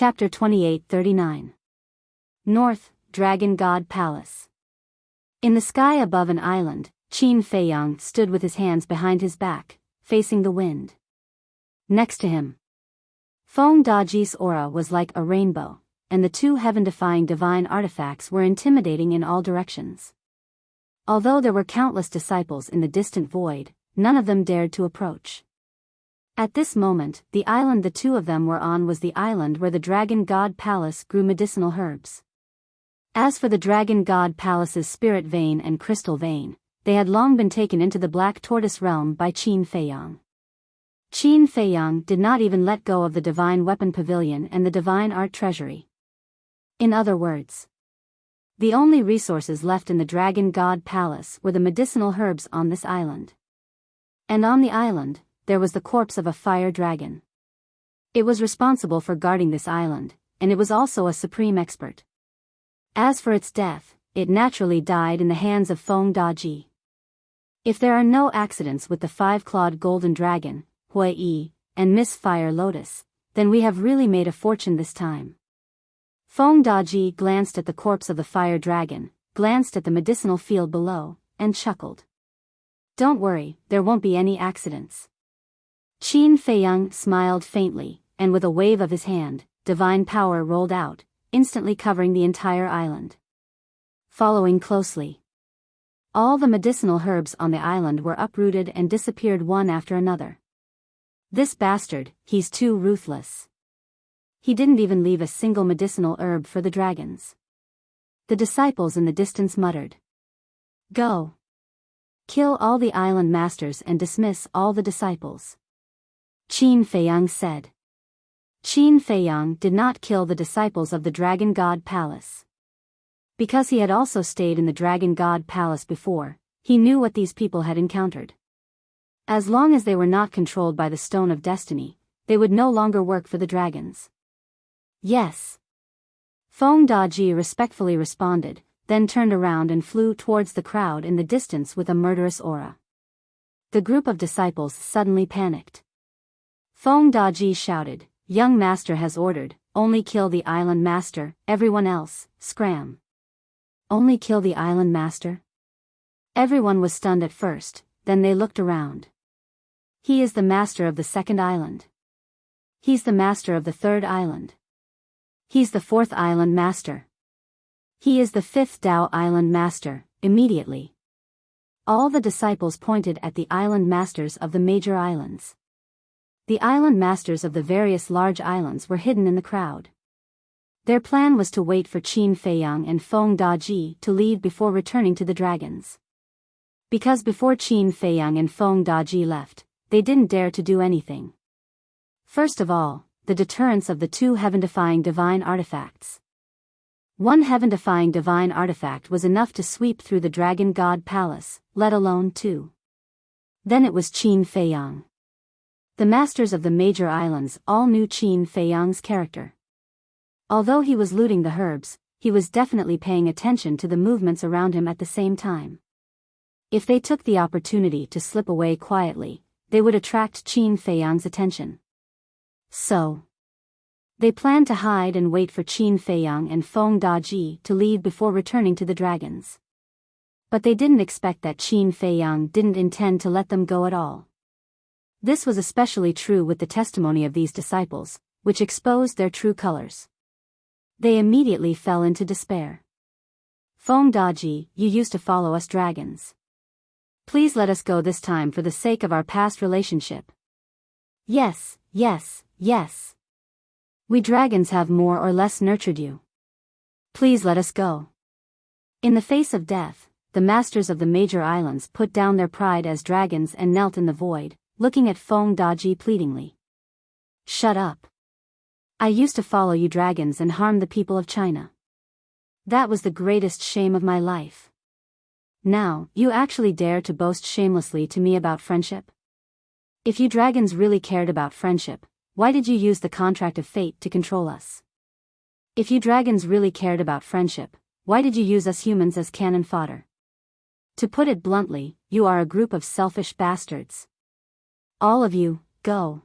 Chapter 28-39. North, Dragon God Palace. In the sky above an island, Qin Feiyang stood with his hands behind his back, facing the wind. Next to him, Feng Daji's aura was like a rainbow, and the two heaven-defying divine artifacts were intimidating in all directions. Although there were countless disciples in the distant void, none of them dared to approach. At this moment, the island the two of them were on was the island where the Dragon God Palace grew medicinal herbs. As for the Dragon God Palace's spirit vein and crystal vein, they had long been taken into the Black Tortoise realm by Qin Feiyang. Qin Feiyang did not even let go of the Divine Weapon Pavilion and the Divine Art Treasury. In other words, the only resources left in the Dragon God Palace were the medicinal herbs on this island. And on the island, there was the corpse of a fire dragon. It was responsible for guarding this island, and it was also a supreme expert. As for its death, it naturally died in the hands of Feng Daji. If there are no accidents with the five-clawed golden dragon, Hui Yi, and Miss Fire Lotus, then we have really made a fortune this time. Feng Daji glanced at the corpse of the fire dragon, glanced at the medicinal field below, and chuckled. Don't worry, there won't be any accidents. Qin Feiyang smiled faintly, and with a wave of his hand, divine power rolled out, instantly covering the entire island. Following closely, all the medicinal herbs on the island were uprooted and disappeared one after another. This bastard, he's too ruthless. He didn't even leave a single medicinal herb for the dragons. The disciples in the distance muttered. Go. Kill all the island masters and dismiss all the disciples. Qin Feiyang said. Qin Feiyang did not kill the disciples of the Dragon God Palace. Because he had also stayed in the Dragon God Palace before, he knew what these people had encountered. As long as they were not controlled by the Stone of Destiny, they would no longer work for the dragons. Yes. Feng Daji respectfully responded, then turned around and flew towards the crowd in the distance with a murderous aura. The group of disciples suddenly panicked. Feng Daji shouted, Young Master has ordered, only kill the island master, everyone else, scram. Only kill the island master? Everyone was stunned at first, then they looked around. He is the master of the second island. He's the master of the third island. He's the fourth island master. He is the fifth Dao island master, immediately. All the disciples pointed at the island masters of the major islands. The island masters of the various large islands were hidden in the crowd. Their plan was to wait for Qin Feiyang and Feng Daji to leave before returning to the dragons. Because before Qin Feiyang and Feng Daji left, they didn't dare to do anything. First of all, the deterrence of the two heaven-defying divine artifacts. One heaven-defying divine artifact was enough to sweep through the Dragon God Palace, let alone two. Then it was Qin Feiyang. The masters of the major islands all knew Qin Feiyang's character. Although he was looting the herbs, he was definitely paying attention to the movements around him at the same time. If they took the opportunity to slip away quietly, they would attract Qin Feiyang's attention. So, they planned to hide and wait for Qin Feiyang and Feng Daji to leave before returning to the dragons. But they didn't expect that Qin Feiyang didn't intend to let them go at all. This was especially true with the testimony of these disciples, which exposed their true colors. They immediately fell into despair. Feng Daji, you used to follow us dragons. Please let us go this time for the sake of our past relationship. Yes, yes, yes. We dragons have more or less nurtured you. Please let us go. In the face of death, the masters of the major islands put down their pride as dragons and knelt in the void, looking at Feng Daji pleadingly. Shut up. I used to follow you dragons and harm the people of China. That was the greatest shame of my life. Now, you actually dare to boast shamelessly to me about friendship? If you dragons really cared about friendship, why did you use the contract of fate to control us? If you dragons really cared about friendship, why did you use us humans as cannon fodder? To put it bluntly, you are a group of selfish bastards. All of you, go.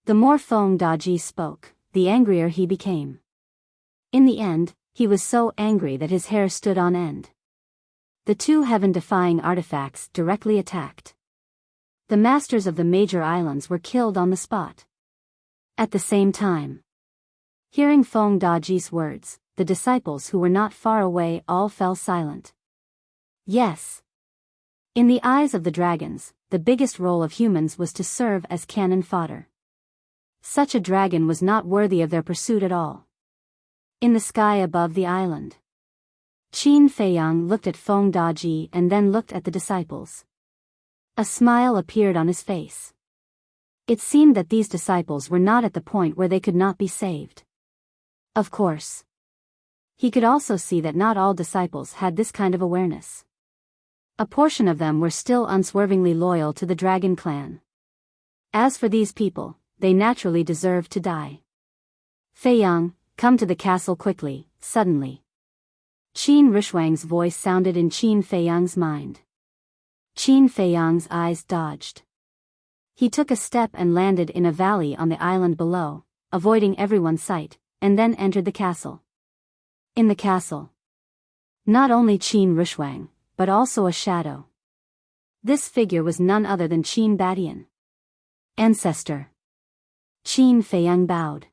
The more Feng Daji spoke, the angrier he became. In the end, he was so angry that his hair stood on end. The two heaven-defying artifacts directly attacked. The masters of the major islands were killed on the spot. At the same time, hearing Feng Daji's words, the disciples who were not far away all fell silent. Yes. In the eyes of the dragons, the biggest role of humans was to serve as cannon fodder. Such a dragon was not worthy of their pursuit at all. In the sky above the island, Qin Feiyang looked at Feng Daji and then looked at the disciples. A smile appeared on his face. It seemed that these disciples were not at the point where they could not be saved. Of course. He could also see that not all disciples had this kind of awareness. A portion of them were still unswervingly loyal to the dragon clan. As for these people, they naturally deserved to die. Feiyang, come to the castle quickly, suddenly. Qin Rishuang's voice sounded in Qin Feiyang's mind. Qin Feiyang's eyes dodged. He took a step and landed in a valley on the island below, avoiding everyone's sight, and then entered the castle. In the castle, not only Qin Rishuang, but also a shadow. This figure was none other than Qin Badian. Ancestor. Qin Feiyang bowed.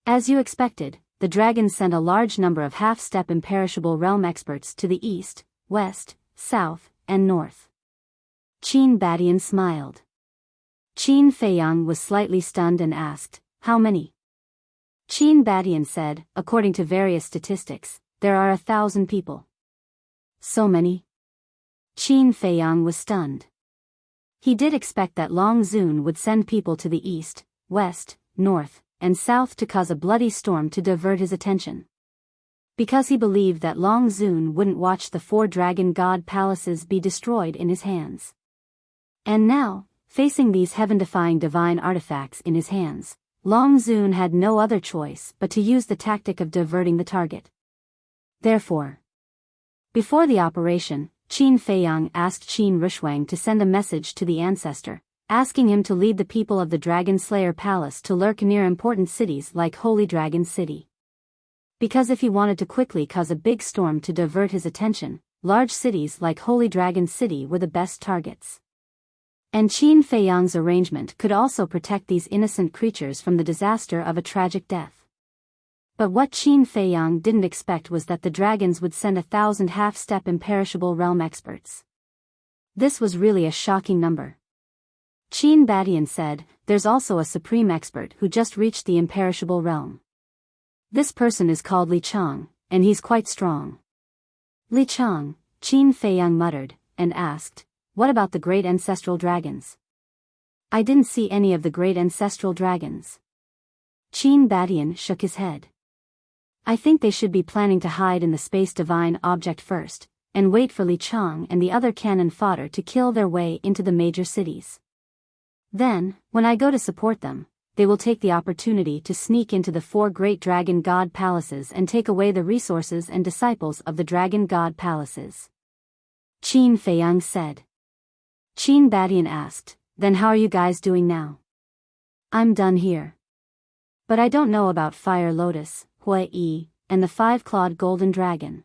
As you expected, the dragon sent a large number of half-step imperishable realm experts to the east, west, south, and north. Qin Badian smiled. Qin Feiyang was slightly stunned and asked, how many? Qin Badian said, according to various statistics, there are 1,000 people. So many? Qin Feiyang was stunned. He did expect that Long Zun would send people to the east, west, north, and south to cause a bloody storm to divert his attention. Because he believed that Long Zun wouldn't watch the 4 dragon god palaces be destroyed in his hands. And now, facing these heaven-defying divine artifacts in his hands, Long Zun had no other choice but to use the tactic of diverting the target. Therefore, before the operation, Qin Feiyang asked Qin Rishuang to send a message to the ancestor, asking him to lead the people of the Dragon Slayer Palace to lurk near important cities like Holy Dragon City. Because if he wanted to quickly cause a big storm to divert his attention, large cities like Holy Dragon City were the best targets. And Qin Feiyang's arrangement could also protect these innocent creatures from the disaster of a tragic death. But what Qin Feiyang didn't expect was that the dragons would send 1,000 half-step imperishable realm experts. This was really a shocking number. Qin Badian said, there's also a supreme expert who just reached the imperishable realm. This person is called Li Chang, and he's quite strong. Li Chang, Qin Feiyang muttered, and asked, what about the great ancestral dragons? I didn't see any of the great ancestral dragons. Qin Badian shook his head. I think they should be planning to hide in the space divine object first, and wait for Li Chang and the other cannon fodder to kill their way into the major cities. Then, when I go to support them, they will take the opportunity to sneak into the 4 great dragon god palaces and take away the resources and disciples of the dragon god palaces. Qin Feiyang said. Qin Badian asked, then how are you guys doing now? I'm done here. But I don't know about Fire Lotus, Hui, and the 5-clawed golden dragon.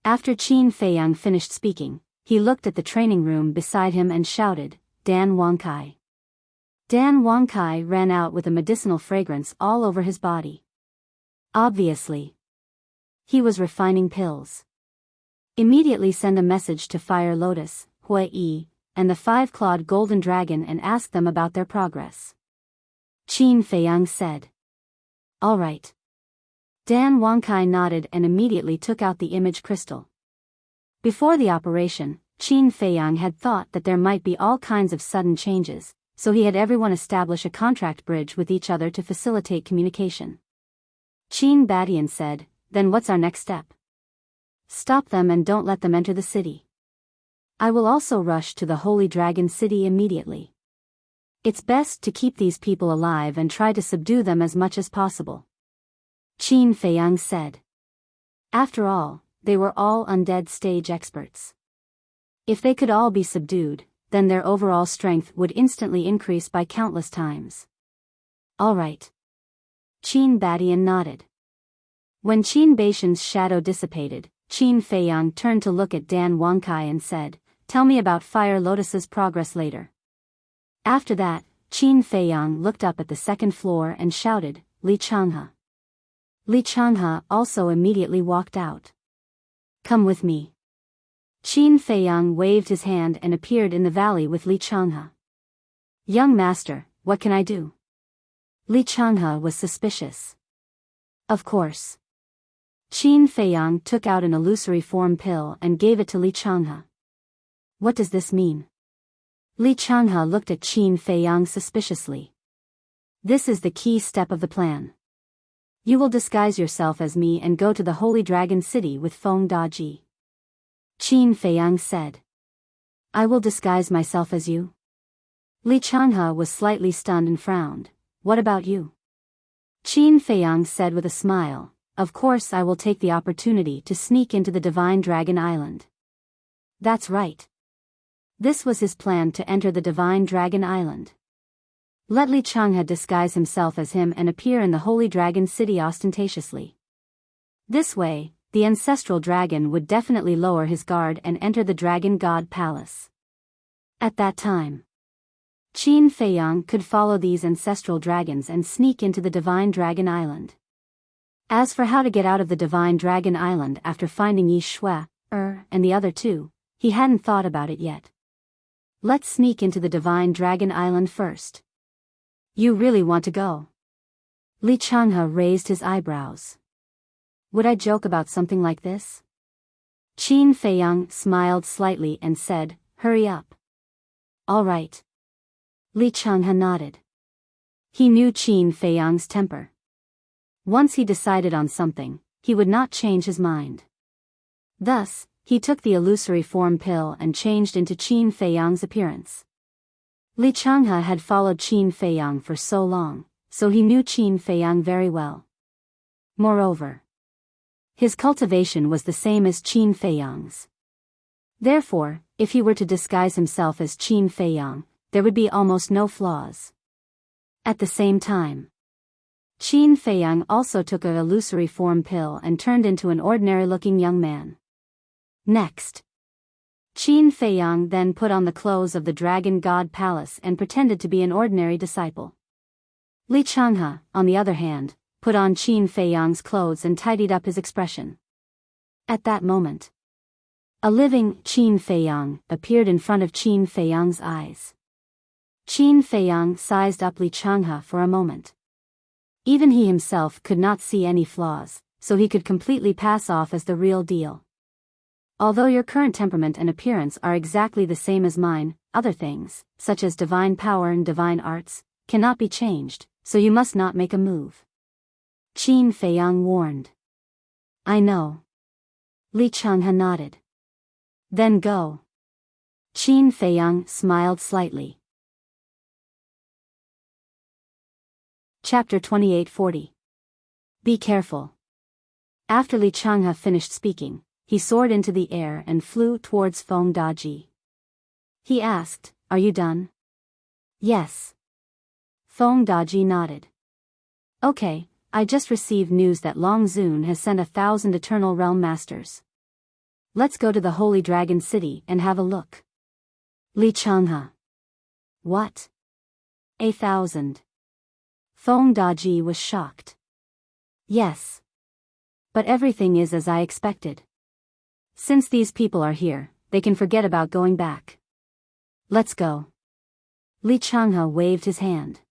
After Qin Feiyang finished speaking, he looked at the training room beside him and shouted, Dan Wangkai. Dan Wangkai ran out with a medicinal fragrance all over his body. Obviously, he was refining pills. Immediately send a message to Fire Lotus, Hui, and the 5-clawed golden dragon and ask them about their progress. Qin Feiyang said. All right. Dan Wangkai nodded and immediately took out the image crystal. Before the operation, Qin Feiyang had thought that there might be all kinds of sudden changes, so he had everyone establish a contract bridge with each other to facilitate communication. Qin Badian said, then what's our next step? Stop them and don't let them enter the city. I will also rush to the Holy Dragon City immediately. It's best to keep these people alive and try to subdue them as much as possible. Qin Feiyang said. After all, they were all undead stage experts. If they could all be subdued, then their overall strength would instantly increase by countless times. All right. Qin Badian nodded. When Qin Baishan's shadow dissipated, Qin Feiyang turned to look at Dan Wangkai and said, "Tell me about Fire Lotus's progress later." After that, Qin Feiyang looked up at the second floor and shouted, "Li Changhe." Li Changhe also immediately walked out. "Come with me." Qin Feiyang waved his hand and appeared in the valley with Li Changhe. "Young master, what can I do?" Li Changhe was suspicious. "Of course." Qin Feiyang took out an illusory form pill and gave it to Li Changhe. "What does this mean?" Li Changhe looked at Qin Feiyang suspiciously. "This is the key step of the plan. You will disguise yourself as me and go to the Holy Dragon City with Feng Daji." Qin Feiyang said. "I will disguise myself as you?" Li Changhe was slightly stunned and frowned. "What about you?" Qin Feiyang said with a smile, "Of course I will take the opportunity to sneak into the Divine Dragon Island." That's right. This was his plan, to enter the Divine Dragon Island. Let Li Changhe disguise himself as him and appear in the Holy Dragon City ostentatiously. This way, the ancestral dragon would definitely lower his guard and enter the Dragon God Palace. At that time, Qin Feiyang could follow these ancestral dragons and sneak into the Divine Dragon Island. As for how to get out of the Divine Dragon Island after finding Yi Shui, and the other two, he hadn't thought about it yet. Let's sneak into the Divine Dragon Island first. You really want to go? Li Changhe raised his eyebrows. Would I joke about something like this? Qin Feiyang smiled slightly and said, "Hurry up." "All right." Li Changhe nodded. He knew Qin Feiyang's temper. Once he decided on something, he would not change his mind. Thus, he took the illusory form pill and changed into Qin Feiyang's appearance. Li Changhe had followed Qin Feiyang for so long, so he knew Qin Feiyang very well. Moreover, his cultivation was the same as Qin Feiyang's. Therefore, if he were to disguise himself as Qin Feiyang, there would be almost no flaws. At the same time, Qin Feiyang also took an illusory form pill and turned into an ordinary-looking young man. Next, Qin Feiyang then put on the clothes of the Dragon God Palace and pretended to be an ordinary disciple. Li Changhe, on the other hand, put on Qin Feiyang's clothes and tidied up his expression. At that moment, a living Qin Feiyang appeared in front of Qin Feiyang's eyes. Qin Feiyang sized up Li Changhe for a moment. Even he himself could not see any flaws, so he could completely pass off as the real deal. Although your current temperament and appearance are exactly the same as mine, other things, such as divine power and divine arts, cannot be changed, so you must not make a move. Qin Feiyang warned. I know. Li Changhe nodded. Then go. Qin Feiyang smiled slightly. Chapter 2840. Be careful. After Li Changhe finished speaking, he soared into the air and flew towards Feng Daji. He asked, "Are you done?" Yes. Feng Daji nodded. Okay, I just received news that Long Zun has sent 1,000 Eternal Realm Masters. Let's go to the Holy Dragon City and have a look. Li Changhe. What? 1,000. Feng Daji was shocked. Yes. But everything is as I expected. Since these people are here, they can forget about going back. Let's go. Li Changhe waved his hand.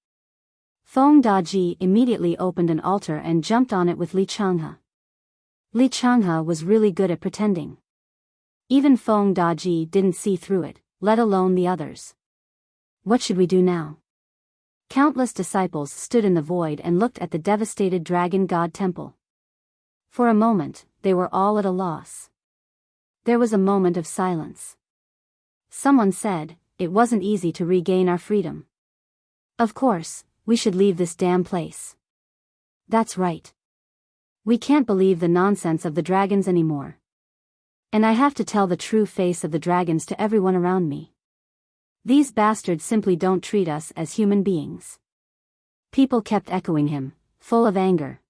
Feng Daji immediately opened an altar and jumped on it with Li Changhe. Li Changhe was really good at pretending. Even Feng Daji didn't see through it, let alone the others. What should we do now? Countless disciples stood in the void and looked at the devastated Dragon God Temple. For a moment, they were all at a loss. There was a moment of silence. Someone said, "It wasn't easy to regain our freedom. Of course, we should leave this damn place." That's right. We can't believe the nonsense of the dragons anymore. And I have to tell the true face of the dragons to everyone around me. These bastards simply don't treat us as human beings. People kept echoing him, full of anger.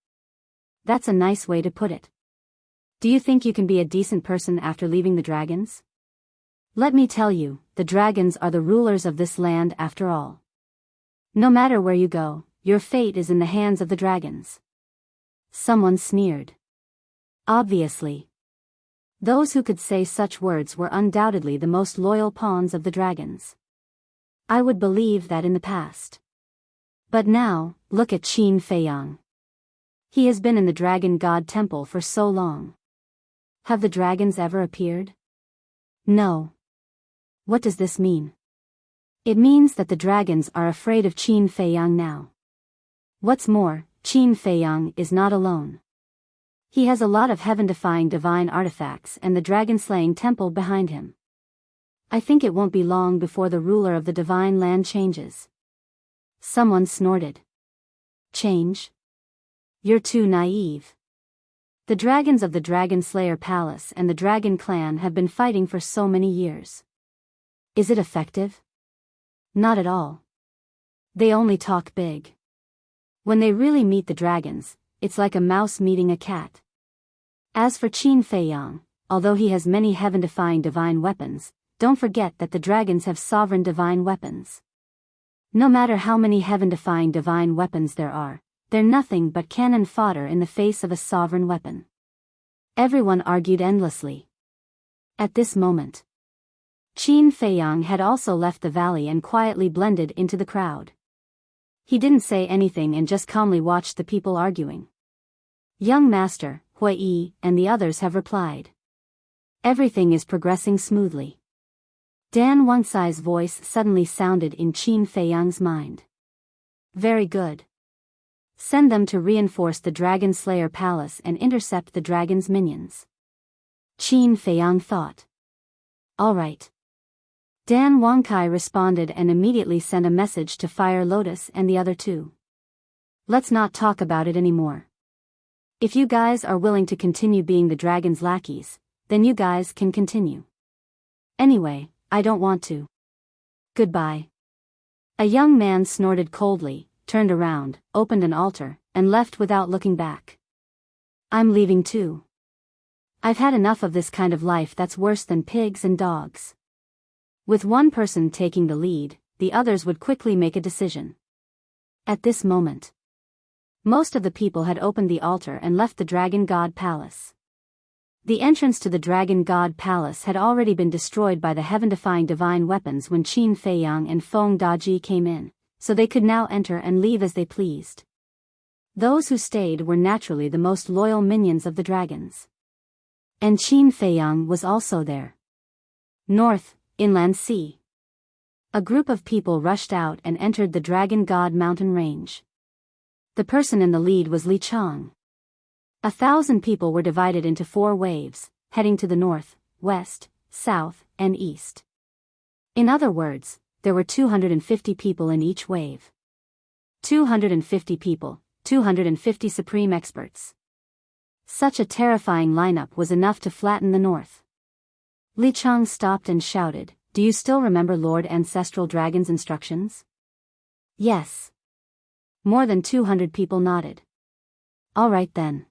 That's a nice way to put it. Do you think you can be a decent person after leaving the dragons? Let me tell you, the dragons are the rulers of this land after all. No matter where you go, your fate is in the hands of the dragons. Someone sneered. Obviously. Those who could say such words were undoubtedly the most loyal pawns of the dragons. I would believe that in the past. But now, look at Qin Feiyang. He has been in the Dragon God Temple for so long. Have the dragons ever appeared? No. What does this mean? It means that the dragons are afraid of Qin Feiyang now. What's more, Qin Feiyang is not alone. He has a lot of heaven-defying divine artifacts and the dragon-slaying temple behind him. I think it won't be long before the ruler of the divine land changes. Someone snorted. Change? You're too naive. The dragons of the Dragon Slayer Palace and the Dragon Clan have been fighting for so many years. Is it effective? Not at all. They only talk big. When they really meet the dragons, it's like a mouse meeting a cat. As for Qin Feiyang, although he has many heaven-defying divine weapons, don't forget that the dragons have sovereign divine weapons. No matter how many heaven-defying divine weapons there are, they're nothing but cannon fodder in the face of a sovereign weapon. Everyone argued endlessly. At this moment, Qin Feiyang had also left the valley and quietly blended into the crowd. He didn't say anything and just calmly watched the people arguing. Young Master, Hui Yi, and the others have replied. Everything is progressing smoothly. Dan Wangcai's voice suddenly sounded in Qin Feiyang's mind. Very good. Send them to reinforce the Dragon Slayer Palace and intercept the dragon's minions. Qin Feiyang thought. All right. Dan Wangcai responded and immediately sent a message to Fire Lotus and the other two. Let's not talk about it anymore. If you guys are willing to continue being the dragon's lackeys, then you guys can continue. Anyway, I don't want to. Goodbye. A young man snorted coldly, turned around, opened an altar, and left without looking back. I'm leaving too. I've had enough of this kind of life that's worse than pigs and dogs. With one person taking the lead, the others would quickly make a decision. At this moment, most of the people had opened the altar and left the Dragon God Palace. The entrance to the Dragon God Palace had already been destroyed by the heaven-defying divine weapons when Qin Feiyang and Feng Daji came in, so they could now enter and leave as they pleased. Those who stayed were naturally the most loyal minions of the dragons. And Qin Feiyang was also there. North, Inland Sea. A group of people rushed out and entered the Dragon God mountain range. The person in the lead was Li Chang. 1,000 people were divided into 4 waves, heading to the north, west, south, and east. In other words, there were 250 people in each wave. 250 people, 250 supreme experts. Such a terrifying lineup was enough to flatten the north. Li Chang stopped and shouted, "Do you still remember Lord Ancestral Dragon's instructions?" Yes. More than 200 people nodded. All right then.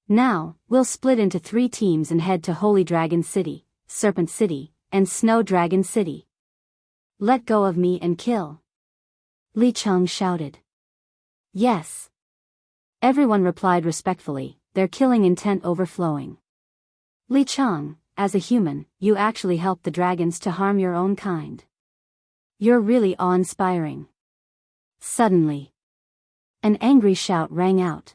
Now, we'll split into 3 teams and head to Holy Dragon City, Serpent City, and Snow Dragon City. Let go of me and kill. Li Chang shouted. Yes. Everyone replied respectfully, their killing intent overflowing. Li Chang, as a human, you actually helped the dragons to harm your own kind. You're really awe-inspiring. Suddenly, an angry shout rang out.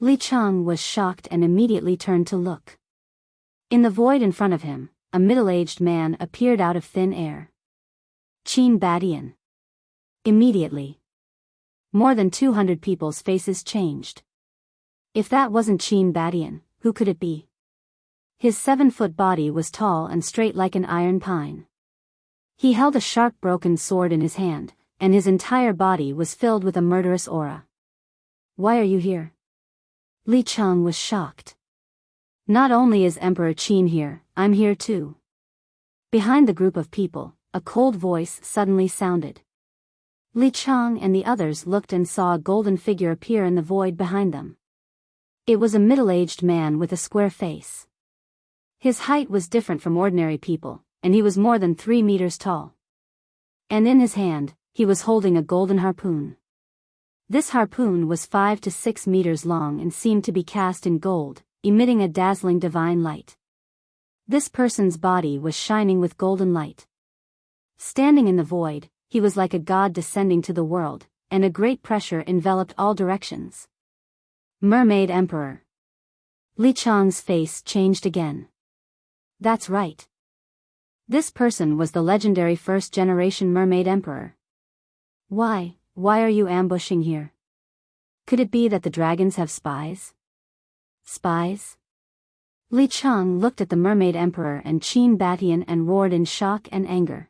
Li Chang was shocked and immediately turned to look. In the void in front of him, a middle-aged man appeared out of thin air. Qin Badian. Immediately, more than 200 people's faces changed. If that wasn't Qin Badian, who could it be? His 7-foot body was tall and straight like an iron pine. He held a sharp broken sword in his hand, and his entire body was filled with a murderous aura. Why are you here? Li Chang was shocked. Not only is Emperor Qin here, I'm here too. Behind the group of people, a cold voice suddenly sounded. Li Chang and the others looked and saw a golden figure appear in the void behind them. It was a middle-aged man with a square face. His height was different from ordinary people, and he was more than 3 meters tall. And in his hand, he was holding a golden harpoon. This harpoon was 5 to 6 meters long and seemed to be cast in gold, emitting a dazzling divine light. This person's body was shining with golden light. Standing in the void, he was like a god descending to the world, and a great pressure enveloped all directions. Mermaid Emperor. Li Chang's face changed again. That's right. This person was the legendary first-generation Mermaid Emperor. Why are you ambushing here? Could it be that the dragons have spies? Spies? Li Chang looked at the Mermaid Emperor and Qin Batian and roared in shock and anger.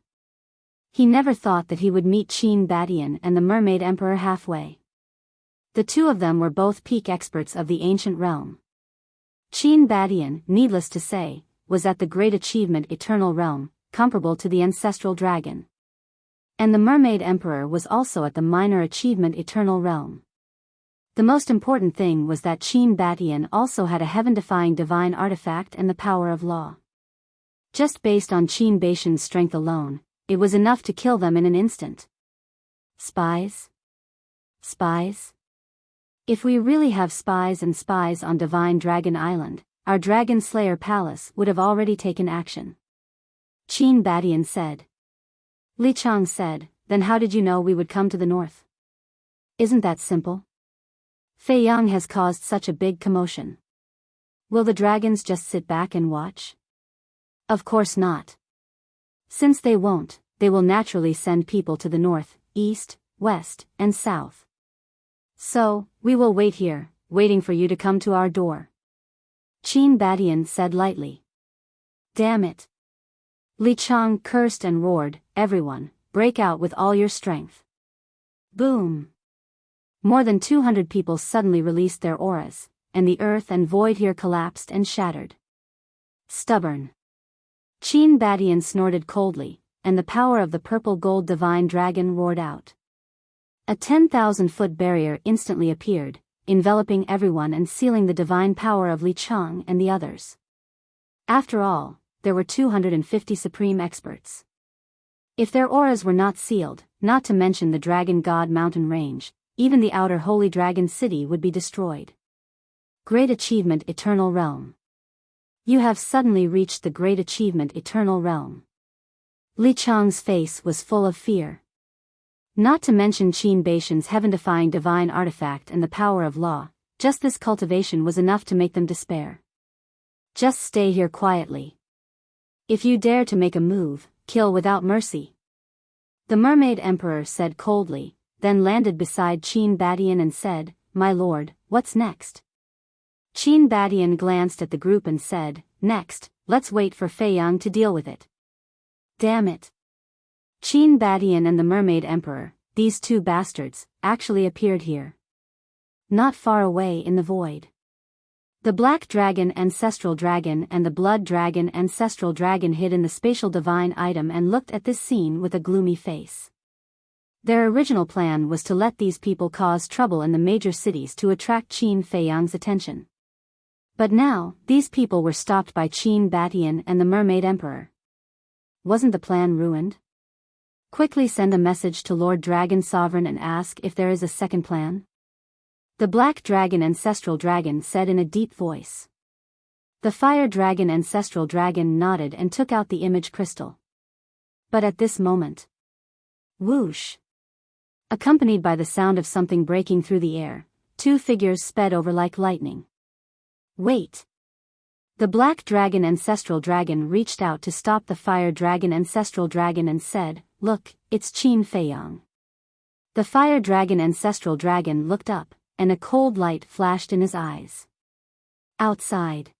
He never thought that he would meet Qin Batian and the Mermaid Emperor halfway. The two of them were both peak experts of the ancient realm. Qin Batian, needless to say, was at the great achievement Eternal Realm, comparable to the ancestral dragon. And the Mermaid Emperor was also at the minor achievement Eternal Realm. The most important thing was that Qin Batian also had a heaven-defying divine artifact and the power of law. Just based on Qin Batian's strength alone, it was enough to kill them in an instant. Spies? Spies? If we really have spies and spies on Divine Dragon Island, our Dragon Slayer Palace would have already taken action. Qin Batian said. Li Chang said, then how did you know we would come to the north? Isn't that simple? Fei Yang has caused such a big commotion. Will the dragons just sit back and watch? Of course not. Since they won't, they will naturally send people to the north, east, west, and south. So, we will wait here, waiting for you to come to our door. Qin Batian said lightly. Damn it. Li Chang cursed and roared, everyone, break out with all your strength. Boom. More than 200 people suddenly released their auras, and the earth and void here collapsed and shattered. Stubborn. Qin Batian snorted coldly, and the power of the purple gold divine dragon roared out. A 10,000-foot barrier instantly appeared, enveloping everyone and sealing the divine power of Li Chang and the others. After all, there were 250 supreme experts. If their auras were not sealed, not to mention the Dragon God mountain range, even the outer Holy Dragon City would be destroyed. Great Achievement Eternal Realm. You have suddenly reached the Great Achievement Eternal Realm. Li Chang's face was full of fear. Not to mention Qin Batian's heaven-defying divine artifact and the power of law, just this cultivation was enough to make them despair. Just stay here quietly. If you dare to make a move, kill without mercy. The Mermaid Emperor said coldly, then landed beside Qin Batian and said, My lord, what's next? Qin Batian glanced at the group and said, Next, let's wait for Fei Yang to deal with it. Damn it. Qin Batian and the Mermaid Emperor, these two bastards, actually appeared here. Not far away in the void. The Black Dragon Ancestral Dragon and the Blood Dragon Ancestral Dragon hid in the spatial divine item and looked at this scene with a gloomy face. Their original plan was to let these people cause trouble in the major cities to attract Qin Fei Yang's attention. But now, these people were stopped by Qin Batian and the Mermaid Emperor. Wasn't the plan ruined? Quickly send a message to Lord Dragon Sovereign and ask if there is a second plan. The Black Dragon Ancestral Dragon said in a deep voice. The Fire Dragon Ancestral Dragon nodded and took out the image crystal. But at this moment, whoosh! Accompanied by the sound of something breaking through the air, two figures sped over like lightning. Wait! The Black Dragon Ancestral Dragon reached out to stop the Fire Dragon Ancestral Dragon and said, Look, it's Qin Fei Yang. The Fire Dragon Ancestral Dragon looked up, and a cold light flashed in his eyes. Outside.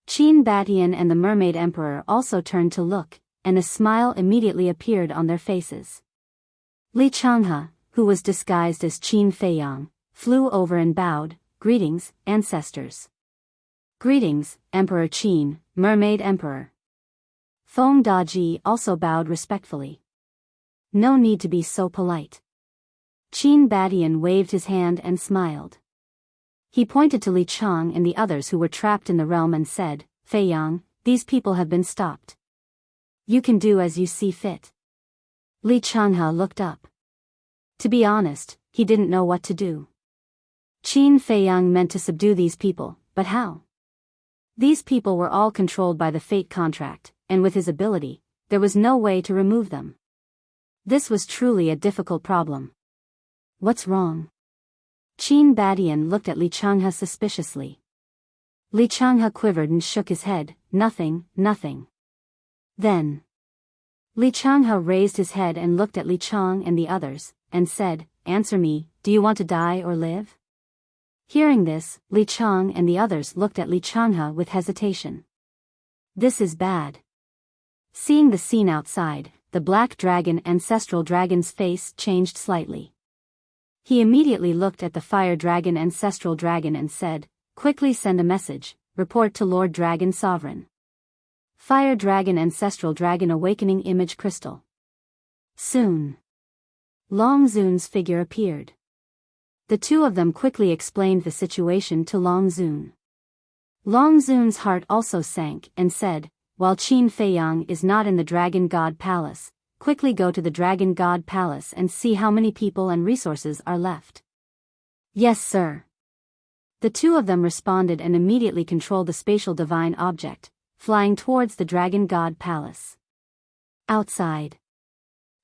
Qin Batian and the Mermaid Emperor also turned to look, and a smile immediately appeared on their faces. Li Changhe, who was disguised as Qin Fei Yang, flew over and bowed, Greetings, ancestors. Greetings, Emperor Qin, Mermaid Emperor. Feng Daji also bowed respectfully. No need to be so polite. Qin Badian waved his hand and smiled. He pointed to Li Chang and the others who were trapped in the realm and said, Fei Yang, these people have been stopped. You can do as you see fit. Li Changhe looked up. To be honest, he didn't know what to do. Qin Feiyang meant to subdue these people, but how? These people were all controlled by the fate contract, and with his ability, there was no way to remove them. This was truly a difficult problem. What's wrong? Qin Badian looked at Li Changhe suspiciously. Li Changhe quivered and shook his head, nothing, nothing. Then, Li Changhe raised his head and looked at Li Chang and the others, and said, Answer me, do you want to die or live? Hearing this, Li Chang and the others looked at Li Changhe with hesitation. This is bad. Seeing the scene outside, the black dragon ancestral dragon's face changed slightly. He immediately looked at the fire dragon ancestral dragon and said, Quickly send a message, report to Lord Dragon Sovereign. Fire dragon ancestral dragon awakening image crystal. Soon. Long Zun's figure appeared. The two of them quickly explained the situation to Long Zun. Long Zun's heart also sank and said, While Qin Feiyang is not in the Dragon God Palace, quickly go to the Dragon God Palace and see how many people and resources are left. Yes, sir. The two of them responded and immediately controlled the spatial divine object, flying towards the Dragon God Palace. Outside,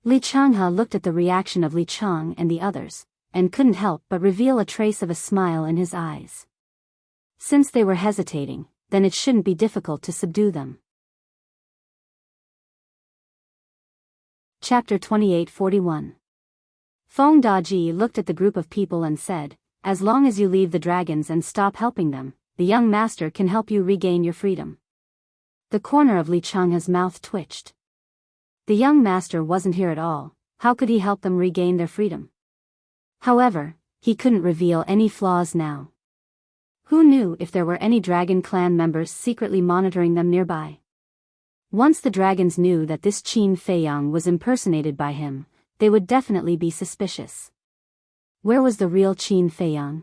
Li Changhe looked at the reaction of Li Chang and the others, and couldn't help but reveal a trace of a smile in his eyes. Since they were hesitating, then it shouldn't be difficult to subdue them. Chapter 28:41. Feng Daji looked at the group of people and said, As long as you leave the dragons and stop helping them, the young master can help you regain your freedom. The corner of Li Changhe's mouth twitched. The young master wasn't here at all, how could he help them regain their freedom? However, he couldn't reveal any flaws now. Who knew if there were any dragon clan members secretly monitoring them nearby? Once the dragons knew that this Qin Feiyang was impersonated by him, they would definitely be suspicious. Where was the real Qin Feiyang?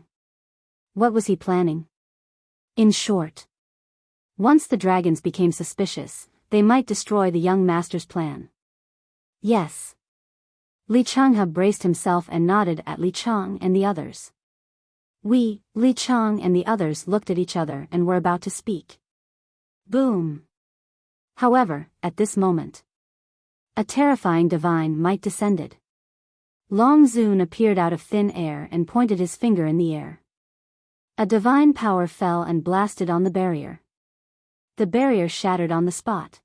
What was he planning? In short, once the dragons became suspicious, they might destroy the young master's plan. Yes. Li Changhe braced himself and nodded at Li Chang and the others. Li Chang and the others looked at each other and were about to speak. Boom. However, at this moment, a terrifying divine might descended. Long Zun appeared out of thin air and pointed his finger in the air. A divine power fell and blasted on the barrier. The barrier shattered on the spot.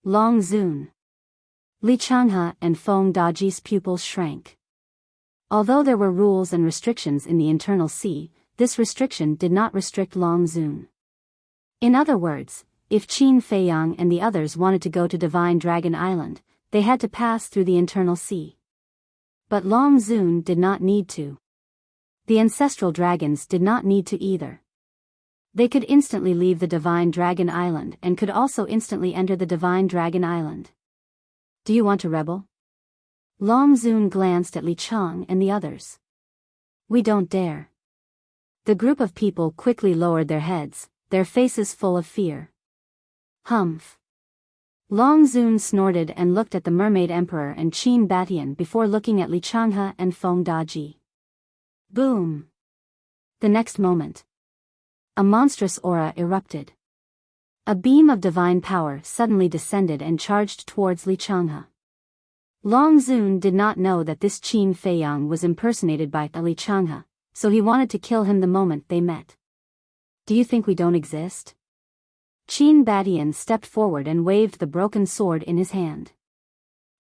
Long Zun, Li Changhe and Feng Daji's pupils shrank. Although there were rules and restrictions in the internal sea, this restriction did not restrict Long Zun. In other words, if Qin Feiyang and the others wanted to go to Divine Dragon Island, they had to pass through the internal sea. But Long Zun did not need to. The ancestral dragons did not need to either. They could instantly leave the Divine Dragon Island and could also instantly enter the Divine Dragon Island. Do you want to rebel? Long Zun glanced at Li Chang and the others. We don't dare. The group of people quickly lowered their heads, their faces full of fear. Humph. Long Zun snorted and looked at the Mermaid Emperor and Qin Badian before looking at Li Changhe and Feng Daji. Boom. The next moment, a monstrous aura erupted. A beam of divine power suddenly descended and charged towards Li Changhe. Long Zun did not know that this Qin Feiyang was impersonated by Li Changhe, so he wanted to kill him the moment they met. Do you think we don't exist? Qin Badian stepped forward and waved the broken sword in his hand.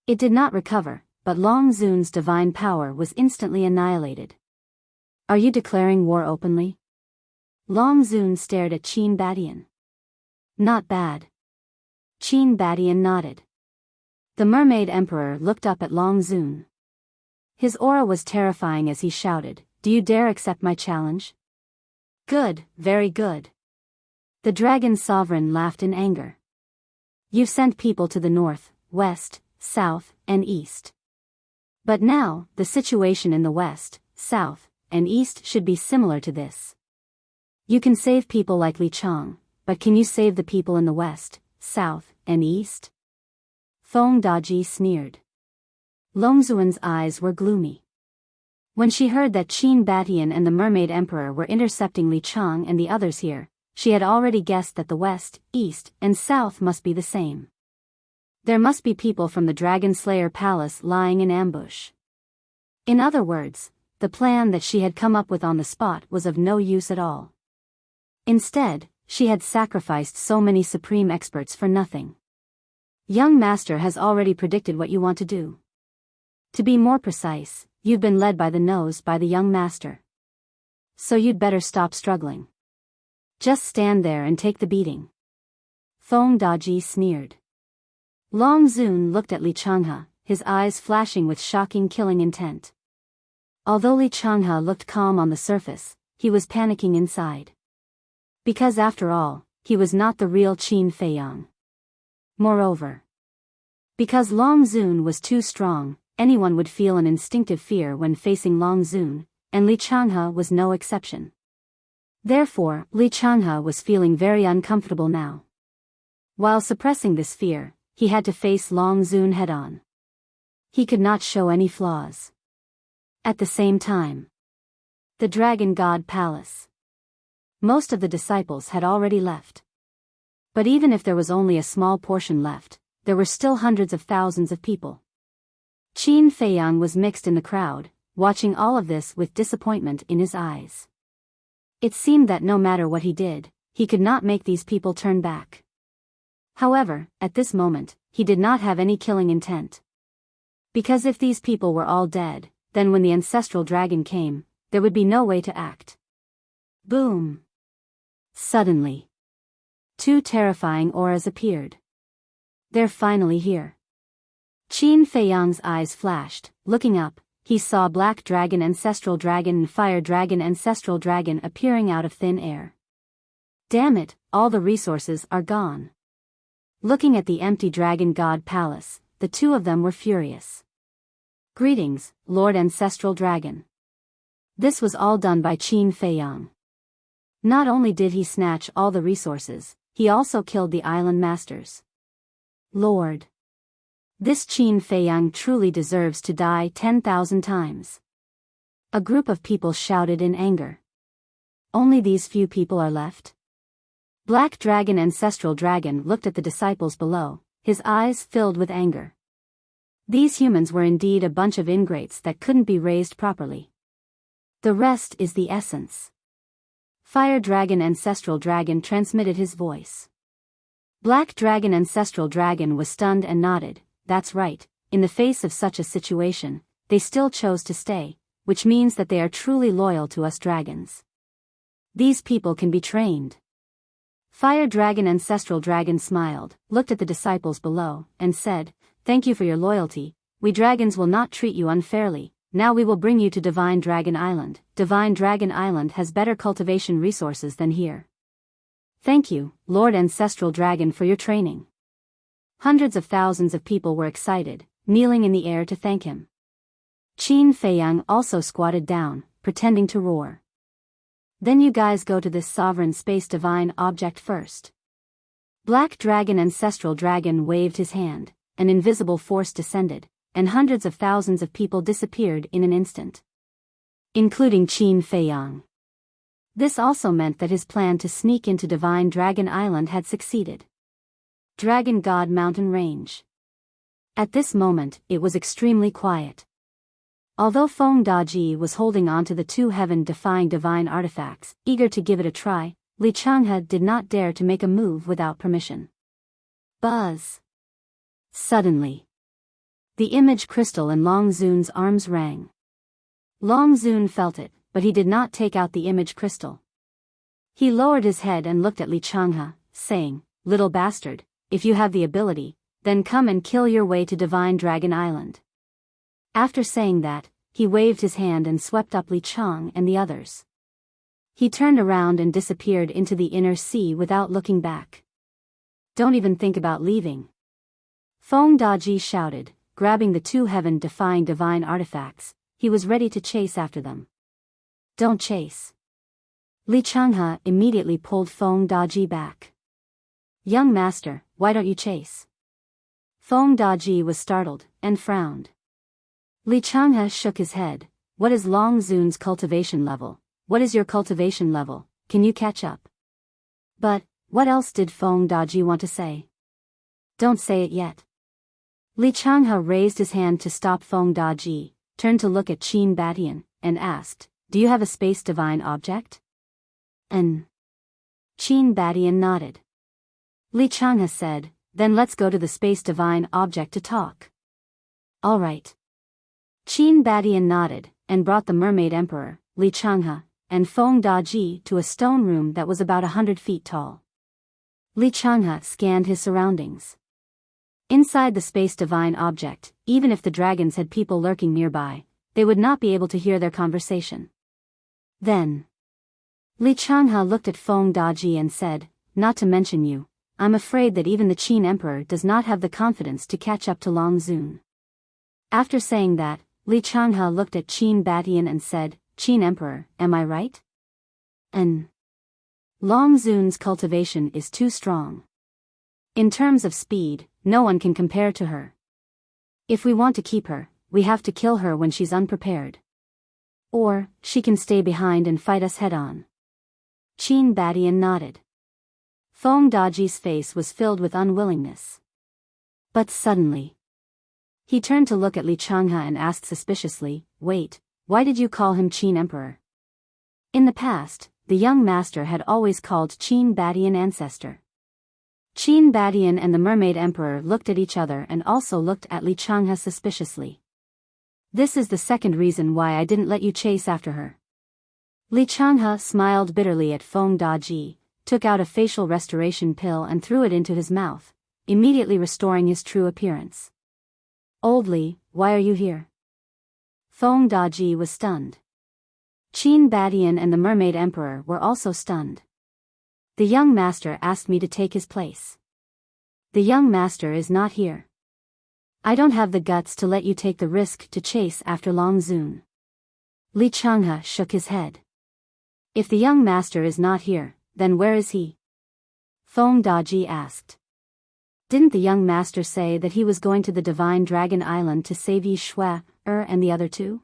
It did not recover, but Long Zun's divine power was instantly annihilated. Are you declaring war openly? Long Zun stared at Qin Badian. Not bad. Qin Badian nodded. The Mermaid Emperor looked up at Long Zun. His aura was terrifying as he shouted, Do you dare accept my challenge? Good, very good. The Dragon Sovereign laughed in anger. You've sent people to the north, west, south, and east. But now, the situation in the west, south, and east should be similar to this. You can save people like Li Chang, but can you save the people in the west, south, and east? Feng Daji sneered. Longzuan's eyes were gloomy. When she heard that Qin Batian and the Mermaid Emperor were intercepting Li Chang and the others here, she had already guessed that the west, east, and south must be the same. There must be people from the Dragon Slayer Palace lying in ambush. In other words, the plan that she had come up with on the spot was of no use at all. Instead, she had sacrificed so many supreme experts for nothing. Young Master has already predicted what you want to do. To be more precise, you've been led by the nose by the young master. So you'd better stop struggling. Just stand there and take the beating. Feng Daji sneered. Long Zun looked at Li Changhe, his eyes flashing with shocking killing intent. Although Li Changhe looked calm on the surface, he was panicking inside. Because after all, he was not the real Qin Feiyang. Moreover, because Long Zun was too strong, anyone would feel an instinctive fear when facing Long Zun, and Li Changhe was no exception. Therefore, Li Changhe was feeling very uncomfortable now. While suppressing this fear, he had to face Long Zun head-on. He could not show any flaws. At the same time, the Dragon God Palace. Most of the disciples had already left. But even if there was only a small portion left, there were still hundreds of thousands of people. Qin Feiyang was mixed in the crowd, watching all of this with disappointment in his eyes. It seemed that no matter what he did, he could not make these people turn back. However, at this moment, he did not have any killing intent. Because if these people were all dead, then when the ancestral dragon came, there would be no way to act. Boom! Suddenly, two terrifying auras appeared. They're finally here. Qin Feiyang's eyes flashed. Looking up, he saw Black Dragon Ancestral Dragon and Fire Dragon Ancestral Dragon appearing out of thin air. Damn it, all the resources are gone. Looking at the empty Dragon God Palace, the two of them were furious. Greetings, Lord Ancestral Dragon. This was all done by Qin Feiyang. Not only did he snatch all the resources, he also killed the island masters. Lord. This Qin Feiyang truly deserves to die 10,000 times. A group of people shouted in anger. Only these few people are left? Black Dragon Ancestral Dragon looked at the disciples below, his eyes filled with anger. These humans were indeed a bunch of ingrates that couldn't be raised properly. The rest is the essence. Fire Dragon Ancestral Dragon transmitted his voice. Black Dragon Ancestral Dragon was stunned and nodded. That's right, in the face of such a situation, they still chose to stay, which means that they are truly loyal to us dragons. These people can be trained. Fire Dragon Ancestral Dragon smiled, looked at the disciples below, and said, "Thank you for your loyalty. We dragons will not treat you unfairly. Now we will bring you to Divine Dragon Island. Divine Dragon Island has better cultivation resources than here. Thank you, Lord Ancestral Dragon, for your training." Hundreds of thousands of people were excited, kneeling in the air to thank him. Qin Feiyang also squatted down, pretending to roar. "Then you guys go to this sovereign space divine object first." Black Dragon Ancestral Dragon waved his hand, an invisible force descended, and hundreds of thousands of people disappeared in an instant. Including Qin Feiyang. This also meant that his plan to sneak into Divine Dragon Island had succeeded. Dragon God Mountain Range. At this moment, it was extremely quiet. Although Feng Daji was holding on to the two heaven-defying divine artifacts, eager to give it a try, Li Changhe did not dare to make a move without permission. Buzz! Suddenly, the image crystal in Long Zun's arms rang. Long Zun felt it, but he did not take out the image crystal. He lowered his head and looked at Li Changhe, saying, "Little bastard, if you have the ability, then come and kill your way to Divine Dragon Island." After saying that, he waved his hand and swept up Li Chang and the others. He turned around and disappeared into the inner sea without looking back. "Don't even think about leaving." Feng Daji shouted, grabbing the two heaven-defying divine artifacts, he was ready to chase after them. Don't chase. Li Changhe immediately pulled Feng Daji back. Young master, why don't you chase? Feng Daji was startled, and frowned. Li Changhe shook his head. What is Long Zun's cultivation level? What is your cultivation level? Can you catch up? But, what else did Feng Daji want to say? Don't say it yet. Li Changhe raised his hand to stop Feng Daji, turned to look at Qin Batian, and asked, do you have a space divine object? Qin Batian nodded. Li Changhe said, then let's go to the space divine object to talk. All right. Qin Batian nodded, and brought the Mermaid Emperor, Li Changhe, and Feng Daji to a stone room that was about 100 feet tall. Li Changhe scanned his surroundings. Inside the space divine object, even if the dragons had people lurking nearby, they would not be able to hear their conversation. Then, Li Changhe looked at Feng Daji and said, not to mention you, I'm afraid that even the Qin Emperor does not have the confidence to catch up to Long Zun. After saying that, Li Changhe looked at Qin Batian and said, Qin Emperor, am I right? Long Zun's cultivation is too strong. In terms of speed, no one can compare to her. If we want to keep her, we have to kill her when she's unprepared. Or, she can stay behind and fight us head-on. Qin Batian nodded. Feng Daji's face was filled with unwillingness. But suddenly, he turned to look at Li Changhe and asked suspiciously, wait, why did you call him Qin Emperor? In the past, the young master had always called Qin Batian ancestor. Qin Batian and the Mermaid Emperor looked at each other and also looked at Li Changhe suspiciously. This is the second reason why I didn't let you chase after her. Li Changhe smiled bitterly at Feng Daji, took out a facial restoration pill and threw it into his mouth, immediately restoring his true appearance. Old Li, why are you here? Feng Daji was stunned. Qin Batian and the Mermaid Emperor were also stunned. The young master asked me to take his place. The young master is not here. I don't have the guts to let you take the risk to chase after Long Zun. Li Changhe shook his head. If the young master is not here, then where is he? Feng Daji asked. Didn't the young master say that he was going to the Divine Dragon Island to save Yi Shui, and the other two?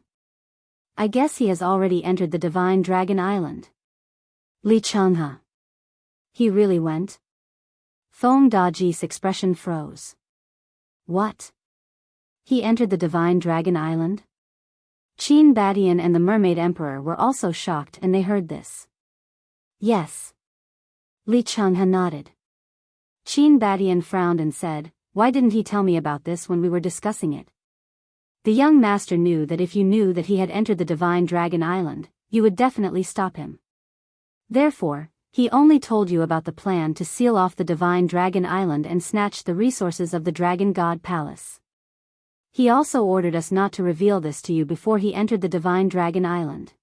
I guess he has already entered the Divine Dragon Island. Li Changhe. He really went? Feng Daji's expression froze. What? He entered the Divine Dragon Island? Qin Batian and the Mermaid Emperor were also shocked and they heard this. Yes. Li Changhe nodded. Qin Batian frowned and said, why didn't he tell me about this when we were discussing it? The young master knew that if you knew that he had entered the Divine Dragon Island, you would definitely stop him. Therefore, he only told you about the plan to seal off the Divine Dragon Island and snatch the resources of the Dragon God Palace. He also ordered us not to reveal this to you before he entered the Divine Dragon Island.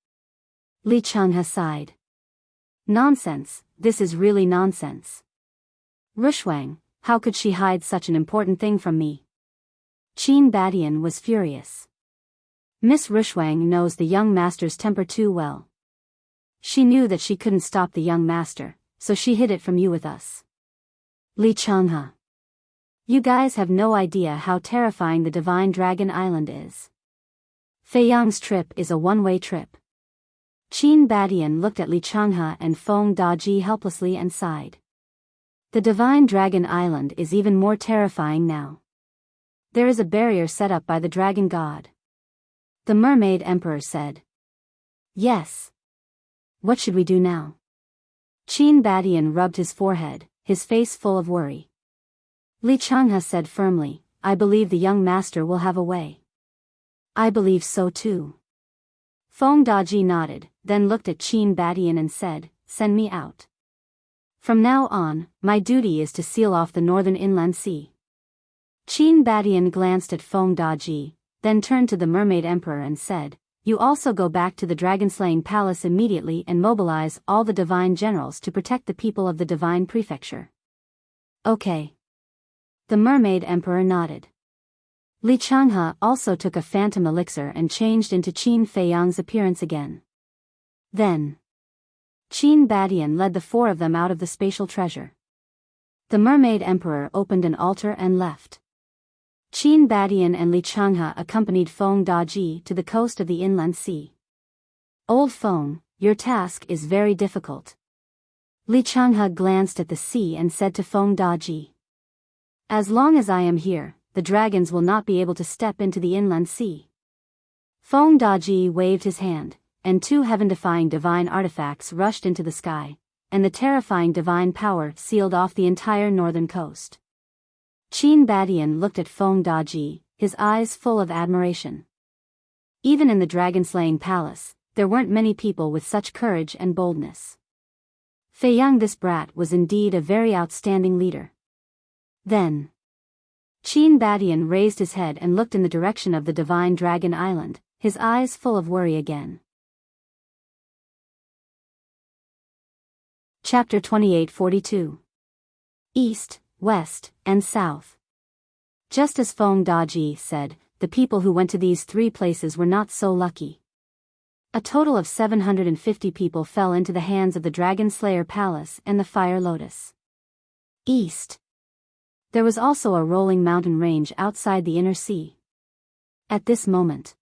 Li Changhe sighed. Nonsense, this is really nonsense. Rushwang, how could she hide such an important thing from me? Qin Batian was furious. Miss Rushwang knows the young master's temper too well. She knew that she couldn't stop the young master, so she hid it from you with us. Li Changhe. You guys have no idea how terrifying the Divine Dragon Island is. Fei Yang's trip is a one-way trip. Qin Batian looked at Li Changhe and Feng Daji helplessly and sighed. The Divine Dragon Island is even more terrifying now. There is a barrier set up by the Dragon God. The Mermaid Emperor said. Yes. What should we do now? Qin Batian rubbed his forehead, his face full of worry. Li Changhe said firmly, I believe the young master will have a way. I believe so too. Feng Daji nodded, then looked at Qin Batian and said, send me out. From now on, my duty is to seal off the northern inland sea. Qin Batian glanced at Feng Daji, then turned to the Mermaid Emperor and said, you also go back to the dragon-slaying palace immediately and mobilize all the divine generals to protect the people of the divine prefecture. Okay. The Mermaid Emperor nodded. Li Changhe also took a phantom elixir and changed into Qin Feiyang's appearance again. Then, Qin Badian led the four of them out of the spatial treasure. The Mermaid Emperor opened an altar and left. Qin Badian and Li Changhe accompanied Feng Daji to the coast of the inland sea. Old Feng, your task is very difficult. Li Changhe glanced at the sea and said to Feng Daji. As long as I am here, the dragons will not be able to step into the inland sea. Feng Daji waved his hand, and two heaven-defying divine artifacts rushed into the sky, and the terrifying divine power sealed off the entire northern coast. Qin Badian looked at Feng Daji, his eyes full of admiration. Even in the dragon-slaying palace, there weren't many people with such courage and boldness. Feiyang, this brat, was indeed a very outstanding leader. Then, Qin Badian raised his head and looked in the direction of the divine dragon island, his eyes full of worry again. Chapter 2842. East, West, and South. Just as Feng Daji said, the people who went to these three places were not so lucky. A total of 750 people fell into the hands of the Dragon Slayer Palace and the Fire Lotus. East. There was also a rolling mountain range outside the inner sea. At this moment,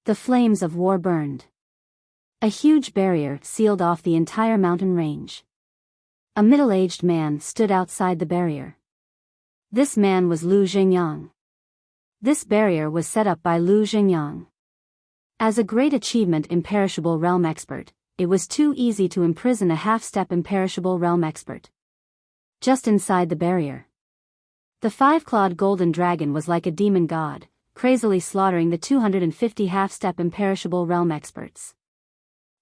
the flames of war burned. A huge barrier sealed off the entire mountain range. A middle-aged man stood outside the barrier. This man was Lu Xingyang. This barrier was set up by Lu Xingyang. As a great achievement imperishable realm expert, it was too easy to imprison a half-step imperishable realm expert. Just inside the barrier, the five-clawed golden dragon was like a demon god, crazily slaughtering the 250 half-step imperishable realm experts.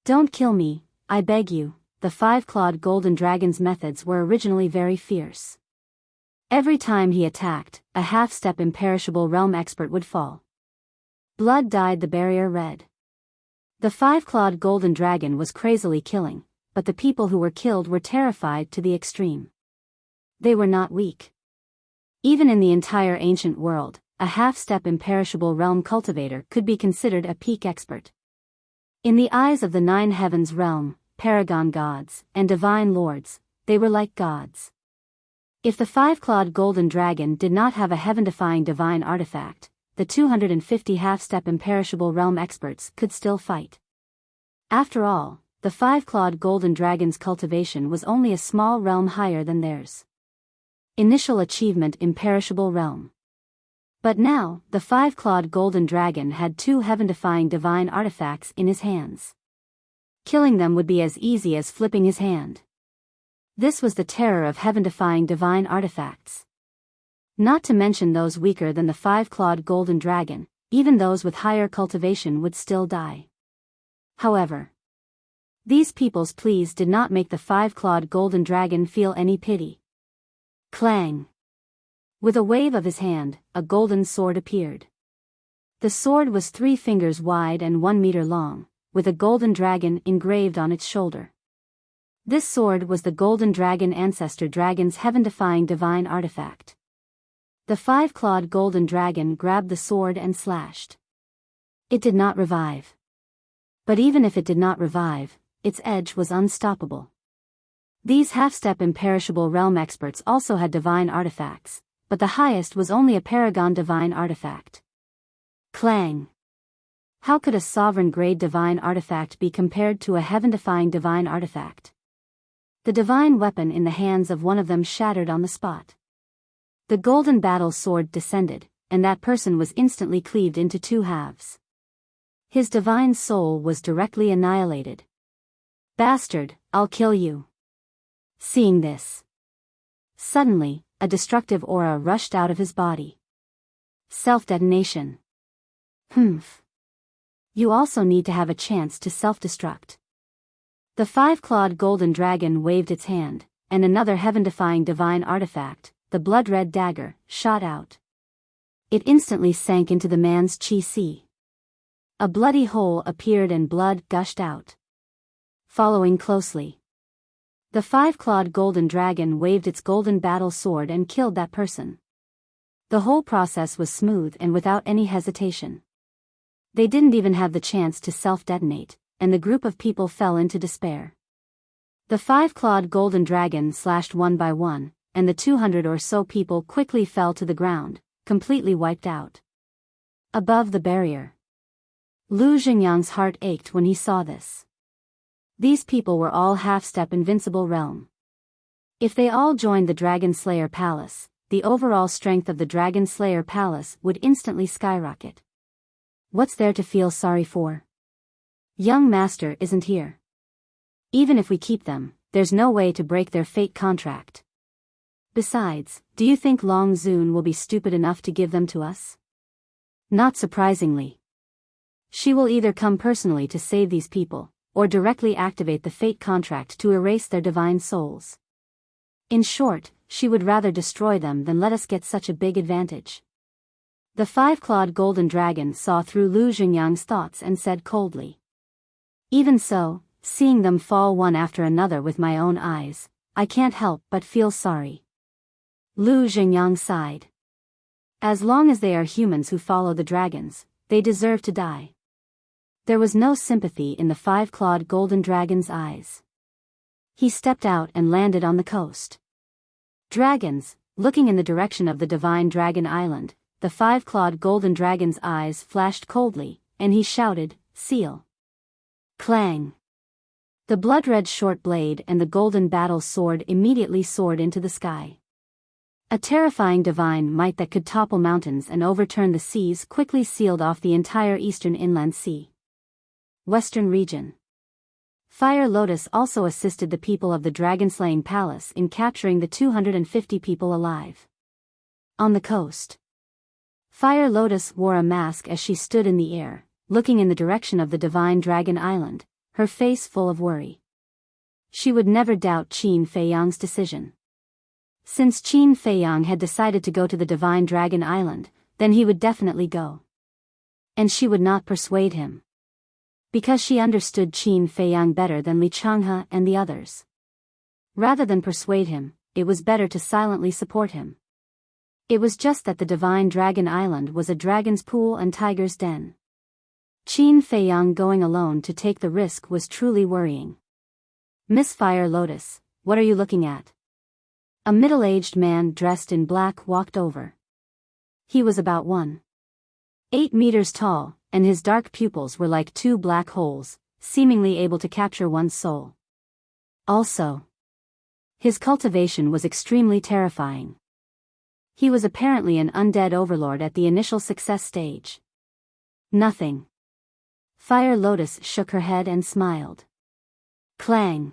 Don't kill me, I beg you. The five-clawed golden dragon's methods were originally very fierce. Every time he attacked, a half-step imperishable realm expert would fall. Blood dyed the barrier red. The five-clawed golden dragon was crazily killing, but the people who were killed were terrified to the extreme. They were not weak. Even in the entire ancient world, a half-step imperishable realm cultivator could be considered a peak expert. In the eyes of the nine heavens realm, paragon gods, and divine lords, they were like gods. If the five-clawed golden dragon did not have a heaven-defying divine artifact, the 250 half-step imperishable realm experts could still fight. After all, the five-clawed golden dragon's cultivation was only a small realm higher than theirs. Initial achievement imperishable realm. But now, the five-clawed golden dragon had two heaven-defying divine artifacts in his hands. Killing them would be as easy as flipping his hand. This was the terror of heaven-defying divine artifacts. Not to mention those weaker than the five-clawed golden dragon, even those with higher cultivation would still die. However, these people's pleas did not make the five-clawed golden dragon feel any pity. Clang! With a wave of his hand, a golden sword appeared. The sword was 3 fingers wide and 1 meter long, with a golden dragon engraved on its shoulder. This sword was the golden dragon ancestor dragon's heaven-defying divine artifact. The five-clawed golden dragon grabbed the sword and slashed. It did not revive. But even if it did not revive, its edge was unstoppable. These half-step imperishable realm experts also had divine artifacts, but the highest was only a paragon divine artifact. Clang! How could a sovereign-grade divine artifact be compared to a heaven-defying divine artifact? The divine weapon in the hands of one of them shattered on the spot. The golden battle sword descended, and that person was instantly cleaved into 2 halves. His divine soul was directly annihilated. Bastard, I'll kill you. Seeing this, suddenly, a destructive aura rushed out of his body. Self-detonation. Humph. You also need to have a chance to self-destruct. The five-clawed golden dragon waved its hand, and another heaven-defying divine artifact, the blood-red dagger, shot out. It instantly sank into the man's chi si. A bloody hole appeared and blood gushed out. Following closely, the five-clawed golden dragon waved its golden battle sword and killed that person. The whole process was smooth and without any hesitation. They didn't even have the chance to self-detonate, and the group of people fell into despair. The 5-clawed golden dragon slashed one by one, and the 200 or so people quickly fell to the ground, completely wiped out. Above the barrier, Lu Xingyang's heart ached when he saw this. These people were all half-step invincible realm. If they all joined the Dragon Slayer Palace, the overall strength of the Dragon Slayer Palace would instantly skyrocket. What's there to feel sorry for? Young Master isn't here. Even if we keep them, there's no way to break their fate contract. Besides, do you think Long Zun will be stupid enough to give them to us? Not surprisingly. She will either come personally to save these people, or directly activate the fate contract to erase their divine souls. In short, she would rather destroy them than let us get such a big advantage. The 5-clawed golden dragon saw through Lu Xingyang's thoughts and said coldly. Even so, seeing them fall one after another with my own eyes, I can't help but feel sorry. Lu Xingyang sighed. As long as they are humans who follow the dragons, they deserve to die. There was no sympathy in the 5-clawed golden dragon's eyes. He stepped out and landed on the coast. Dragons, looking in the direction of the divine dragon island, the 5-clawed golden dragon's eyes flashed coldly, and he shouted, "Seal!" Clang! The blood-red short blade and the golden battle sword immediately soared into the sky. A terrifying divine might that could topple mountains and overturn the seas quickly sealed off the entire eastern inland sea. Western region. Fire Lotus also assisted the people of the dragon-slaying palace in capturing the 250 people alive. On the coast, Fire Lotus wore a mask as she stood in the air, looking in the direction of the divine dragon island, her face full of worry. She would never doubt Qin Feiyang's decision. Since Qin Feiyang had decided to go to the divine dragon island, then he would definitely go. And she would not persuade him. Because she understood Qin Feiyang better than Li Changhe and the others. Rather than persuade him, it was better to silently support him. It was just that the divine dragon island was a dragon's pool and tiger's den. Qin Feiyang going alone to take the risk was truly worrying. Miss Fire Lotus, what are you looking at? A middle-aged man dressed in black walked over. He was about 1.8 meters tall, and his dark pupils were like 2 black holes, seemingly able to capture one's soul. Also, his cultivation was extremely terrifying. He was apparently an undead overlord at the initial success stage. Nothing. Fire Lotus shook her head and smiled. Clang!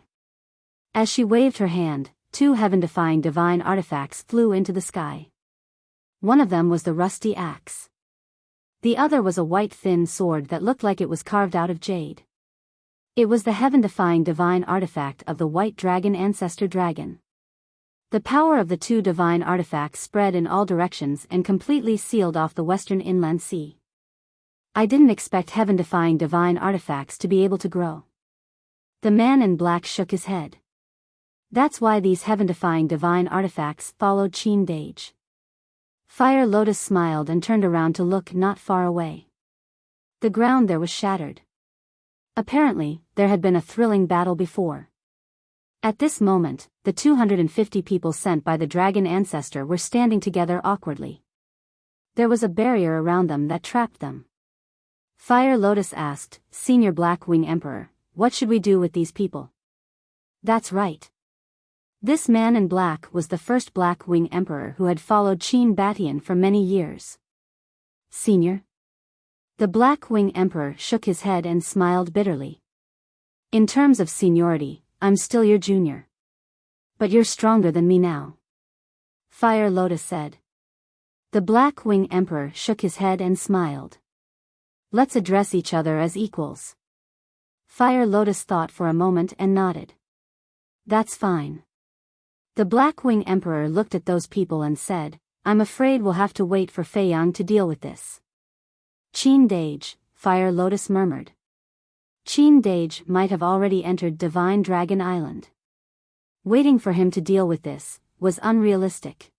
As she waved her hand, 2 heaven-defying divine artifacts flew into the sky. One of them was the rusty axe. The other was a white thin sword that looked like it was carved out of jade. It was the heaven-defying divine artifact of the white dragon ancestor dragon. The power of the 2 divine artifacts spread in all directions and completely sealed off the western inland sea. I didn't expect heaven-defying divine artifacts to be able to grow. The man in black shook his head. That's why these heaven-defying divine artifacts followed Qin Dage. Fire Lotus smiled and turned around to look not far away. The ground there was shattered. Apparently, there had been a thrilling battle before. At this moment, the 250 people sent by the dragon ancestor were standing together awkwardly. There was a barrier around them that trapped them. Fire Lotus asked, "Senior Black Wing Emperor, what should we do with these people?" That's right. This man in black was the first Black Wing Emperor who had followed Qin Batian for many years. Senior? The Black Wing Emperor shook his head and smiled bitterly. In terms of seniority, I'm still your junior. But you're stronger than me now. Fire Lotus said. The Black Wing Emperor shook his head and smiled. Let's address each other as equals. Fire Lotus thought for a moment and nodded. That's fine. The Black Wing Emperor looked at those people and said, I'm afraid we'll have to wait for Feiyang to deal with this. Qin Dage, Fire Lotus murmured. Qin Dage might have already entered Divine Dragon Island. Waiting for him to deal with this was unrealistic.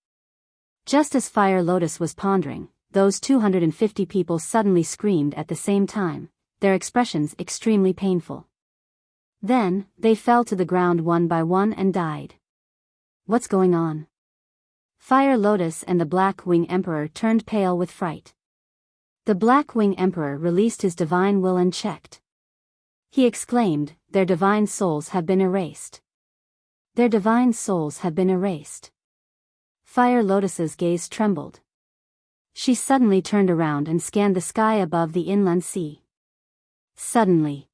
Just as Fire Lotus was pondering, those 250 people suddenly screamed at the same time, their expressions extremely painful. Then, they fell to the ground one by one and died. What's going on? Fire Lotus and the Black Wing Emperor turned pale with fright. The Black Wing Emperor released his divine will and checked. He exclaimed, "Their divine souls have been erased. Their divine souls have been erased." Fire Lotus's gaze trembled. She suddenly turned around and scanned the sky above the inland sea. Suddenly,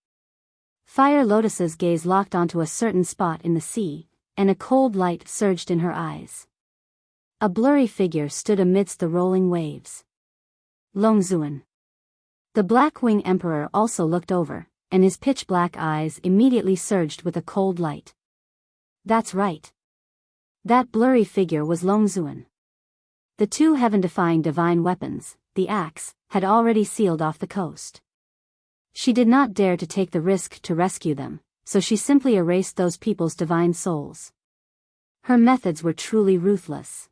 Fire Lotus's gaze locked onto a certain spot in the sea, and a cold light surged in her eyes. A blurry figure stood amidst the rolling waves. Longzuan. The Black Wing Emperor also looked over, and his pitch-black eyes immediately surged with a cold light. That's right. That blurry figure was Longzuan. The two heaven-defying divine weapons, the axe, had already sealed off the coast. She did not dare to take the risk to rescue them, so she simply erased those people's divine souls. Her methods were truly ruthless.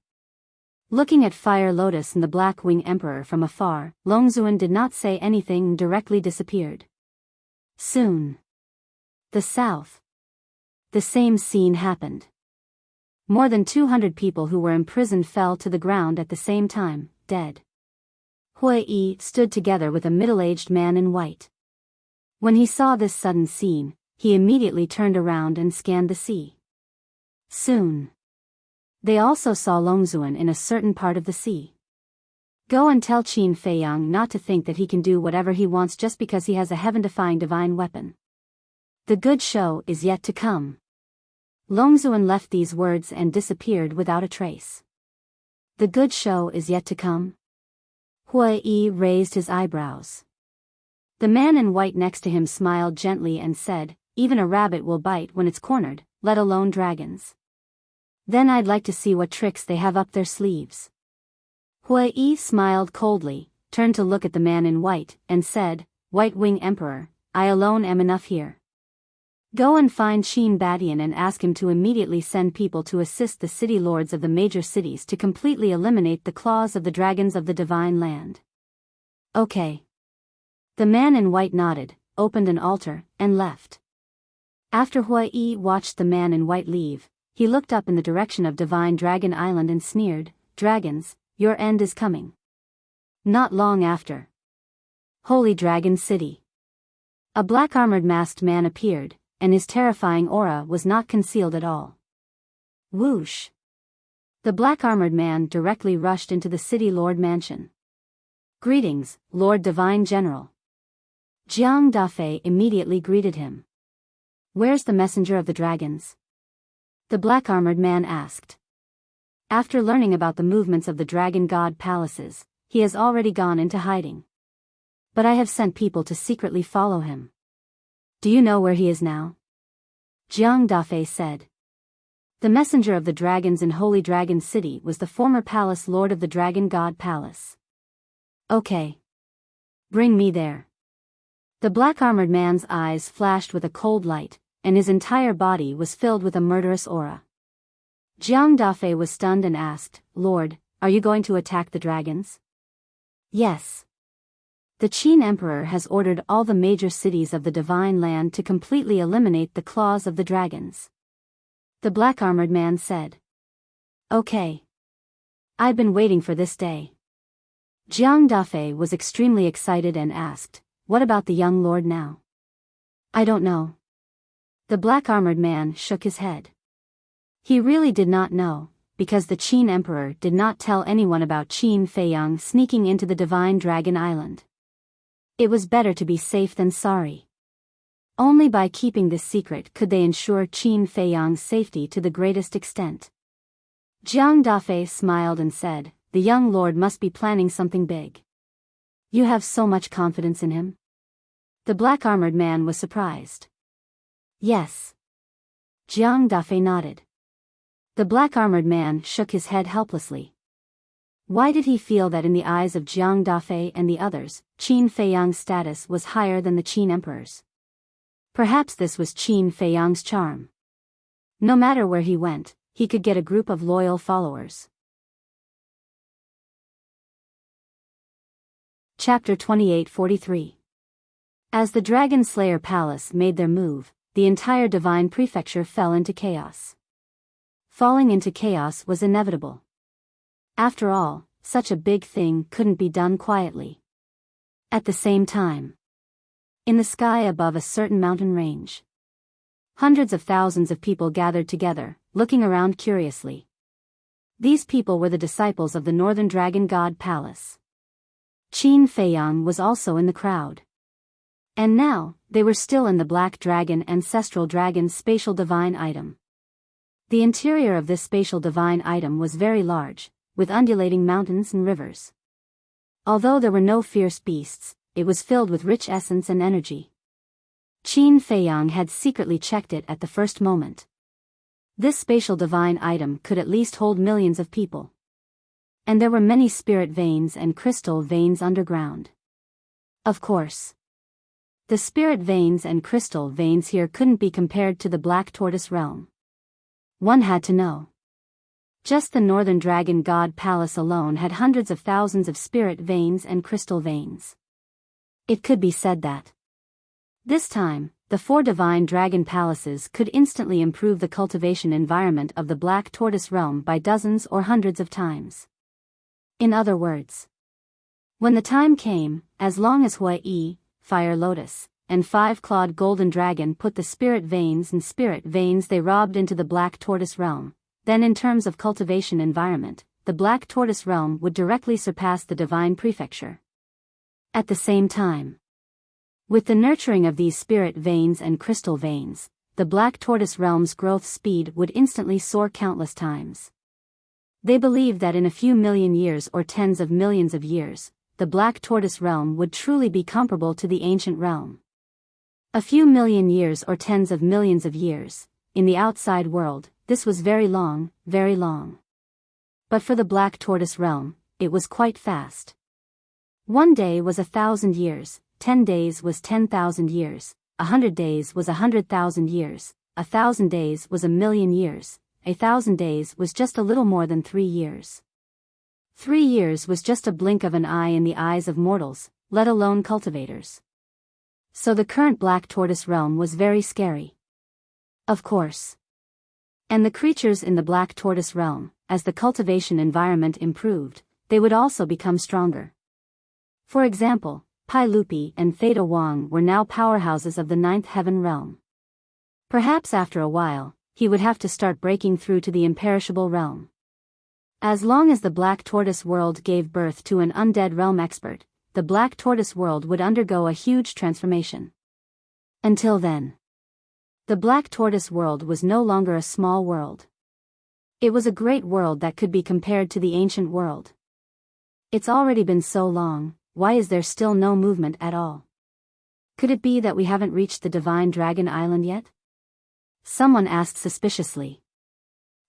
Looking at Fire Lotus and the Black Wing Emperor from afar, Longzuan did not say anything and directly disappeared. Soon. The south. The same scene happened. More than 200 people who were imprisoned fell to the ground at the same time, dead. Hui Yi stood together with a middle-aged man in white. When he saw this sudden scene, he immediately turned around and scanned the sea. Soon. They also saw Longzuan in a certain part of the sea. Go and tell Qin Feiyang not to think that he can do whatever he wants just because he has a heaven-defying divine weapon. The good show is yet to come. Longzuan left these words and disappeared without a trace. The good show is yet to come? Hui Yi raised his eyebrows. The man in white next to him smiled gently and said, "Even a rabbit will bite when it's cornered, let alone dragons. Then I'd like to see what tricks they have up their sleeves." Hui Yi smiled coldly, turned to look at the man in white, and said, "White Wing Emperor, I alone am enough here. Go and find Qin Badian and ask him to immediately send people to assist the city lords of the major cities to completely eliminate the claws of the dragons of the divine land." Okay. The man in white nodded, opened an altar, and left. After Hui Yi watched the man in white leave, he looked up in the direction of Divine Dragon Island and sneered, "Dragons, your end is coming." Not long after. Holy Dragon City. A black-armored masked man appeared, and his terrifying aura was not concealed at all. Whoosh! The black-armored man directly rushed into the city lord mansion. "Greetings, Lord Divine General." Jiang Dafei immediately greeted him. "Where's the messenger of the dragons?" The black-armored man asked. After learning about the movements of the dragon god palaces, he has already gone into hiding. But I have sent people to secretly follow him. Do you know where he is now? Jiang Dafei said. The messenger of the dragons in Holy Dragon City was the former palace lord of the dragon god palace. Okay. Bring me there. The black-armored man's eyes flashed with a cold light, and his entire body was filled with a murderous aura. Jiang Dafei was stunned and asked, "Lord, are you going to attack the dragons?" "Yes. The Qin Emperor has ordered all the major cities of the Divine Land to completely eliminate the claws of the dragons," the black-armored man said. "Okay. I've been waiting for this day." Jiang Dafei was extremely excited and asked, "What about the young lord now?" "I don't know." The black-armored man shook his head. He really did not know, because the Qin Emperor did not tell anyone about Qin Feiyang sneaking into the Divine Dragon Island. It was better to be safe than sorry. Only by keeping this secret could they ensure Qin Feiyang's safety to the greatest extent. Jiang Dafei smiled and said, "The young lord must be planning something big. You have so much confidence in him?" The black-armored man was surprised. "Yes." Jiang Dafei nodded. The black-armored man shook his head helplessly. Why did he feel that in the eyes of Jiang Dafei and the others, Qin Feiyang's status was higher than the Qin Emperor's? Perhaps this was Qin Feiyang's charm. No matter where he went, he could get a group of loyal followers. Chapter 2843. As the Dragon Slayer Palace made their move, the entire divine prefecture fell into chaos. Falling into chaos was inevitable. After all, such a big thing couldn't be done quietly. At the same time, in the sky above a certain mountain range, hundreds of thousands of people gathered together, looking around curiously. These people were the disciples of the Northern Dragon God Palace. Qin Feiyang was also in the crowd. And now, they were still in the Black Dragon Ancestral Dragon's spatial divine item. The interior of this spatial divine item was very large, with undulating mountains and rivers. Although there were no fierce beasts, it was filled with rich essence and energy. Qin Feiyang had secretly checked it at the first moment. This spatial divine item could at least hold millions of people. And there were many spirit veins and crystal veins underground. Of course, the spirit veins and crystal veins here couldn't be compared to the Black Tortoise realm. One had to know. Just the Northern Dragon God Palace alone had hundreds of thousands of spirit veins and crystal veins. It could be said that this time, the 4 divine dragon palaces could instantly improve the cultivation environment of the Black Tortoise realm by dozens or hundreds of times. In other words, when the time came, as long as Hui, Fire Lotus, and 5-clawed Golden Dragon put the spirit veins they robbed into the Black Tortoise realm, then in terms of cultivation environment, the Black Tortoise realm would directly surpass the divine prefecture. At the same time, with the nurturing of these spirit veins and crystal veins, the Black Tortoise realm's growth speed would instantly soar countless times. They believed that in a few million years or tens of millions of years, the Black Tortoise realm would truly be comparable to the ancient realm. A few million years or tens of millions of years, in the outside world, this was very long, very long. But for the Black Tortoise realm, it was quite fast. 1 day was 1,000 years, 10 days was 10,000 years, 100 days was 100,000 years, 1,000 days was 1,000,000 years, 1,000 days was just a little more than 3 years. 3 years was just a blink of an eye in the eyes of mortals, let alone cultivators. So the current Black Tortoise realm was very scary. Of course. And the creatures in the Black Tortoise realm, as the cultivation environment improved, they would also become stronger. For example, Pai Lupi and Theta Wang were now powerhouses of the 9th Heaven realm. Perhaps after a while, he would have to start breaking through to the imperishable realm. As long as the Black Tortoise world gave birth to an undead realm expert, the Black Tortoise world would undergo a huge transformation. Until then, the Black Tortoise world was no longer a small world. It was a great world that could be compared to the ancient world. It's already been so long, why is there still no movement at all? Could it be that we haven't reached the Divine Dragon Island yet? Someone asked suspiciously.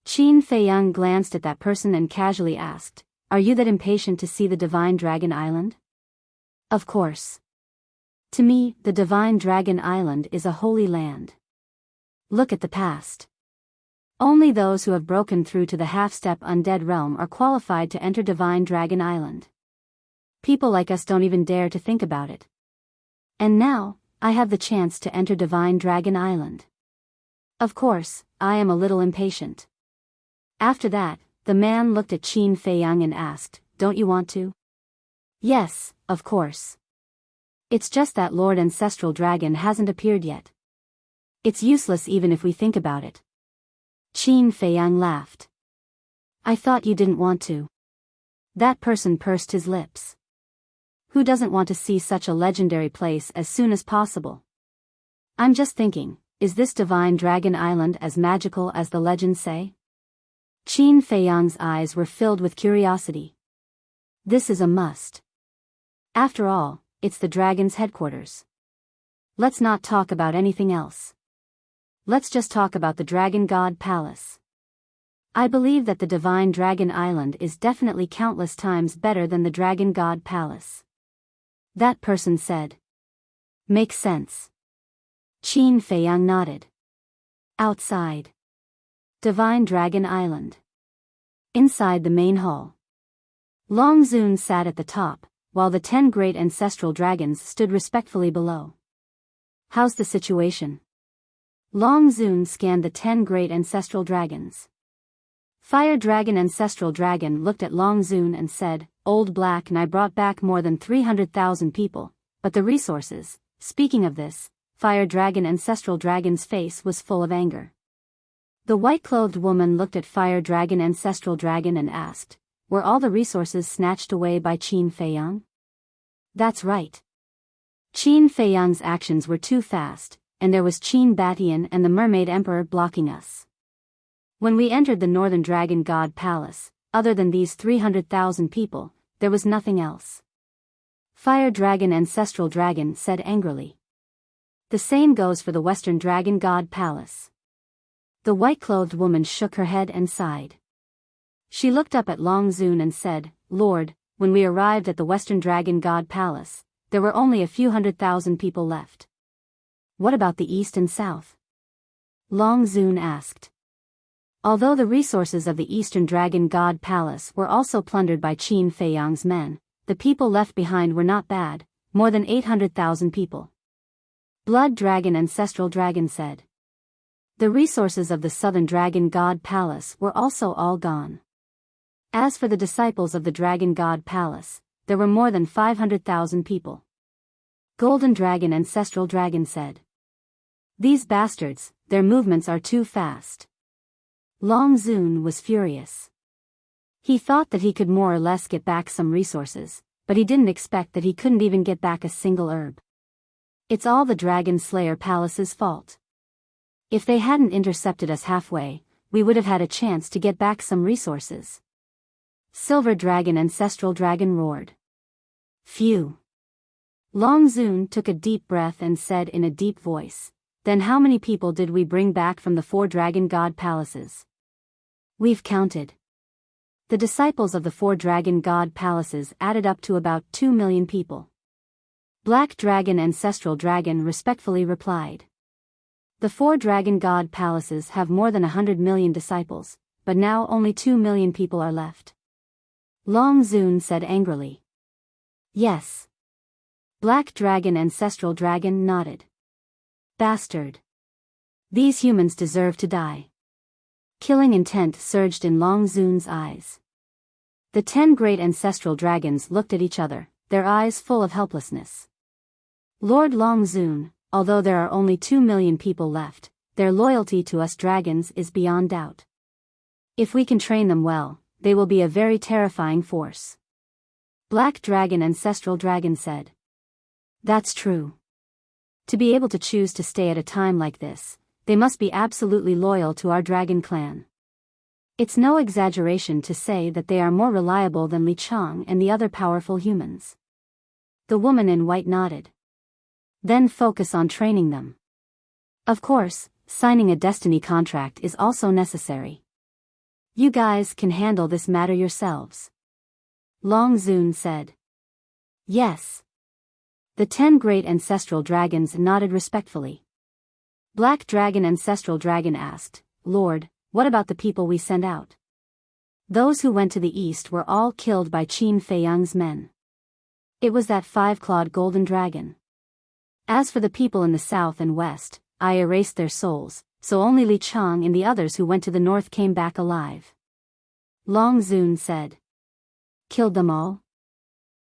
Qin Feiyang glanced at that person and casually asked, "Are you that impatient to see the Divine Dragon Island?" Of course. To me, the Divine Dragon Island is a holy land. Look at the past. Only those who have broken through to the half-step undead realm are qualified to enter Divine Dragon Island. People like us don't even dare to think about it. And now, I have the chance to enter Divine Dragon Island. Of course, I am a little impatient. After that, the man looked at Qin Feiyang and asked, "Don't you want to?" Yes, of course. It's just that Lord Ancestral Dragon hasn't appeared yet. It's useless even if we think about it. Qin Feiyang laughed. I thought you didn't want to. That person pursed his lips. Who doesn't want to see such a legendary place as soon as possible? I'm just thinking, is this Divine Dragon Island as magical as the legends say? Qin Feiyang's eyes were filled with curiosity. This is a must. After all, it's the dragon's headquarters. Let's not talk about anything else. Let's just talk about the Dragon God Palace. I believe that the Divine Dragon Island is definitely countless times better than the Dragon God Palace. That person said. Makes sense. Qin Feiyang nodded. Outside. Divine Dragon Island. Inside the main hall. Long Zun sat at the top, while the 10 great ancestral dragons stood respectfully below. "How's the situation?" Long Zun scanned the 10 great ancestral dragons. Fire Dragon Ancestral Dragon looked at Long Zun and said, "Old Black and I brought back more than 300,000 people, but the resources." Speaking of this, Fire Dragon Ancestral Dragon's face was full of anger. The white-clothed woman looked at Fire Dragon Ancestral Dragon and asked, "Were all the resources snatched away by Qin Feiyang?" "That's right. Qin Feiyang's actions were too fast, and there was Qin Batian and the Mermaid Emperor blocking us. When we entered the Northern Dragon God Palace, other than these 300,000 people, there was nothing else." Fire Dragon Ancestral Dragon said angrily. "The same goes for the Western Dragon God Palace." The white-clothed woman shook her head and sighed. She looked up at Long Zun and said, "Lord, when we arrived at the Western Dragon God Palace, there were only a few 100,000 people left." "What about the East and South?" Long Zun asked. Although the resources of the Eastern Dragon God Palace were also plundered by Qin Feiyang's men, the people left behind were not bad, more than 800,000 people. Blood Dragon Ancestral Dragon said. The resources of the Southern Dragon God Palace were also all gone. As for the disciples of the Dragon God Palace, there were more than 500,000 people. Golden Dragon Ancestral Dragon said. "These bastards, their movements are too fast." Long Zun was furious. He thought that he could more or less get back some resources, but he didn't expect that he couldn't even get back a single herb. It's all the Dragon Slayer Palace's fault. If they hadn't intercepted us halfway, we would have had a chance to get back some resources. Silver Dragon Ancestral Dragon roared. "Phew." Long Zun took a deep breath and said in a deep voice, "Then how many people did we bring back from the 4 Dragon God Palaces?" "We've counted." The disciples of the 4 Dragon God Palaces added up to about 2 million people. Black Dragon Ancestral Dragon respectfully replied. The 4 Dragon God Palaces have more than 100 million disciples, but now only 2 million people are left. Long Zun said angrily. "Yes." Black Dragon Ancestral Dragon nodded. "Bastard. These humans deserve to die." Killing intent surged in Long Zun's eyes. The 10 great ancestral dragons looked at each other, their eyes full of helplessness. "Lord Long Zun, although there are only 2 million people left, their loyalty to us dragons is beyond doubt. If we can train them well, they will be a very terrifying force." Black Dragon Ancestral Dragon said. "That's true. To be able to choose to stay at a time like this, they must be absolutely loyal to our dragon clan. It's no exaggeration to say that they are more reliable than Li Chang and the other powerful humans." The woman in white nodded. "Then focus on training them. Of course, signing a destiny contract is also necessary. You guys can handle this matter yourselves." Long Zun said. "Yes." The 10 great ancestral dragons nodded respectfully. Black Dragon Ancestral Dragon asked, "Lord, what about the people we sent out?" "Those who went to the east were all killed by Qin Feiyang's men. It was that 5-clawed golden dragon. As for the people in the south and west, I erased their souls, so only Li Chang and the others who went to the north came back alive." Long Zun said. "Killed them all?"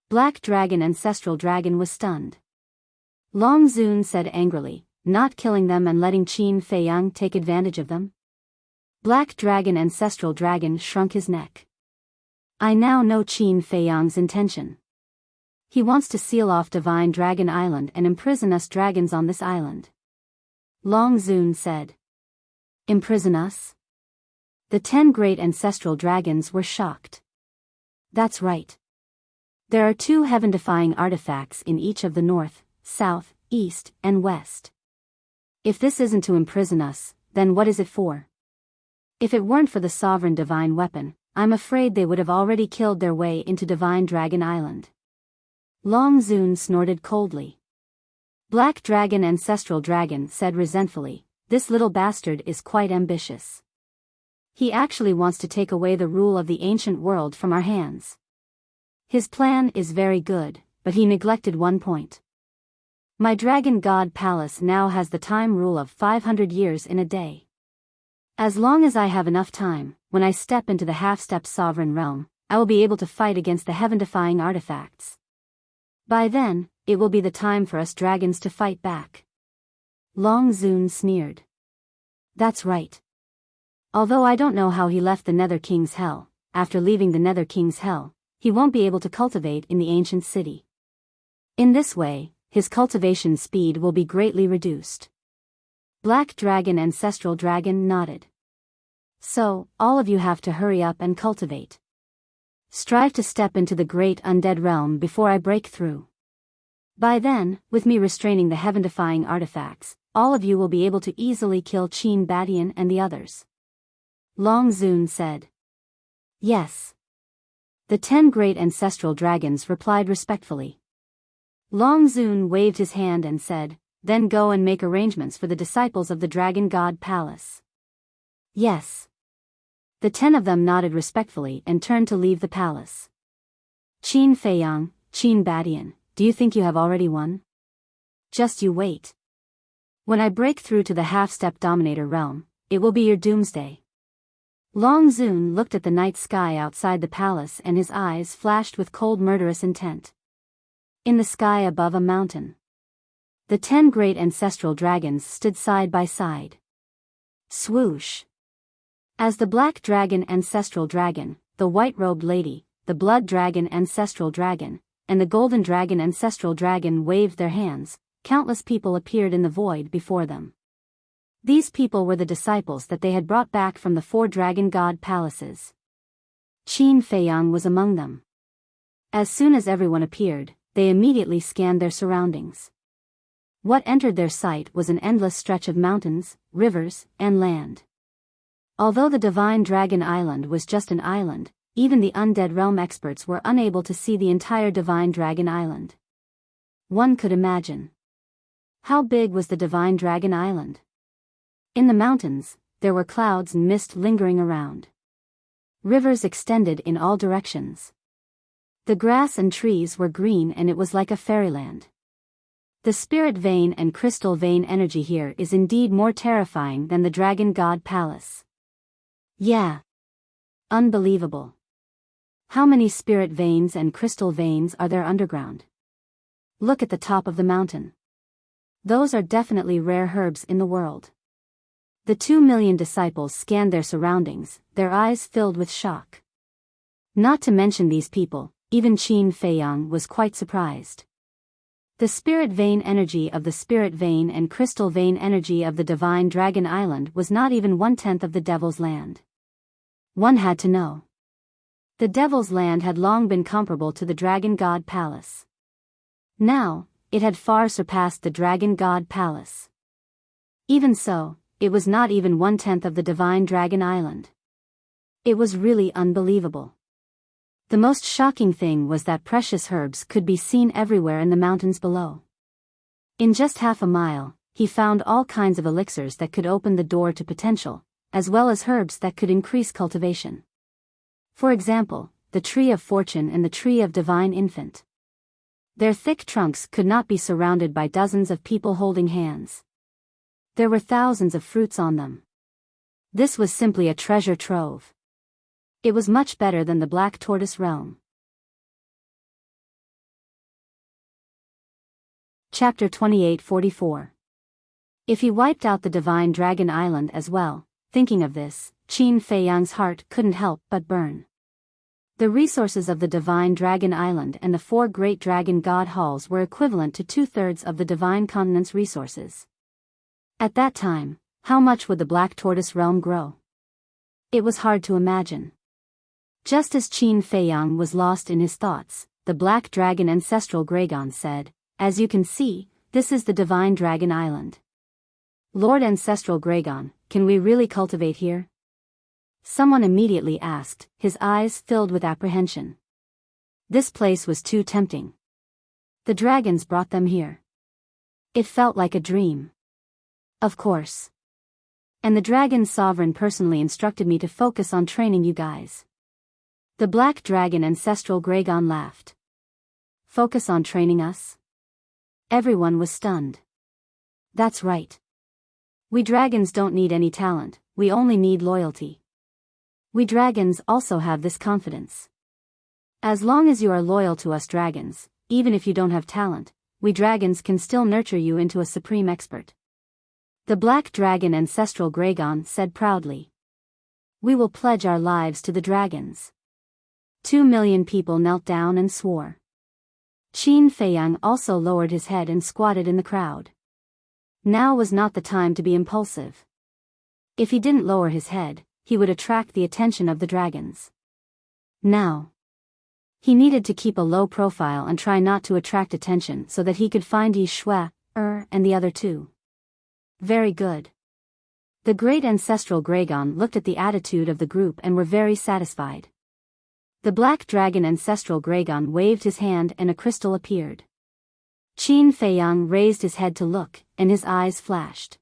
Black Dragon Ancestral Dragon was stunned. Long Zun said angrily, "Not killing them and letting Qin Feiyang take advantage of them?" Black Dragon Ancestral Dragon shrunk his neck. "I now know Qin Feiyang's intention. He wants to seal off Divine Dragon Island and imprison us dragons on this island." Long Zun said. "Imprison us?" The 10 great ancestral dragons were shocked. "That's right. There are 2 heaven-defying artifacts in each of the north, south, east, and west. If this isn't to imprison us, then what is it for? If it weren't for the sovereign divine weapon, I'm afraid they would have already killed their way into Divine Dragon Island." Long Zun snorted coldly. Black Dragon Ancestral Dragon said resentfully, "This little bastard is quite ambitious. He actually wants to take away the rule of the ancient world from our hands. His plan is very good, but he neglected one point. My dragon god palace now has the time rule of 500 years in a day. As long as I have enough time, when I step into the half-step sovereign realm, I will be able to fight against the heaven-defying artifacts. By then, it will be the time for us dragons to fight back. Long Zun sneered. That's right. Although I don't know how he left the Nether King's Hell, after leaving the Nether King's Hell, he won't be able to cultivate in the ancient city. In this way, his cultivation speed will be greatly reduced. Black Dragon Ancestral Dragon nodded. So, all of you have to hurry up and cultivate. Strive to step into the great undead realm before I break through. By then, with me restraining the heaven-defying artifacts, all of you will be able to easily kill Qin Badian and the others. Long Zun said. Yes. The 10 great ancestral dragons replied respectfully. Long Zun waved his hand and said, then go and make arrangements for the disciples of the Dragon God Palace. Yes. The 10 of them nodded respectfully and turned to leave the palace. Qin Feiyang, Qin Badian, do you think you have already won? Just you wait. When I break through to the half-step dominator realm, it will be your doomsday. Long Zun looked at the night sky outside the palace and his eyes flashed with cold murderous intent. In the sky above a mountain, the 10 great ancestral dragons stood side by side. Swoosh! As the Black Dragon Ancestral Dragon, the White-Robed Lady, the Blood Dragon Ancestral Dragon, and the Golden Dragon Ancestral Dragon waved their hands, countless people appeared in the void before them. These people were the disciples that they had brought back from the 4 dragon god palaces. Qin Feiyang was among them. As soon as everyone appeared, they immediately scanned their surroundings. What entered their sight was an endless stretch of mountains, rivers, and land. Although the Divine Dragon Island was just an island, even the Undead Realm experts were unable to see the entire Divine Dragon Island. One could imagine. How big was the Divine Dragon Island? In the mountains, there were clouds and mist lingering around. Rivers extended in all directions. The grass and trees were green and it was like a fairyland. The spirit vein and crystal vein energy here is indeed more terrifying than the Dragon God Palace. Yeah. Unbelievable. How many spirit veins and crystal veins are there underground? Look at the top of the mountain. Those are definitely rare herbs in the world. The 2 million disciples scanned their surroundings, their eyes filled with shock. Not to mention these people, even Qin Feiyang was quite surprised. The spirit vein energy of the spirit vein and crystal vein energy of the Divine Dragon Island was not even 1/10 of the Devil's Land. One had to know. The Devil's Land had long been comparable to the Dragon God Palace. Now, it had far surpassed the Dragon God Palace. Even so, it was not even 1/10 of the Divine Dragon Island. It was really unbelievable. The most shocking thing was that precious herbs could be seen everywhere in the mountains below. In just half a mile, he found all kinds of elixirs that could open the door to potential, as well as herbs that could increase cultivation. For example, the Tree of Fortune and the Tree of Divine Infant. Their thick trunks could not be surrounded by dozens of people holding hands. There were thousands of fruits on them. This was simply a treasure trove. It was much better than the Black Tortoise Realm. Chapter 2844. If he wiped out the Divine Dragon Island as well, thinking of this, Qin Feiyang's heart couldn't help but burn. The resources of the Divine Dragon Island and the 4 great dragon god halls were equivalent to 2/3 of the Divine Continent's resources. At that time, how much would the Black Tortoise Realm grow? It was hard to imagine. Just as Qin Feiyang was lost in his thoughts, the Black Dragon Ancestral Dragon said, "As you can see, this is the Divine Dragon Island. Lord Ancestral Dragon, can we really cultivate here?" Someone immediately asked, his eyes filled with apprehension. This place was too tempting. The dragons brought them here. It felt like a dream. Of course. And the Dragon Sovereign personally instructed me to focus on training you guys. The black dragon ancestral Gragon laughed. Focus on training us? Everyone was stunned. That's right. We dragons don't need any talent, we only need loyalty. We dragons also have this confidence. As long as you are loyal to us dragons, even if you don't have talent, we dragons can still nurture you into a supreme expert. The black dragon ancestral Gragon said proudly. We will pledge our lives to the dragons. 2 million people knelt down and swore. Qin Feiyang also lowered his head and squatted in the crowd. Now was not the time to be impulsive. If he didn't lower his head, he would attract the attention of the dragons. Now, he needed to keep a low profile and try not to attract attention so that he could find Yi Shui, and the other two. Very good. The great ancestral Gragon looked at the attitude of the group and were very satisfied. The black dragon ancestral Gragon waved his hand and a crystal appeared. Qin Feiyang raised his head to look, and his eyes flashed.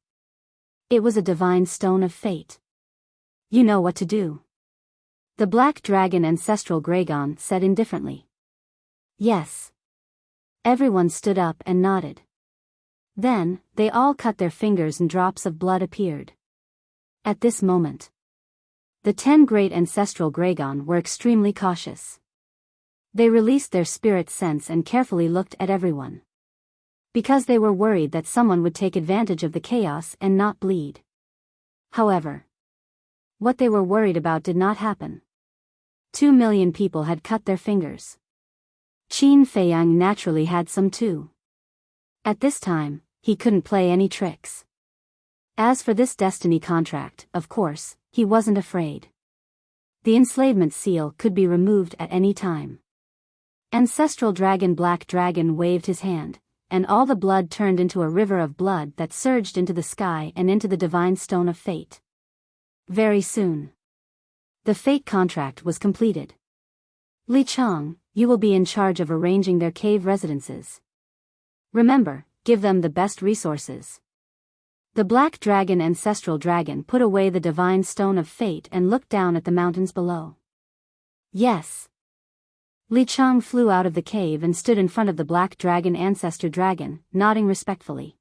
It was a divine stone of fate. You know what to do. The black dragon ancestral Gragon said indifferently. Yes. Everyone stood up and nodded. Then, they all cut their fingers and drops of blood appeared. At this moment, the 10 great ancestral Gragon were extremely cautious. They released their spirit sense and carefully looked at everyone. Because they were worried that someone would take advantage of the chaos and not bleed. However, what they were worried about did not happen. 2 million people had cut their fingers. Qin Feiyang naturally had some too. At this time, he couldn't play any tricks. As for this destiny contract, of course, he wasn't afraid. The enslavement seal could be removed at any time. Ancestral dragon black dragon waved his hand, and all the blood turned into a river of blood that surged into the sky and into the divine stone of fate. Very soon, the fate contract was completed. Li Chang, you will be in charge of arranging their cave residences. Remember, give them the best resources. The black dragon ancestral dragon put away the divine stone of fate and looked down at the mountains below. Yes. Li Chang flew out of the cave and stood in front of the black dragon ancestor dragon, nodding respectfully.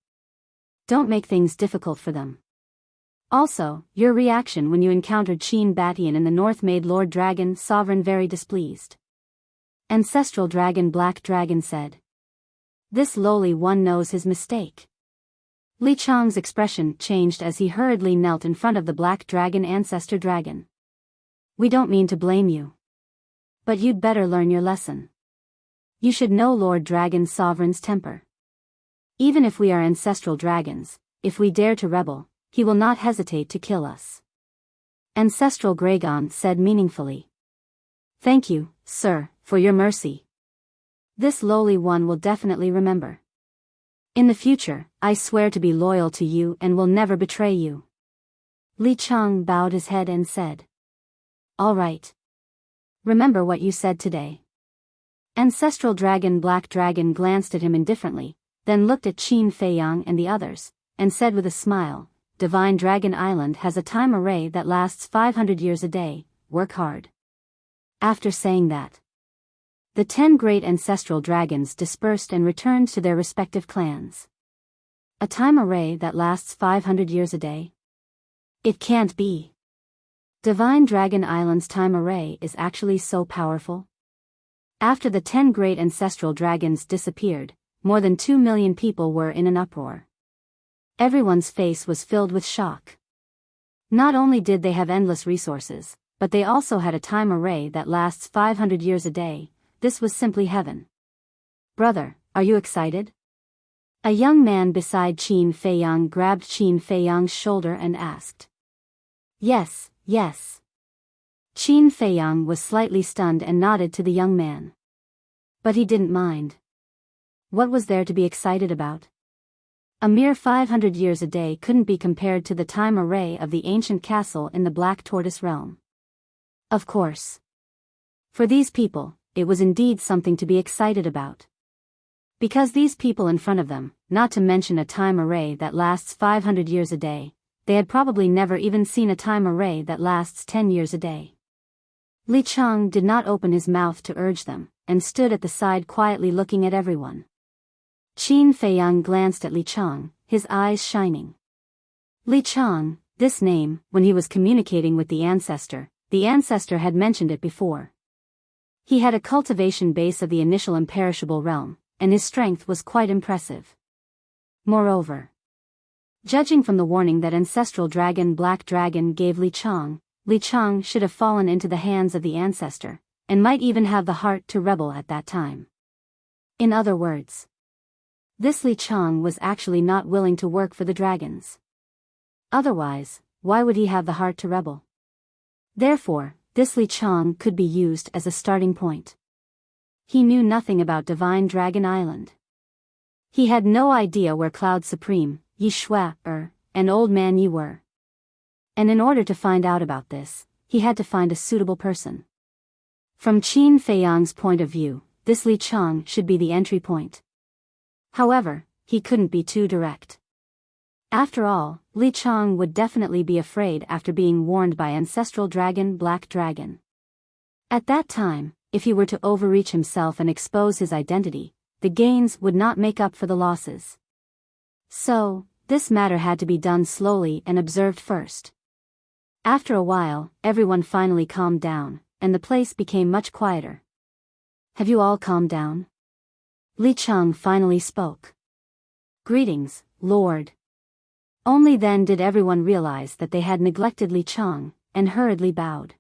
Don't make things difficult for them. Also, your reaction when you encountered Qin Batian in the north made Lord Dragon Sovereign very displeased. Ancestral Dragon Black Dragon said. This lowly one knows his mistake. Li Chang's expression changed as he hurriedly knelt in front of the Black Dragon Ancestor Dragon. We don't mean to blame you. But you'd better learn your lesson. You should know Lord Dragon Sovereign's temper. Even if we are ancestral dragons, if we dare to rebel, he will not hesitate to kill us. Ancestral Gragon said meaningfully. Thank you, sir, for your mercy. This lowly one will definitely remember. In the future, I swear to be loyal to you and will never betray you. Li Chang bowed his head and said. All right. Remember what you said today. Ancestral Dragon Black Dragon glanced at him indifferently, then looked at Qin Feiyang and the others, and said with a smile, Divine Dragon Island has a time array that lasts 500 years a day, work hard. After saying that, the 10 great ancestral dragons dispersed and returned to their respective clans. A time array that lasts 500 years a day? It can't be. Divine Dragon Island's time array is actually so powerful. After the 10 great ancestral dragons disappeared, more than 2 million people were in an uproar. Everyone's face was filled with shock. Not only did they have endless resources, but they also had a time array that lasts 500 years a day. This was simply heaven. Brother, are you excited? A young man beside Qin Feiyang grabbed Qin Feiyang's shoulder and asked. Yes, yes. Qin Feiyang was slightly stunned and nodded to the young man. But he didn't mind. What was there to be excited about? A mere 500 years a day couldn't be compared to the time array of the ancient castle in the Black Tortoise realm. Of course. For these people, it was indeed something to be excited about. Because these people in front of them, not to mention a time array that lasts 500 years a day, they had probably never even seen a time array that lasts 10 years a day. Li Chang did not open his mouth to urge them, and stood at the side quietly looking at everyone. Qin Feiyang glanced at Li Chang, his eyes shining. Li Chang, this name, when he was communicating with the ancestor had mentioned it before. He had a cultivation base of the initial imperishable realm, and his strength was quite impressive. Moreover, judging from the warning that ancestral dragon Black Dragon gave Li Chang should have fallen into the hands of the ancestor, and might even have the heart to rebel at that time. In other words, this Li Chang was actually not willing to work for the dragons. Otherwise, why would he have the heart to rebel? Therefore, this Li Chang could be used as a starting point. He knew nothing about Divine Dragon Island. He had no idea where Cloud Supreme, Yi Shue, and Old Man Yi were. And in order to find out about this, he had to find a suitable person. From Qin Feiyang's point of view, this Li Chang should be the entry point. However, he couldn't be too direct. After all, Li Chang would definitely be afraid after being warned by ancestral dragon Black Dragon. At that time, if he were to overreach himself and expose his identity, the gains would not make up for the losses. So, this matter had to be done slowly and observed first. After a while, everyone finally calmed down, and the place became much quieter. Have you all calmed down? Li Chang finally spoke. Greetings, Lord. Only then did everyone realize that they had neglected Li Chang, and hurriedly bowed.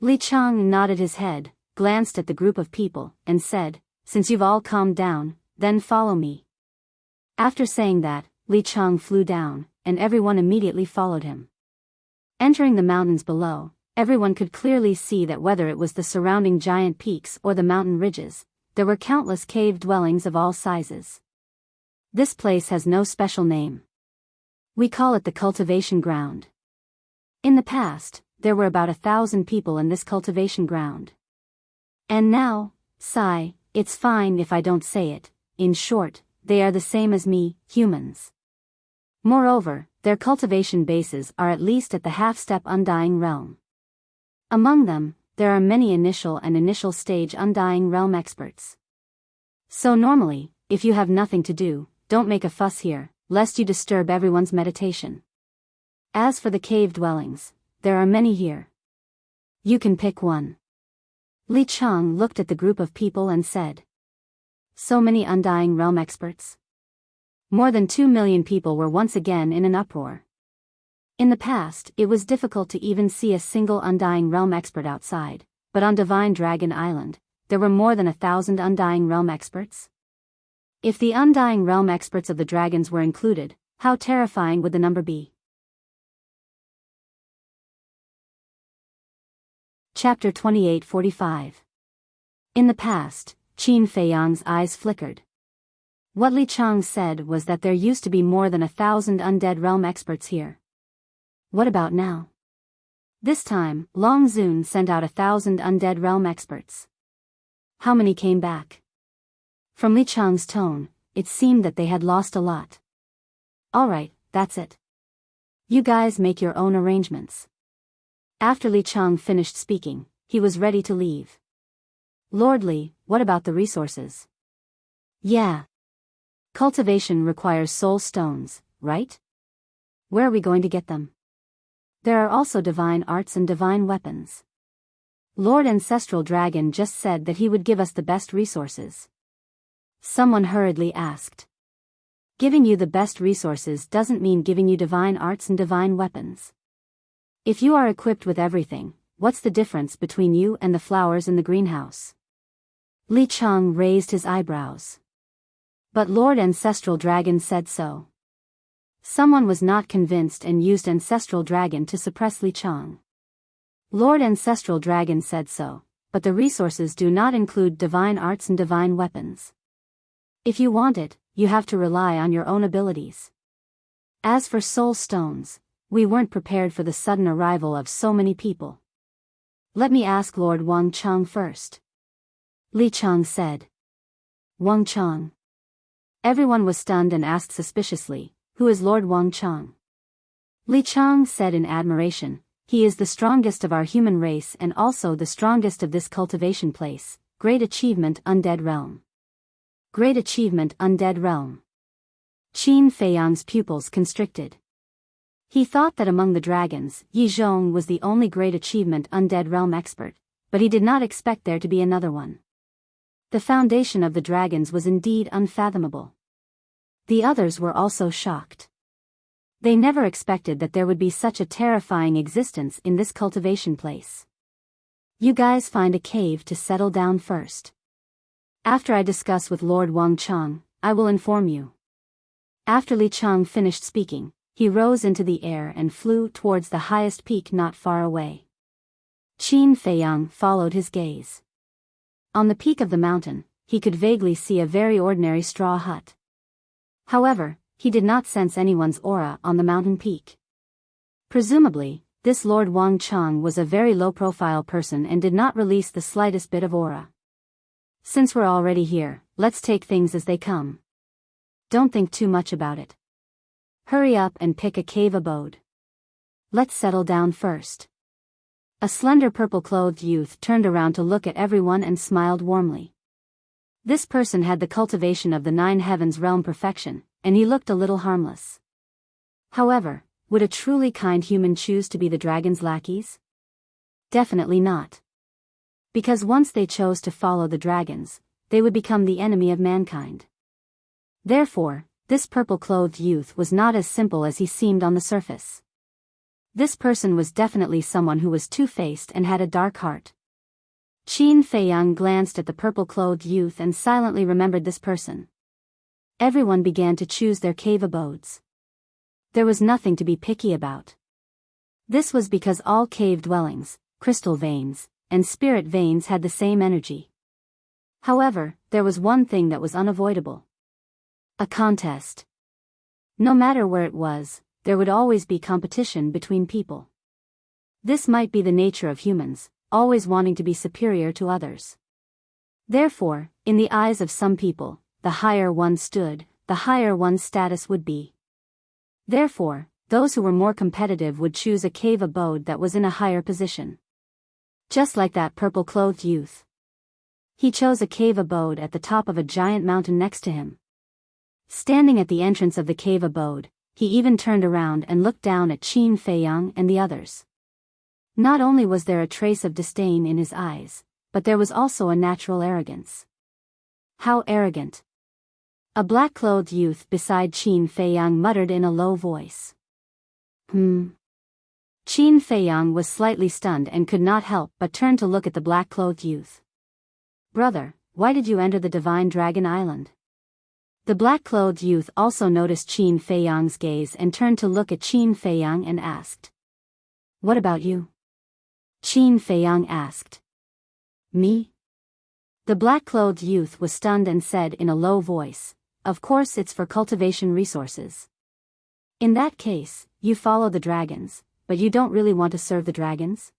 Li Chang nodded his head, glanced at the group of people, and said, "Since you've all calmed down, then follow me." After saying that, Li Chang flew down, and everyone immediately followed him. Entering the mountains below, everyone could clearly see that whether it was the surrounding giant peaks or the mountain ridges, there were countless cave dwellings of all sizes. This place has no special name. We call it the cultivation ground. In the past, there were about 1,000 people in this cultivation ground. And now, it's fine if I don't say it, in short, they are the same as me, humans. Moreover, their cultivation bases are at least at the half-step undying realm. Among them, there are many initial stage undying realm experts. So normally, if you have nothing to do, don't make a fuss here, lest you disturb everyone's meditation. As for the cave dwellings, there are many here. You can pick one. Li Chang looked at the group of people and said, "So many undying realm experts?" More than 2 million people were once again in an uproar. In the past, it was difficult to even see a single undying realm expert outside, but on Divine Dragon Island, there were more than 1,000 undying realm experts. If the undying realm experts of the dragons were included, how terrifying would the number be? Chapter 28:45. In the past, Qin Feiyang's eyes flickered. What Li Chang said was that there used to be more than 1,000 undead realm experts here. What about now? This time, Long Zun sent out 1,000 undead realm experts. How many came back? From Li Chang's tone, it seemed that they had lost a lot. Alright, that's it. You guys make your own arrangements. After Li Chang finished speaking, he was ready to leave. Lord Li, what about the resources? Yeah. Cultivation requires soul stones, right? Where are we going to get them? There are also divine arts and divine weapons. Lord Ancestral Dragon just said that he would give us the best resources. Someone hurriedly asked. Giving you the best resources doesn't mean giving you divine arts and divine weapons. If you are equipped with everything, what's the difference between you and the flowers in the greenhouse? Li Chang raised his eyebrows. But Lord Ancestral Dragon said so. Someone was not convinced and used Ancestral Dragon to suppress Li Chang. Lord Ancestral Dragon said so, but the resources do not include divine arts and divine weapons. If you want it, you have to rely on your own abilities. As for soul stones, we weren't prepared for the sudden arrival of so many people. Let me ask Lord Wang Chang first. Li Chang said. Wang Chang. Everyone was stunned and asked suspiciously, who is Lord Wang Chang? Li Chang said in admiration, he is the strongest of our human race and also the strongest of this cultivation place. Great achievement, Undead Realm. Great achievement, Undead Realm. Qin Feiyang's pupils constricted. He thought that among the dragons, Yi Zhong was the only great achievement Undead Realm expert, but he did not expect there to be another one. The foundation of the dragons was indeed unfathomable. The others were also shocked. They never expected that there would be such a terrifying existence in this cultivation place. You guys find a cave to settle down first. After I discuss with Lord Wang Chang, I will inform you. After Li Chang finished speaking, he rose into the air and flew towards the highest peak not far away. Qin Feiyang followed his gaze. On the peak of the mountain, he could vaguely see a very ordinary straw hut. However, he did not sense anyone's aura on the mountain peak. Presumably, this Lord Wang Chang was a very low-profile person and did not release the slightest bit of aura. Since we're already here, let's take things as they come. Don't think too much about it. Hurry up and pick a cave abode. Let's settle down first. A slender purple-clothed youth turned around to look at everyone and smiled warmly. This person had the cultivation of the Nine Heavens realm perfection, and he looked a little harmless. However, would a truly kind human choose to be the dragon's lackeys? Definitely not. Because once they chose to follow the dragons, they would become the enemy of mankind. Therefore, this purple-clothed youth was not as simple as he seemed on the surface. This person was definitely someone who was two-faced and had a dark heart. Qin Feiyang glanced at the purple-clothed youth and silently remembered this person. Everyone began to choose their cave abodes. There was nothing to be picky about. This was because all cave dwellings, crystal veins, and spirit veins had the same energy. However, there was one thing that was unavoidable. A contest. No matter where it was, there would always be competition between people. This might be the nature of humans, always wanting to be superior to others. Therefore, in the eyes of some people, the higher one stood, the higher one's status would be. Therefore, those who were more competitive would choose a cave abode that was in a higher position. Just like that purple-clothed youth. He chose a cave abode at the top of a giant mountain next to him. Standing at the entrance of the cave abode, he even turned around and looked down at Qin Feiyang and the others. Not only was there a trace of disdain in his eyes, but there was also a natural arrogance. How arrogant! A black-clothed youth beside Qin Feiyang muttered in a low voice. Qin Feiyang was slightly stunned and could not help but turn to look at the black-clothed youth. Brother, why did you enter the Divine Dragon Island? The black-clothed youth also noticed Qin Feiyang's gaze and turned to look at Qin Feiyang and asked. What about you? Qin Feiyang asked. Me? The black-clothed youth was stunned and said in a low voice, of course it's for cultivation resources. In that case, you follow the dragons, but you don't really want to serve the dragons?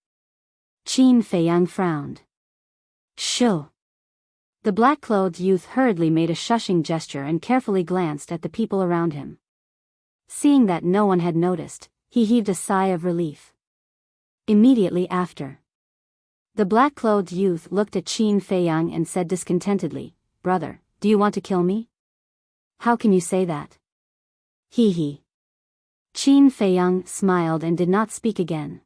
Qin Feiyang frowned. Shoo. The black-clothed youth hurriedly made a shushing gesture and carefully glanced at the people around him. Seeing that no one had noticed, he heaved a sigh of relief. Immediately after, the black-clothed youth looked at Qin Feiyang and said discontentedly, Brother, do you want to kill me? How can you say that? Hee. Qin Feiyang smiled and did not speak again.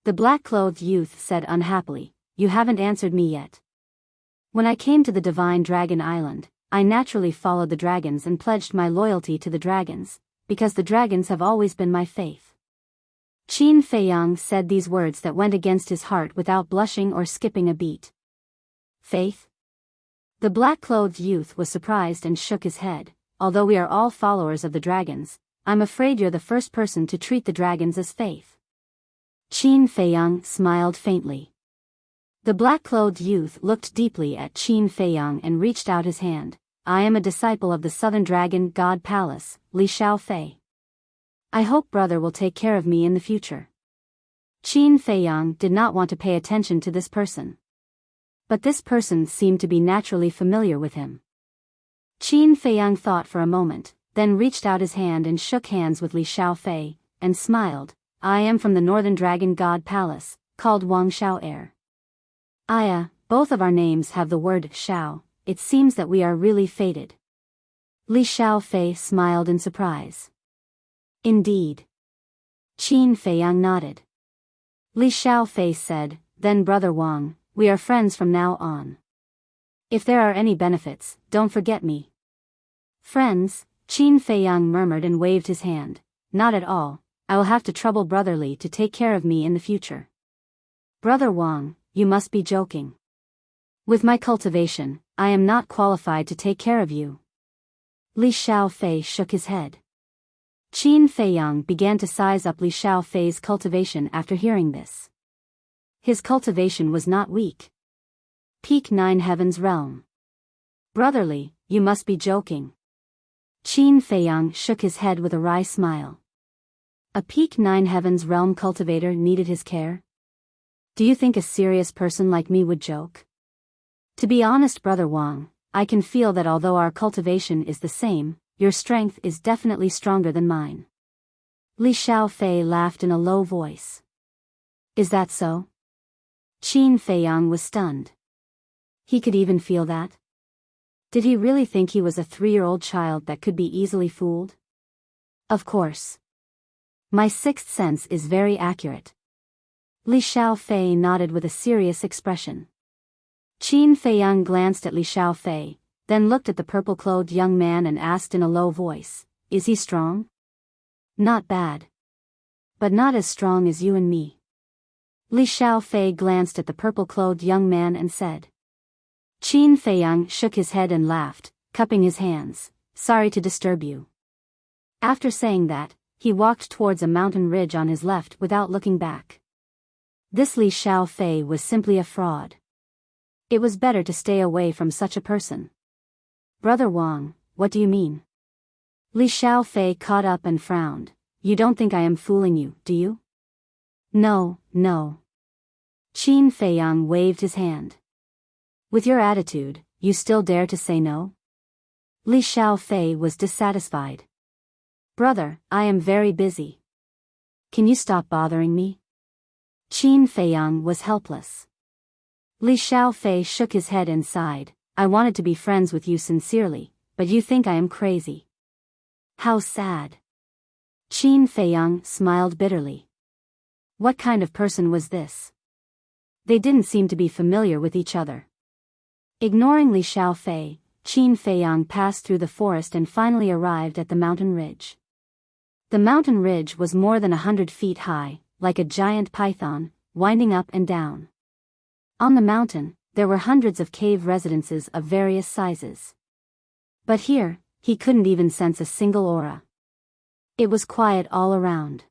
The black-clothed youth said unhappily, You haven't answered me yet. When I came to the Divine Dragon Island, I naturally followed the dragons and pledged my loyalty to the dragons, because the dragons have always been my faith. Qin Feiyang said these words that went against his heart without blushing or skipping a beat. Faith? The black-clothed youth was surprised and shook his head. Although we are all followers of the dragons, I'm afraid you're the first person to treat the dragons as faith. Qin Feiyang smiled faintly. The black-clothed youth looked deeply at Qin Feiyang and reached out his hand. I am a disciple of the Southern Dragon God Palace, Li Xiaofei. I hope brother will take care of me in the future. Qin Feiyang did not want to pay attention to this person. But this person seemed to be naturally familiar with him. Qin Feiyang thought for a moment, then reached out his hand and shook hands with Li Xiaofei, and smiled. I am from the Northern Dragon God Palace, called Wangshao Air. Aya, both of our names have the word Shao, it seems that we are really fated. Li Xiaofei smiled in surprise. Indeed. Qin Feiyang nodded. Li Xiaofei said, then Brother Wang, we are friends from now on. If there are any benefits, don't forget me. Friends, Qin Feiyang murmured and waved his hand. Not at all, I will have to trouble Brother Li to take care of me in the future. Brother Wang, you must be joking. With my cultivation, I am not qualified to take care of you. Li Xiaofei shook his head. Qin Feiyang began to size up Li Xiaofei's cultivation after hearing this. His cultivation was not weak. Peak 9 Heaven's Realm. Brotherly, you must be joking. Qin Feiyang shook his head with a wry smile. A Peak 9 Heaven's Realm cultivator needed his care? Do you think a serious person like me would joke? To be honest, Brother Wang, I can feel that although our cultivation is the same, your strength is definitely stronger than mine. Li Xiaofei laughed in a low voice. Is that so? Qin Feiyang was stunned. He could even feel that? Did he really think he was a 3-year-old child that could be easily fooled? Of course. My sixth sense is very accurate. Li Xiaofei nodded with a serious expression. Qin Feiyang glanced at Li Xiaofei, then looked at the purple-clothed young man and asked in a low voice, is he strong? Not bad. But not as strong as you and me. Li Xiaofei glanced at the purple-clothed young man and said. Qin Feiyang shook his head and laughed, cupping his hands, sorry to disturb you. After saying that, he walked towards a mountain ridge on his left without looking back. This Li Xiaofei was simply a fraud. It was better to stay away from such a person. Brother Wang, what do you mean? Li Xiaofei caught up and frowned. You don't think I am fooling you, do you? No, no. Qin Feiyang waved his hand. With your attitude, you still dare to say no? Li Xiaofei was dissatisfied. Brother, I am very busy. Can you stop bothering me? Qin Feiyang was helpless. Li Xiaofei shook his head and sighed. I wanted to be friends with you sincerely, but you think I am crazy. How sad. Qin Feiyang smiled bitterly. What kind of person was this? They didn't seem to be familiar with each other. Ignoring Li Xiaofei, Qin Feiyang passed through the forest and finally arrived at the mountain ridge. The mountain ridge was more than 100 feet high, like a giant python, winding up and down. On the mountain, there were hundreds of cave residences of various sizes. But here, he couldn't even sense a single aura. It was quiet all around.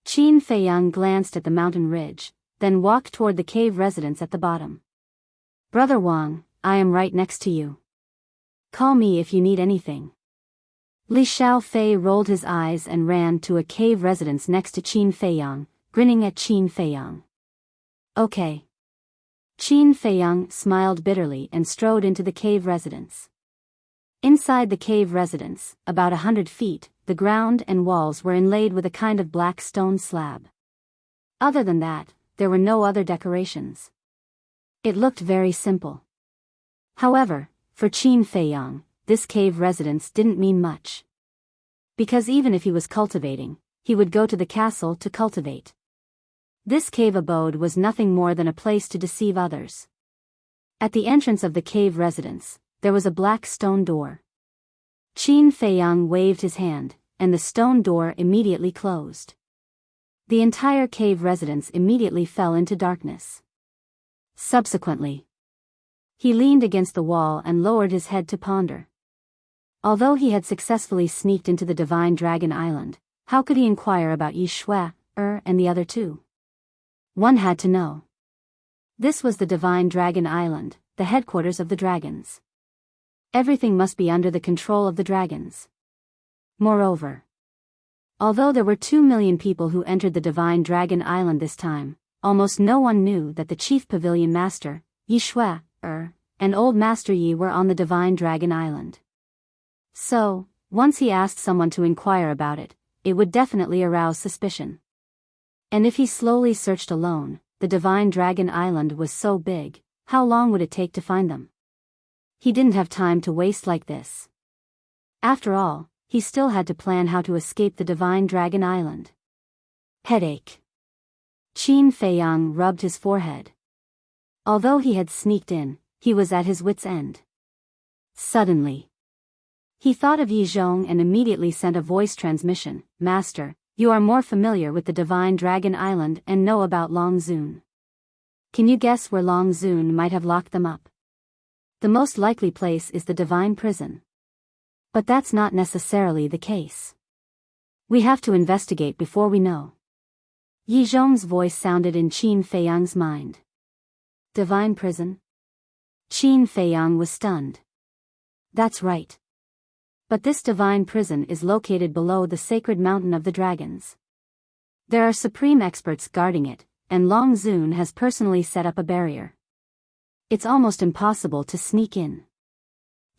Qin Feiyang glanced at the mountain ridge, then walked toward the cave residence at the bottom. Brother Wang, I am right next to you. Call me if you need anything. Li Xiaofei rolled his eyes and ran to a cave residence next to Qin Feiyang, grinning at Qin Feiyang. Okay. Qin Feiyang smiled bitterly and strode into the cave residence. Inside the cave residence, about 100 feet, the ground and walls were inlaid with a kind of black stone slab. Other than that, there were no other decorations. It looked very simple. However, for Qin Feiyang, this cave residence didn't mean much. Because even if he was cultivating, he would go to the castle to cultivate. This cave abode was nothing more than a place to deceive others. At the entrance of the cave residence, there was a black stone door. Qin Feiyang waved his hand, and the stone door immediately closed. The entire cave residence immediately fell into darkness. Subsequently, he leaned against the wall and lowered his head to ponder. Although he had successfully sneaked into the Divine Dragon Island, how could he inquire about Yi Shui, and the other two? One had to know. This was the Divine Dragon Island, the headquarters of the dragons. Everything must be under the control of the dragons. Moreover, although there were 2 million people who entered the Divine Dragon Island this time, almost no one knew that the Chief Pavilion Master, Yi Shui, and Old Master Yi were on the Divine Dragon Island. So, once he asked someone to inquire about it, it would definitely arouse suspicion. And if he slowly searched alone, the Divine Dragon Island was so big, how long would it take to find them? He didn't have time to waste like this. After all, he still had to plan how to escape the Divine Dragon Island. Headache. Qin Feiyang rubbed his forehead. Although he had sneaked in, he was at his wit's end. Suddenly, he thought of Yi Zhong and immediately sent a voice transmission. Master, you are more familiar with the Divine Dragon Island and know about Long Zun. Can you guess where Long Zun might have locked them up? The most likely place is the Divine Prison. But that's not necessarily the case. We have to investigate before we know. Yi Zhong's voice sounded in Qin Feiyang's mind. Divine Prison? Qin Feiyang was stunned. That's right. But this divine prison is located below the sacred mountain of the dragons. There are supreme experts guarding it, and Long Zun has personally set up a barrier. It's almost impossible to sneak in.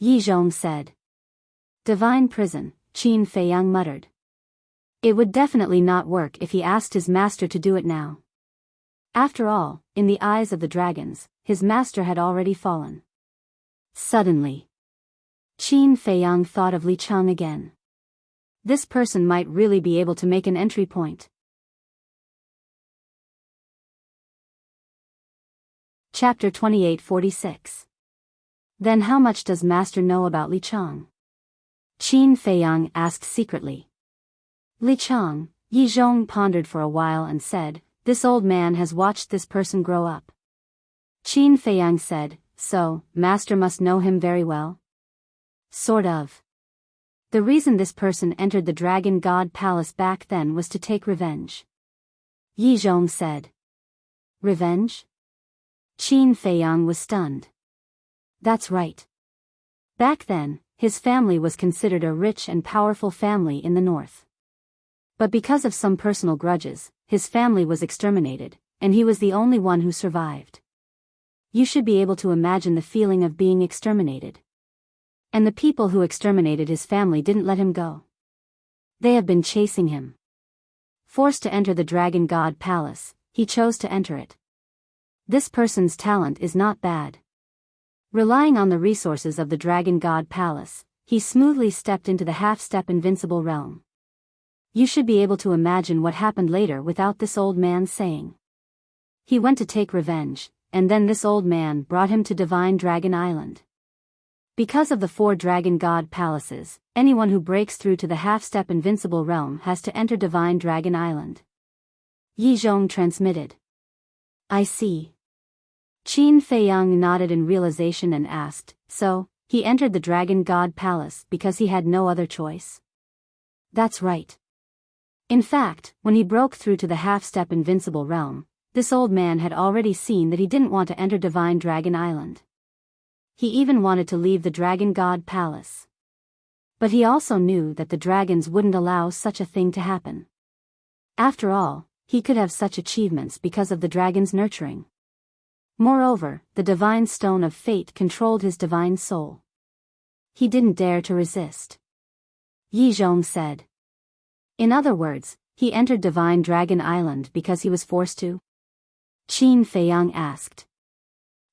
Yi Zhong said. Divine prison, Qin Feiyang muttered. It would definitely not work if he asked his master to do it now. After all, in the eyes of the dragons, his master had already fallen. Suddenly, Qin Feiyang thought of Li Chang again. This person might really be able to make an entry point. Chapter 2846. Then how much does Master know about Li Chang? Qin Feiyang asked secretly. Li Chang, Yi Zhong pondered for a while and said, this old man has watched this person grow up. Qin Feiyang said, so, Master must know him very well? Sort of. The reason this person entered the Dragon God Palace back then was to take revenge. Yi Zhong said. Revenge? Qin Feiyang was stunned. That's right. Back then, his family was considered a rich and powerful family in the north. But because of some personal grudges, his family was exterminated, and he was the only one who survived. You should be able to imagine the feeling of being exterminated. And the people who exterminated his family didn't let him go. They have been chasing him. Forced to enter the Dragon God Palace, he chose to enter it. This person's talent is not bad. Relying on the resources of the Dragon God Palace, he smoothly stepped into the half-step invincible realm. You should be able to imagine what happened later without this old man saying. He went to take revenge, and then this old man brought him to Divine Dragon Island. Because of the 4 Dragon God Palaces, anyone who breaks through to the half-step invincible realm has to enter Divine Dragon Island. Yi Zhong transmitted. I see. Qin Feiyang nodded in realization and asked, so, he entered the Dragon God Palace because he had no other choice? That's right. In fact, when he broke through to the half-step invincible realm, this old man had already seen that he didn't want to enter Divine Dragon Island. He even wanted to leave the Dragon God Palace. But he also knew that the dragons wouldn't allow such a thing to happen. After all, he could have such achievements because of the dragon's nurturing. Moreover, the divine stone of fate controlled his divine soul. He didn't dare to resist. Yi Zhong said. In other words, he entered Divine Dragon Island because he was forced to? Qin Feiyang asked.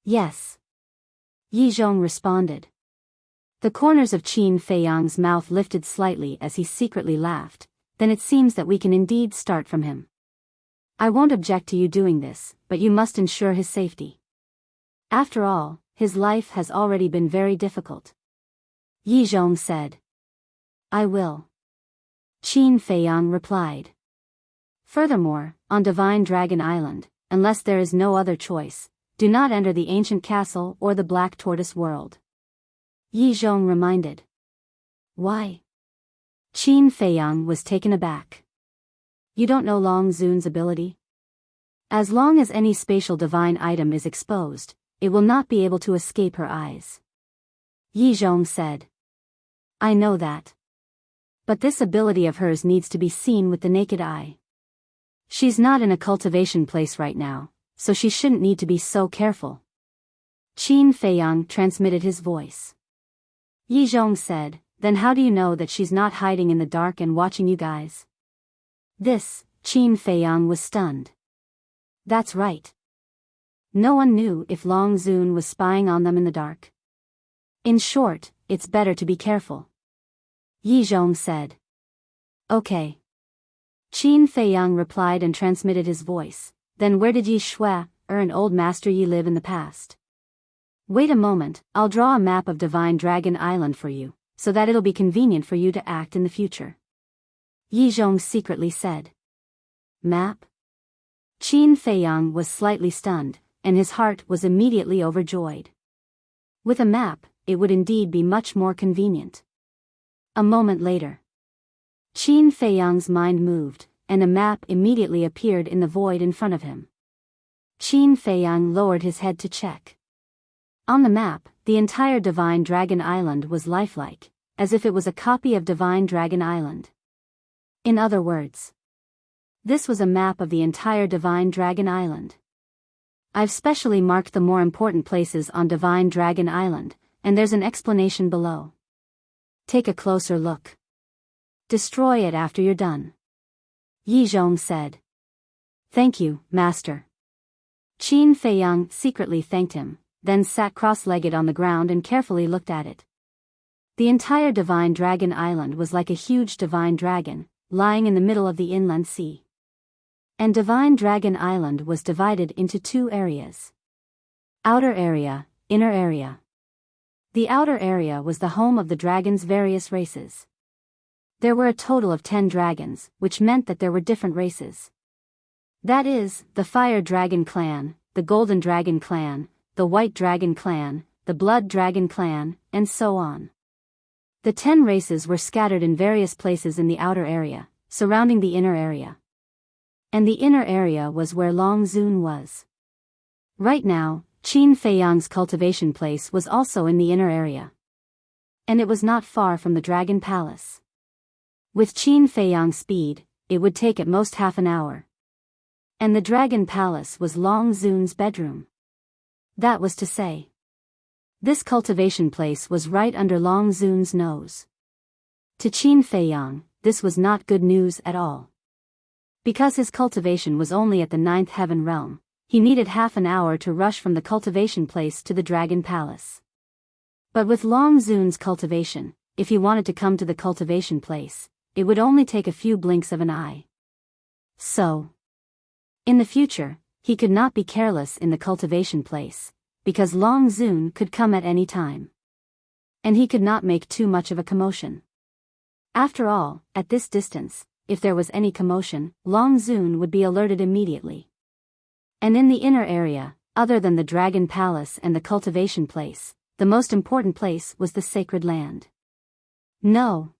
Yes. Yi Zhong responded. The corners of Qin Feiyang's mouth lifted slightly as he secretly laughed. Then it seems that we can indeed start from him. I won't object to you doing this, but you must ensure his safety. After all, his life has already been very difficult. Yi Zhong said. I will. Qin Feiyang replied. Furthermore, on Divine Dragon Island, unless there is no other choice, do not enter the ancient castle or the Black Tortoise world. Yi Zhong reminded. Why? Qin Feiyang was taken aback. You don't know Long Zun's ability? As long as any spatial divine item is exposed, it will not be able to escape her eyes. Yi Zhong said. I know that. But this ability of hers needs to be seen with the naked eye. She's not in a cultivation place right now, so she shouldn't need to be so careful. Qin Feiyang transmitted his voice. Yi Zhong said, then how do you know that she's not hiding in the dark and watching you guys? This Qin Feiyang was stunned. That's right. No one knew if Long Zun was spying on them in the dark. In short, it's better to be careful. Yi Zhong said. Okay. Qin Feiyang replied and transmitted his voice. Then where did Yi Shui, an old master Yi, live in the past? Wait a moment, I'll draw a map of Divine Dragon Island for you, so that it'll be convenient for you to act in the future. Yi Zhong secretly said. Map? Qin Feiyang was slightly stunned, and his heart was immediately overjoyed. With a map, it would indeed be much more convenient. A moment later, Qin Feiyang's mind moved, and a map immediately appeared in the void in front of him. Qin Feiyang lowered his head to check. On the map, the entire Divine Dragon Island was lifelike, as if it was a copy of Divine Dragon Island. In other words, this was a map of the entire Divine Dragon Island. I've specially marked the more important places on Divine Dragon Island, and there's an explanation below. Take a closer look. Destroy it after you're done. Yi Zhong said. Thank you, Master. Qin Feiyang secretly thanked him, then sat cross-legged on the ground and carefully looked at it. The entire Divine Dragon Island was like a huge divine dragon, lying in the middle of the inland sea. And Divine Dragon Island was divided into two areas. Outer area, inner area. The outer area was the home of the dragon's various races. There were a total of 10 dragons, which meant that there were different races. That is, the Fire Dragon Clan, the Golden Dragon Clan, the White Dragon Clan, the Blood Dragon Clan, and so on. The 10 races were scattered in various places in the outer area, surrounding the inner area. And the inner area was where Long Zun was. Right now, Qin Feiyang's cultivation place was also in the inner area. And it was not far from the Dragon Palace. With Qin Feiyang's speed, it would take at most half an hour. And the Dragon Palace was Long Zun's bedroom. That was to say, this cultivation place was right under Long Zun's nose. To Qin Feiyang, this was not good news at all. Because his cultivation was only at the 9th heaven realm, he needed half an hour to rush from the cultivation place to the Dragon Palace. But with Long Zun's cultivation, if he wanted to come to the cultivation place, it would only take a few blinks of an eye. So, in the future, he could not be careless in the cultivation place, because Long Zun could come at any time. And he could not make too much of a commotion. After all, at this distance, if there was any commotion, Long Zun would be alerted immediately. And in the inner area, other than the Dragon Palace and the cultivation place, the most important place was the Sacred Land. No.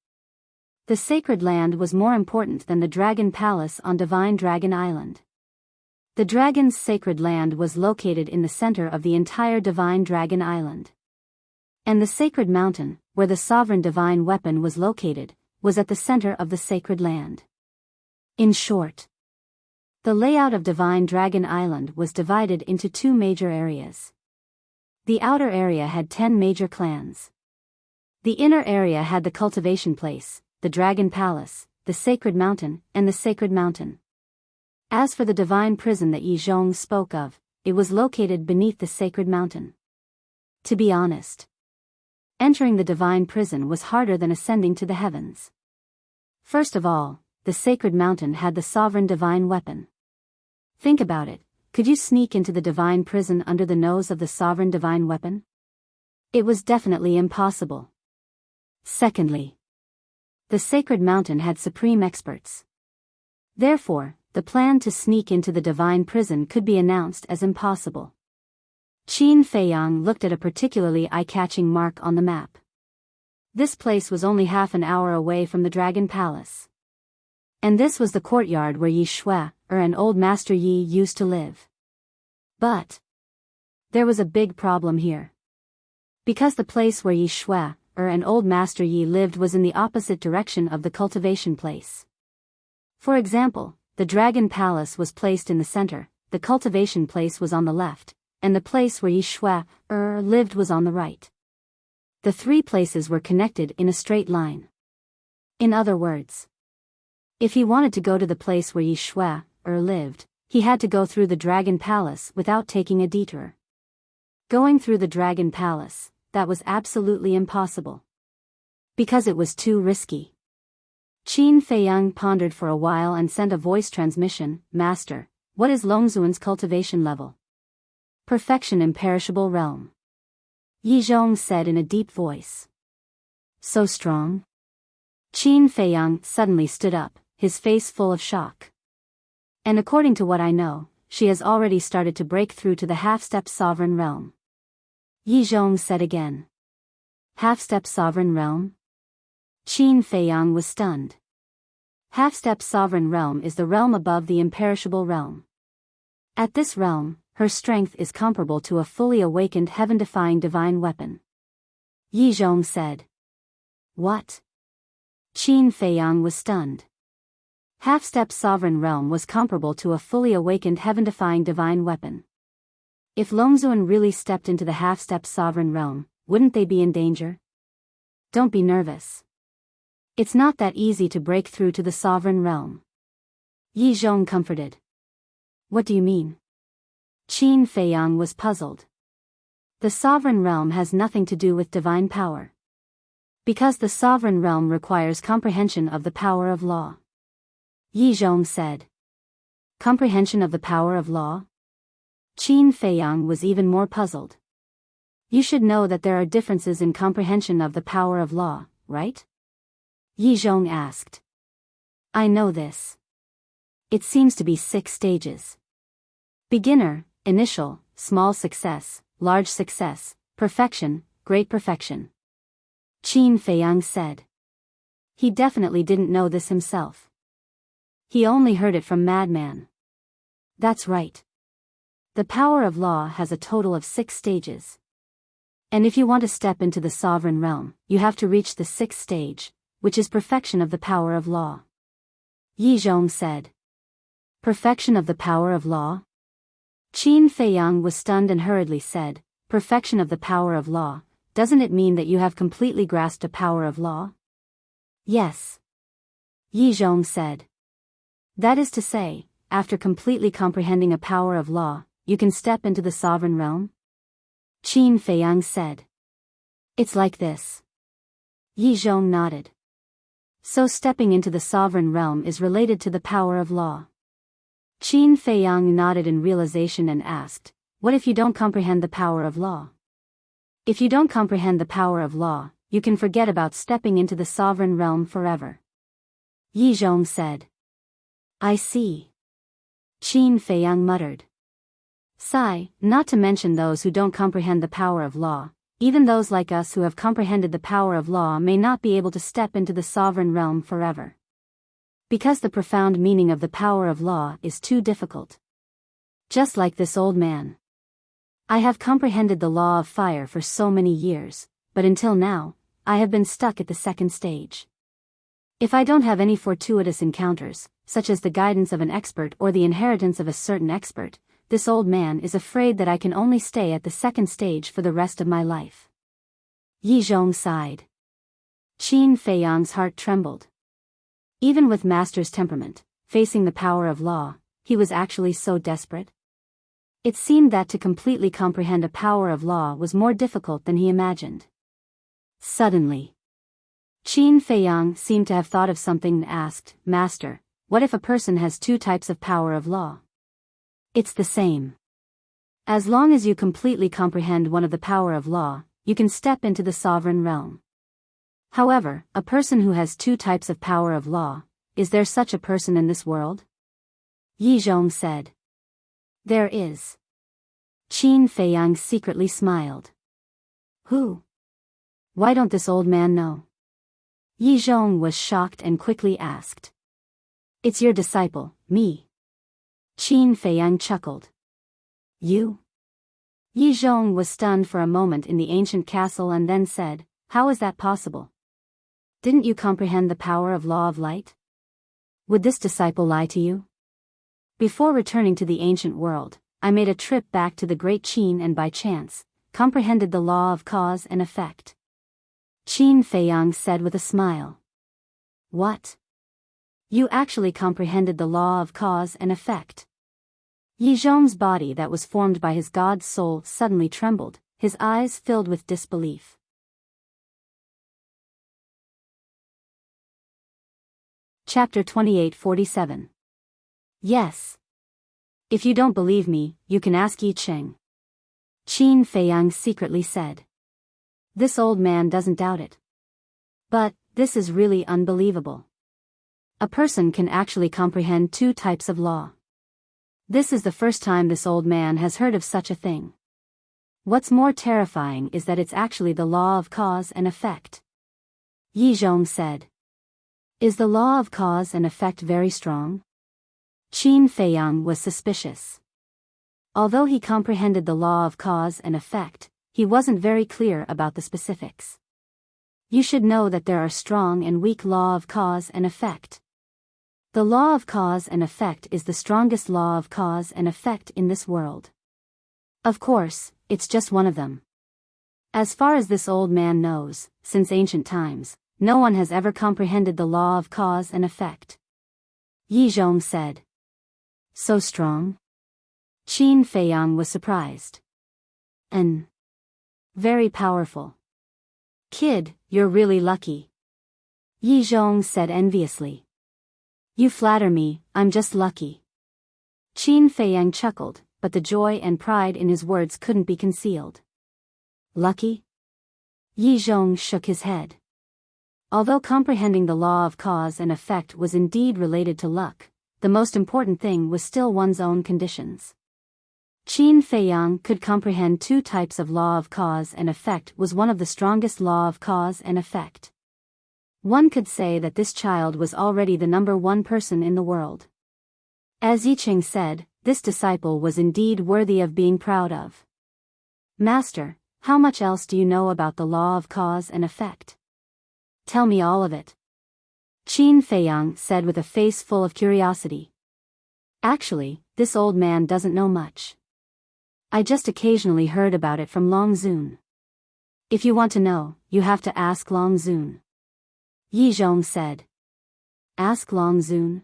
The Sacred Land was more important than the Dragon Palace on Divine Dragon Island. The Dragon's Sacred Land was located in the center of the entire Divine Dragon Island. And the Sacred Mountain, where the Sovereign Divine Weapon was located, was at the center of the Sacred Land. In short, the layout of Divine Dragon Island was divided into two major areas. The outer area had 10 major clans. The inner area had the cultivation place, the Dragon Palace, the Sacred Mountain, and the Sacred Mountain. As for the divine prison that Yi Zhong spoke of, it was located beneath the Sacred Mountain. To be honest, entering the divine prison was harder than ascending to the heavens. First of all, the Sacred Mountain had the Sovereign Divine Weapon. Think about it, could you sneak into the divine prison under the nose of the Sovereign Divine Weapon? It was definitely impossible. Secondly, the Sacred Mountain had supreme experts. Therefore, the plan to sneak into the divine prison could be announced as impossible. Qin Feiyang looked at a particularly eye-catching mark on the map. This place was only half an hour away from the Dragon Palace. And this was the courtyard where Yi Shui, an old Master Yi, used to live. But there was a big problem here. Because the place where Yi Shui, an old Master Yi, lived was in the opposite direction of the cultivation place. For example, the Dragon Palace was placed in the center, the cultivation place was on the left, and the place where Yi Shui, lived was on the right. The three places were connected in a straight line. In other words, If he wanted to go to the place where Yi Shui lived, he had to go through the Dragon Palace without taking a detour. Going through the Dragon Palace, that was absolutely impossible. Because it was too risky. Qin Feiyang pondered for a while and sent a voice transmission, Master, what is Longzuan's cultivation level? Perfection imperishable realm. Yi Zhong said in a deep voice. So strong? Qin Feiyang suddenly stood up, his face full of shock. And according to what I know, she has already started to break through to the half-step sovereign realm. Yi Zhong said again. Half-step sovereign realm? Qin Feiyang was stunned. Half-step sovereign realm is the realm above the imperishable realm. At this realm, her strength is comparable to a fully awakened heaven-defying divine weapon. Yi Zhong said. What? Qin Feiyang was stunned. Half-step sovereign realm was comparable to a fully awakened heaven-defying divine weapon. If Longzuan really stepped into the half-step sovereign realm, wouldn't they be in danger? Don't be nervous. It's not that easy to break through to the sovereign realm. Yi Zhong comforted. What do you mean? Qin Feiyang was puzzled. The sovereign realm has nothing to do with divine power. Because the sovereign realm requires comprehension of the power of law. Yi Zhong said. Comprehension of the power of law? Qin Feiyang was even more puzzled. You should know that there are differences in comprehension of the power of law, right? Yi Zhong asked. I know this. It seems to be 6 stages. Beginner, initial, small success, large success, perfection, great perfection. Qin Feiyang said. He definitely didn't know this himself. He only heard it from Madman. That's right. The power of law has a total of 6 stages. And if you want to step into the sovereign realm, you have to reach the 6th stage, which is perfection of the power of law. Yi Zhong said. Perfection of the power of law? Qin Feiyang was stunned and hurriedly said, perfection of the power of law, doesn't it mean that you have completely grasped the power of law? Yes. Yi Zhong said. That is to say, after completely comprehending a power of law, you can step into the sovereign realm? Qin Feiyang said. It's like this. Yi Zhong nodded. So stepping into the sovereign realm is related to the power of law. Qin Feiyang nodded in realization and asked, what if you don't comprehend the power of law? If you don't comprehend the power of law, you can forget about stepping into the sovereign realm forever. Yi Zhong said. I see. Qin Feiyang muttered. Sigh, not to mention those who don't comprehend the power of law, even those like us who have comprehended the power of law may not be able to step into the sovereign realm forever. Because the profound meaning of the power of law is too difficult. Just like this old man. I have comprehended the law of fire for so many years, but until now, I have been stuck at the 2nd stage. If I don't have any fortuitous encounters, such as the guidance of an expert or the inheritance of a certain expert, this old man is afraid that I can only stay at the 2nd stage for the rest of my life. Yi Zhong sighed. Qin Feiyang's heart trembled. Even with Master's temperament, facing the power of law, he was actually so desperate. It seemed that to completely comprehend a power of law was more difficult than he imagined. Suddenly, Qin Feiyang seemed to have thought of something and asked, Master, what if a person has 2 types of power of law? It's the same. As long as you completely comprehend one of the power of law, you can step into the sovereign realm. However, a person who has 2 types of power of law, is there such a person in this world? Yi Zhong said. There is. Qin Feiyang secretly smiled. Who? Why don't this old man know? Yi Zhong was shocked and quickly asked. It's your disciple, me. Qin Feiyang chuckled. You? Yi Zhong was stunned for a moment in the ancient castle and then said, how is that possible? Didn't you comprehend the power of law of light? Would this disciple lie to you? Before returning to the ancient world, I made a trip back to the great Qin and by chance, comprehended the law of cause and effect. Qin Feiyang said with a smile. What? You actually comprehended the law of cause and effect. Yi Zhong's body that was formed by his god's soul suddenly trembled, his eyes filled with disbelief. Chapter 28:47. Yes. If you don't believe me, you can ask Yi Cheng. Qin Feiyang secretly said. This old man doesn't doubt it. But, this is really unbelievable. A person can actually comprehend two types of law. This is the first time this old man has heard of such a thing. What's more terrifying is that it's actually the law of cause and effect. Yi Zhong said. Is the law of cause and effect very strong? Qin Feiyang was suspicious. Although he comprehended the law of cause and effect, he wasn't very clear about the specifics. You should know that there are strong and weak law of cause and effect. The law of cause and effect is the strongest law of cause and effect in this world. Of course, it's just one of them. As far as this old man knows, since ancient times, no one has ever comprehended the law of cause and effect. Yi Zhong said. So strong? Qin Feiyang was surprised. And very powerful. Kid, you're really lucky. Yi Zhong said enviously. You flatter me, I'm just lucky. Qin Feiyang chuckled, but the joy and pride in his words couldn't be concealed. Lucky? Yi Zhong shook his head. Although comprehending the law of cause and effect was indeed related to luck, the most important thing was still one's own conditions. Qin Feiyang could comprehend two types of law of cause and effect was one of the strongest law of cause and effect. One could say that this child was already the number one person in the world. As Yi Cheng said, this disciple was indeed worthy of being proud of. Master, how much else do you know about the law of cause and effect? Tell me all of it. Qin Feiyang said with a face full of curiosity. Actually, this old man doesn't know much. I just occasionally heard about it from Long Zun. If you want to know, you have to ask Long Zun. Yi Zhong said. Ask Long Zun?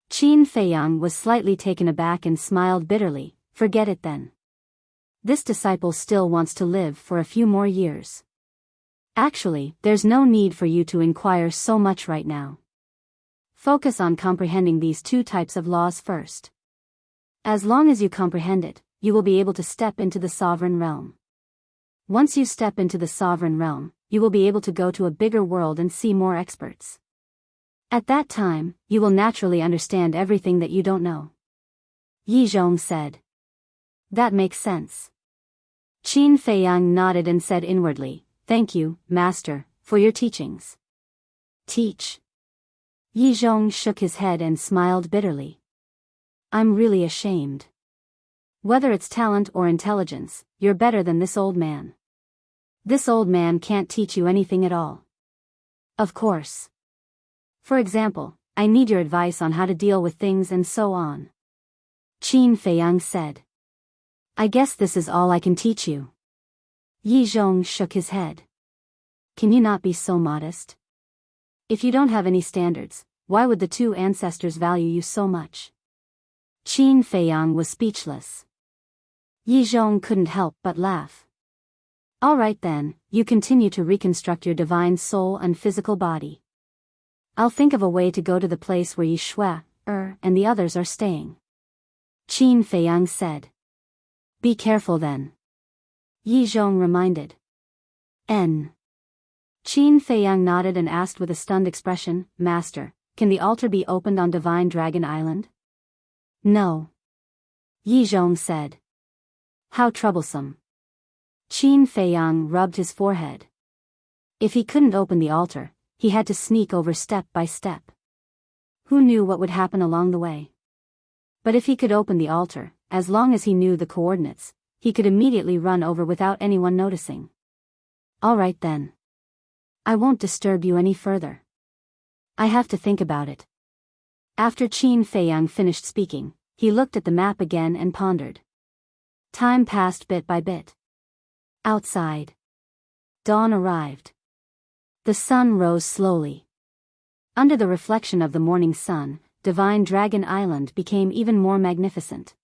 Qin Feiyang was slightly taken aback and smiled bitterly. Forget it then. This disciple still wants to live for a few more years. Actually, there's no need for you to inquire so much right now. Focus on comprehending these two types of laws first. As long as you comprehend it, you will be able to step into the sovereign realm. Once you step into the sovereign realm, you will be able to go to a bigger world and see more experts. At that time, you will naturally understand everything that you don't know. Yi Zhong said. That makes sense. Qin Feiyang nodded and said inwardly, Thank you, Master, for your teachings. Teach. Yi Zhong shook his head and smiled bitterly. I'm really ashamed. Whether it's talent or intelligence, you're better than this old man. This old man can't teach you anything at all. Of course. For example, I need your advice on how to deal with things and so on. Qin Feiyang said. I guess this is all I can teach you. Yi Zhong shook his head. Can you not be so modest? If you don't have any standards, why would the two ancestors value you so much? Qin Feiyang was speechless. Yi Zhong couldn't help but laugh. All right then, you continue to reconstruct your divine soul and physical body. I'll think of a way to go to the place where Yi Shui, and the others are staying. Qin Feiyang said. Be careful then. Yi Zhong reminded. N. Qin Feiyang nodded and asked with a stunned expression, Master, can the altar be opened on Divine Dragon Island? No. Yi Zhong said. How troublesome. Qin Feiyang rubbed his forehead. If he couldn't open the altar, he had to sneak over step by step. Who knew what would happen along the way? But if he could open the altar, as long as he knew the coordinates, he could immediately run over without anyone noticing. All right then. I won't disturb you any further. I have to think about it. After Qin Feiyang finished speaking, he looked at the map again and pondered. Time passed bit by bit. Outside. Dawn arrived. The sun rose slowly. Under the reflection of the morning sun, Divine Dragon Island became even more magnificent.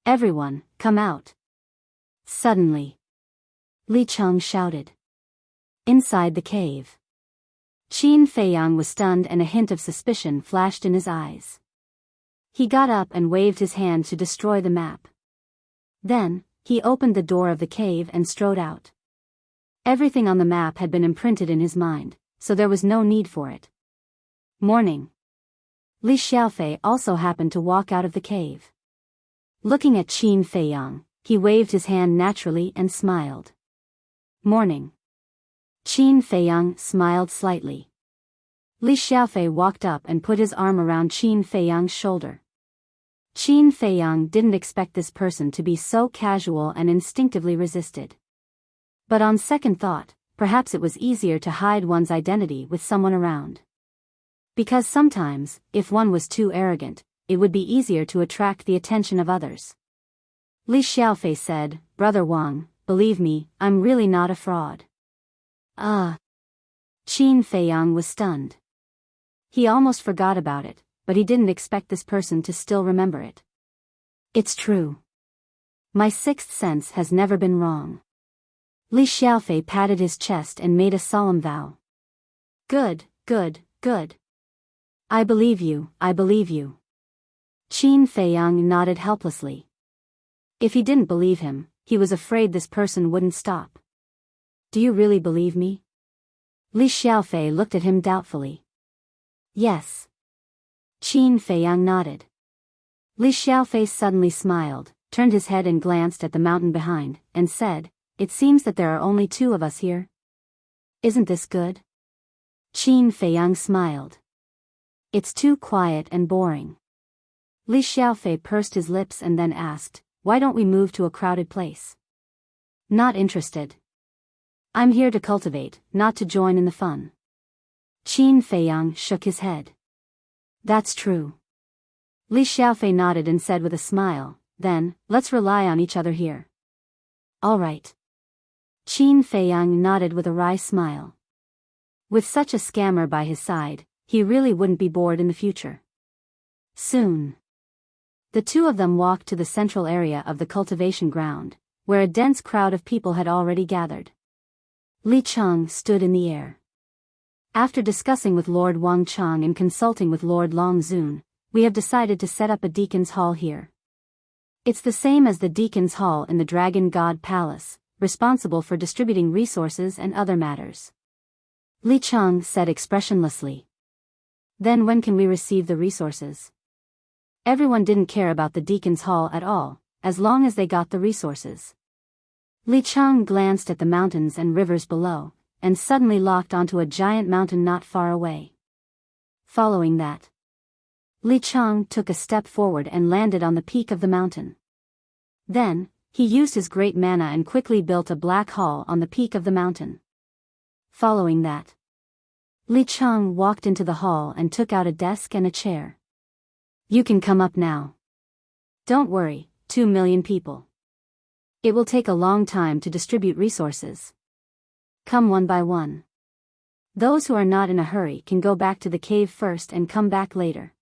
"Everyone, come out!" Suddenly, Li Cheng shouted. Inside the cave, Qin Feiyang was stunned and a hint of suspicion flashed in his eyes. He got up and waved his hand to destroy the map. Then, he opened the door of the cave and strode out. Everything on the map had been imprinted in his mind, so there was no need for it. Morning. Li Xiaofei also happened to walk out of the cave. Looking at Qin Feiyang, he waved his hand naturally and smiled. Morning. Qin Feiyang smiled slightly. Li Xiaofei walked up and put his arm around Qin Feiyang's shoulder. Qin Feiyang didn't expect this person to be so casual and instinctively resisted. But on second thought, perhaps it was easier to hide one's identity with someone around. Because sometimes, if one was too arrogant, it would be easier to attract the attention of others. Li Xiaofei said, "Brother Wang, believe me, I'm really not a fraud." Qin Feiyang was stunned. He almost forgot about it, but he didn't expect this person to still remember it. "It's true. My sixth sense has never been wrong." Li Xiaofei patted his chest and made a solemn vow. Good, good, good. I believe you, I believe you." Qin Feiyang nodded helplessly. If he didn't believe him, he was afraid this person wouldn't stop. "Do you really believe me?" Li Xiaofei looked at him doubtfully. "Yes." Qin Feiyang nodded. Li Xiaofei suddenly smiled, turned his head and glanced at the mountain behind, and said, "It seems that there are only two of us here. Isn't this good?" Qin Feiyang smiled. "It's too quiet and boring." Li Xiaofei pursed his lips and then asked, "Why don't we move to a crowded place?" "Not interested. I'm here to cultivate, not to join in the fun." Qin Feiyang shook his head. "That's true." Li Xiaofei nodded and said with a smile, "Then, let's rely on each other here." "All right." Qin Feiyang nodded with a wry smile. With such a scammer by his side, he really wouldn't be bored in the future. Soon, the two of them walked to the central area of the cultivation ground, where a dense crowd of people had already gathered. Li Cheng stood in the air. "After discussing with Lord Wang Cheng and consulting with Lord Long Zun, we have decided to set up a Deacon's Hall here. It's the same as the Deacon's Hall in the Dragon God Palace, responsible for distributing resources and other matters." Li Cheng said expressionlessly. "Then when can we receive the resources?" Everyone didn't care about the Deacon's Hall at all, as long as they got the resources. Li Cheng glanced at the mountains and rivers below, and suddenly locked onto a giant mountain not far away. Following that, Li Cheng took a step forward and landed on the peak of the mountain. Then, he used his great mana and quickly built a black hall on the peak of the mountain. Following that, Li Cheng walked into the hall and took out a desk and a chair. "You can come up now. Don't worry, 2 million people. It will take a long time to distribute resources. Come one by one. Those who are not in a hurry can go back to the cave first and come back later."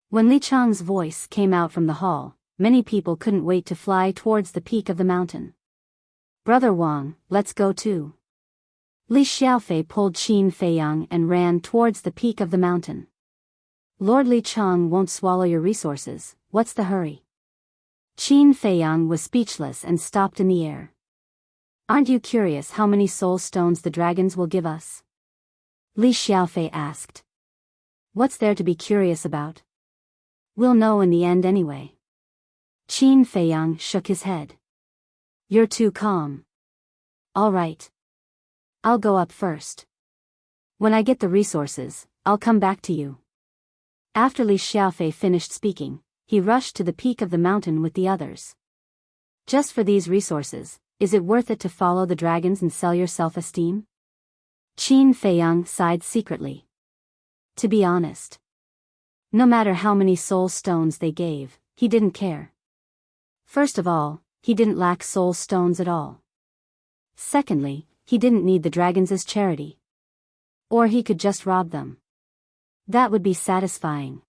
When Li Cheng's voice came out from the hall, many people couldn't wait to fly towards the peak of the mountain. "Brother Wang, let's go too." Li Xiaofei pulled Qin Feiyang and ran towards the peak of the mountain. "Lord Li Cheng won't swallow your resources, what's the hurry?" Qin Feiyang was speechless and stopped in the air. "Aren't you curious how many soul stones the dragons will give us?" Li Xiaofei asked. "What's there to be curious about? We'll know in the end anyway." Qin Feiyang shook his head. "You're too calm." "All right. I'll go up first. When I get the resources, I'll come back to you." After Li Xiaofei finished speaking, he rushed to the peak of the mountain with the others. "Just for these resources, is it worth it to follow the dragons and sell your self-esteem?" Qin Feiyang sighed secretly. To be honest, no matter how many soul stones they gave, he didn't care. First of all, he didn't lack soul stones at all. Secondly, he didn't need the dragons as charity. Or he could just rob them. That would be satisfying.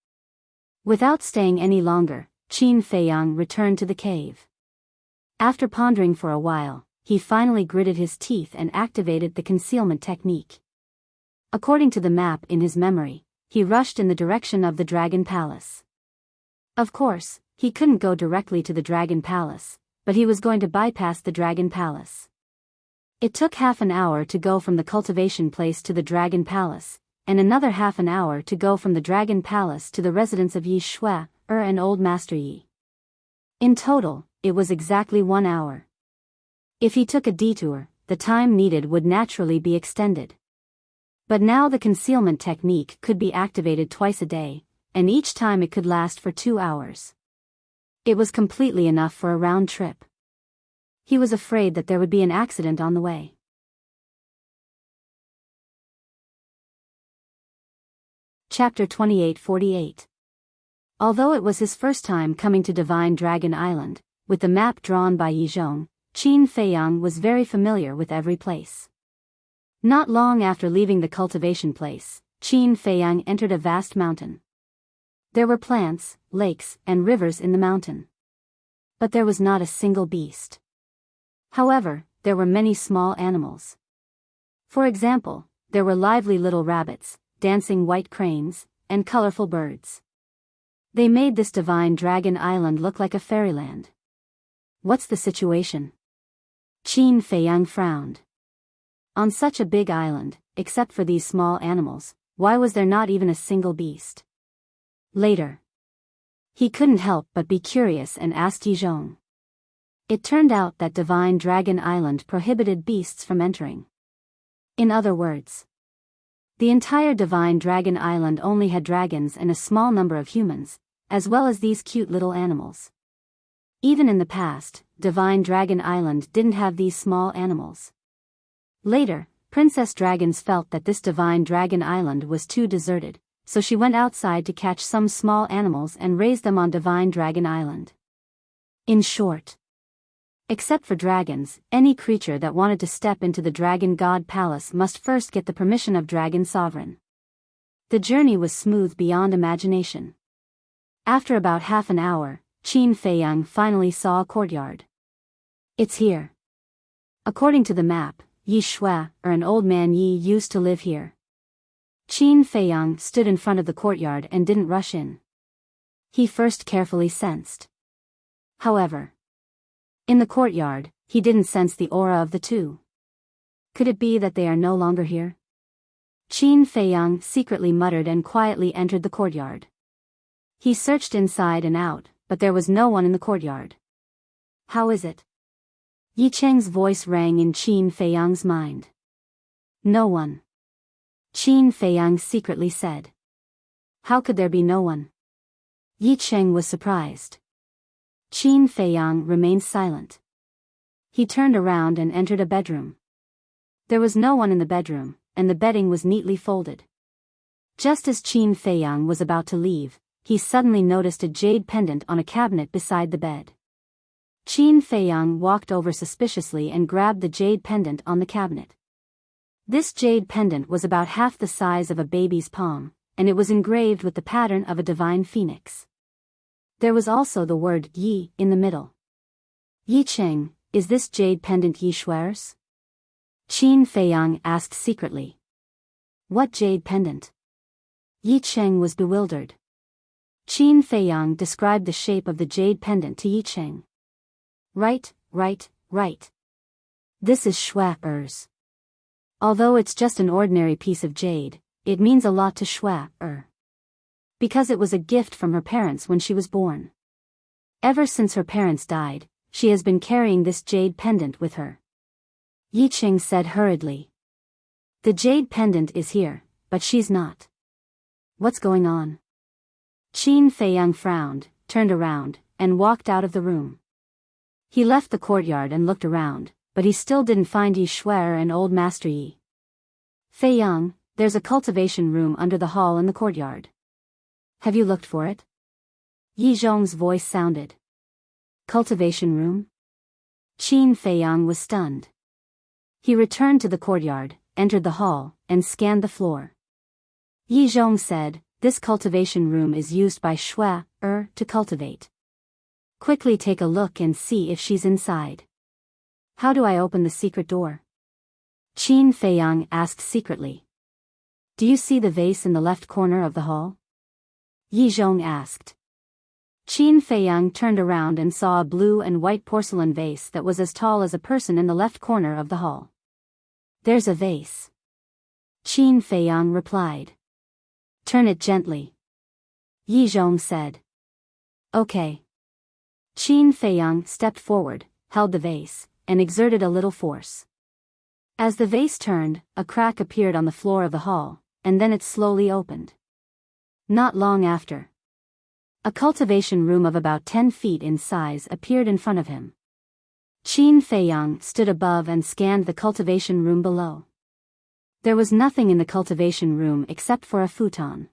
Without staying any longer, Qin Feiyang returned to the cave. After pondering for a while, he finally gritted his teeth and activated the concealment technique. According to the map in his memory, he rushed in the direction of the Dragon Palace. Of course, he couldn't go directly to the Dragon Palace, but he was going to bypass the Dragon Palace. It took half an hour to go from the cultivation place to the Dragon Palace, and another half an hour to go from the Dragon Palace to the residence of Yi Shui, and Old Master Yi. In total, it was exactly 1 hour. If he took a detour, the time needed would naturally be extended. But now the concealment technique could be activated twice a day, and each time it could last for 2 hours. It was completely enough for a round trip. He was afraid that there would be an accident on the way. Chapter 2848. Although it was his first time coming to Divine Dragon Island, with the map drawn by Yi Zhong, Qin Feiyang was very familiar with every place. Not long after leaving the cultivation place, Qin Feiyang entered a vast mountain. There were plants, lakes, and rivers in the mountain. But there was not a single beast. However, there were many small animals. For example, there were lively little rabbits, dancing white cranes, and colorful birds. They made this Divine Dragon Island look like a fairyland. What's the situation? Qin Feiyang frowned. On such a big island, except for these small animals, why was there not even a single beast? Later, he couldn't help but be curious and asked Yi Zhong. It turned out that Divine Dragon Island prohibited beasts from entering. In other words, the entire Divine Dragon Island only had dragons and a small number of humans, as well as these cute little animals. Even in the past, Divine Dragon Island didn't have these small animals. Later, Princess Dragons felt that this Divine Dragon Island was too deserted, so she went outside to catch some small animals and raise them on Divine Dragon Island. In short, except for dragons, any creature that wanted to step into the Dragon God Palace must first get the permission of Dragon Sovereign. The journey was smooth beyond imagination. After about half an hour, Qin Feiyang finally saw a courtyard. It's here. According to the map, Yi Shui, an old man Yi, used to live here. Qin Feiyang stood in front of the courtyard and didn't rush in. He first carefully sensed. However, in the courtyard, he didn't sense the aura of the two. Could it be that they are no longer here? Qin Feiyang secretly muttered and quietly entered the courtyard. He searched inside and out, but there was no one in the courtyard. How is it? Yi Cheng's voice rang in Qin Feiyang's mind. No one. Qin Feiyang secretly said. How could there be no one? Yi Cheng was surprised. Qin Feiyang remained silent. He turned around and entered a bedroom. There was no one in the bedroom, and the bedding was neatly folded. Just as Qin Feiyang was about to leave, he suddenly noticed a jade pendant on a cabinet beside the bed. Qin Feiyang walked over suspiciously and grabbed the jade pendant on the cabinet. This jade pendant was about half the size of a baby's palm, and it was engraved with the pattern of a divine phoenix. There was also the word Yi in the middle. Yi Cheng, is this jade pendant Yi Shui's? Qin Feiyang asked secretly. What jade pendant? Yi Cheng was bewildered. Qin Feiyang described the shape of the jade pendant to Yi Cheng. Right. This is Shui's. Although it's just an ordinary piece of jade, it means a lot to Shui. Because it was a gift from her parents when she was born. Ever since her parents died, she has been carrying this jade pendant with her. Yi Cheng said hurriedly. The jade pendant is here, but she's not. What's going on? Qin Feiyang frowned, turned around, and walked out of the room. He left the courtyard and looked around, but he still didn't find Yi Shui and Old Master Yi. Feiyang, there's a cultivation room under the hall in the courtyard. Have you looked for it? Yi Zhong's voice sounded. Cultivation room? Qin Feiyang was stunned. He returned to the courtyard, entered the hall, and scanned the floor. Yi Zhong said, this cultivation room is used by Shui to cultivate. Quickly take a look and see if she's inside. How do I open the secret door? Qin Feiyang asked secretly. Do you see the vase in the left corner of the hall? Yi Zhong asked. Qin Feiyang turned around and saw a blue and white porcelain vase that was as tall as a person in the left corner of the hall. There's a vase. Qin Feiyang replied. Turn it gently. Yi Zhong said. Okay. Qin Feiyang stepped forward, held the vase, and exerted a little force. As the vase turned, a crack appeared on the floor of the hall, and then it slowly opened. Not long after, a cultivation room of about 10 feet in size appeared in front of him. Qin Feiyang stood above and scanned the cultivation room below. There was nothing in the cultivation room except for a futon.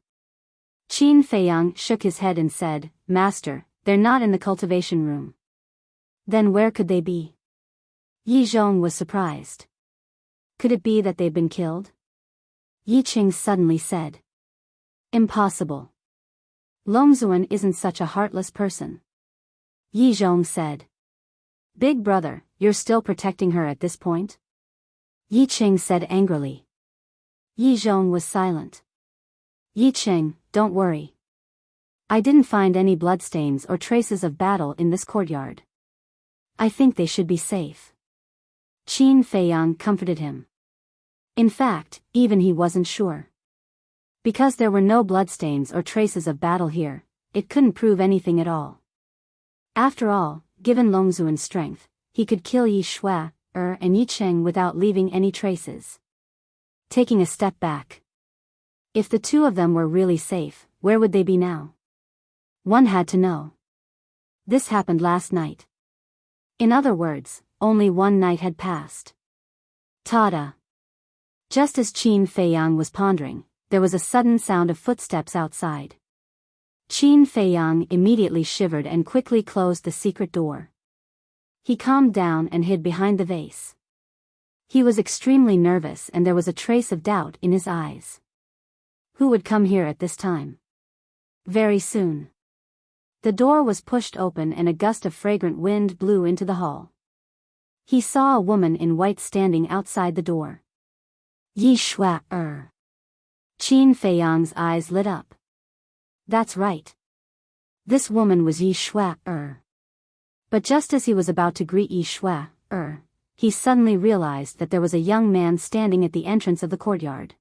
Qin Feiyang shook his head and said, Master, they're not in the cultivation room. Then where could they be? Yi Zhong was surprised. Could it be that they've been killed? Yi Qing suddenly said. Impossible. Longzuan isn't such a heartless person. Yi Zhong said. Big brother, you're still protecting her at this point? Yi Qing said angrily. Yi Zhong was silent. Yi Qing, don't worry. I didn't find any bloodstains or traces of battle in this courtyard. I think they should be safe. Qin Feiyang comforted him. In fact, even he wasn't sure. Because there were no bloodstains or traces of battle here, it couldn't prove anything at all. After all, given Longzuan's strength, he could kill Yi Shui and Yi Qing without leaving any traces. Taking a step back. If the two of them were really safe, where would they be now? One had to know. This happened last night. In other words, only one night had passed. Tada! Just as Qin Feiyang was pondering, there was a sudden sound of footsteps outside. Qin Feiyang immediately shivered and quickly closed the secret door. He calmed down and hid behind the vase. He was extremely nervous and there was a trace of doubt in his eyes. Who would come here at this time? Very soon. The door was pushed open and a gust of fragrant wind blew into the hall. He saw a woman in white standing outside the door. Yi Shui. Qin Feiyang's eyes lit up. That's right. This woman was Yi Shui. But just as he was about to greet Yi Shui, he suddenly realized that there was a young man standing at the entrance of the courtyard.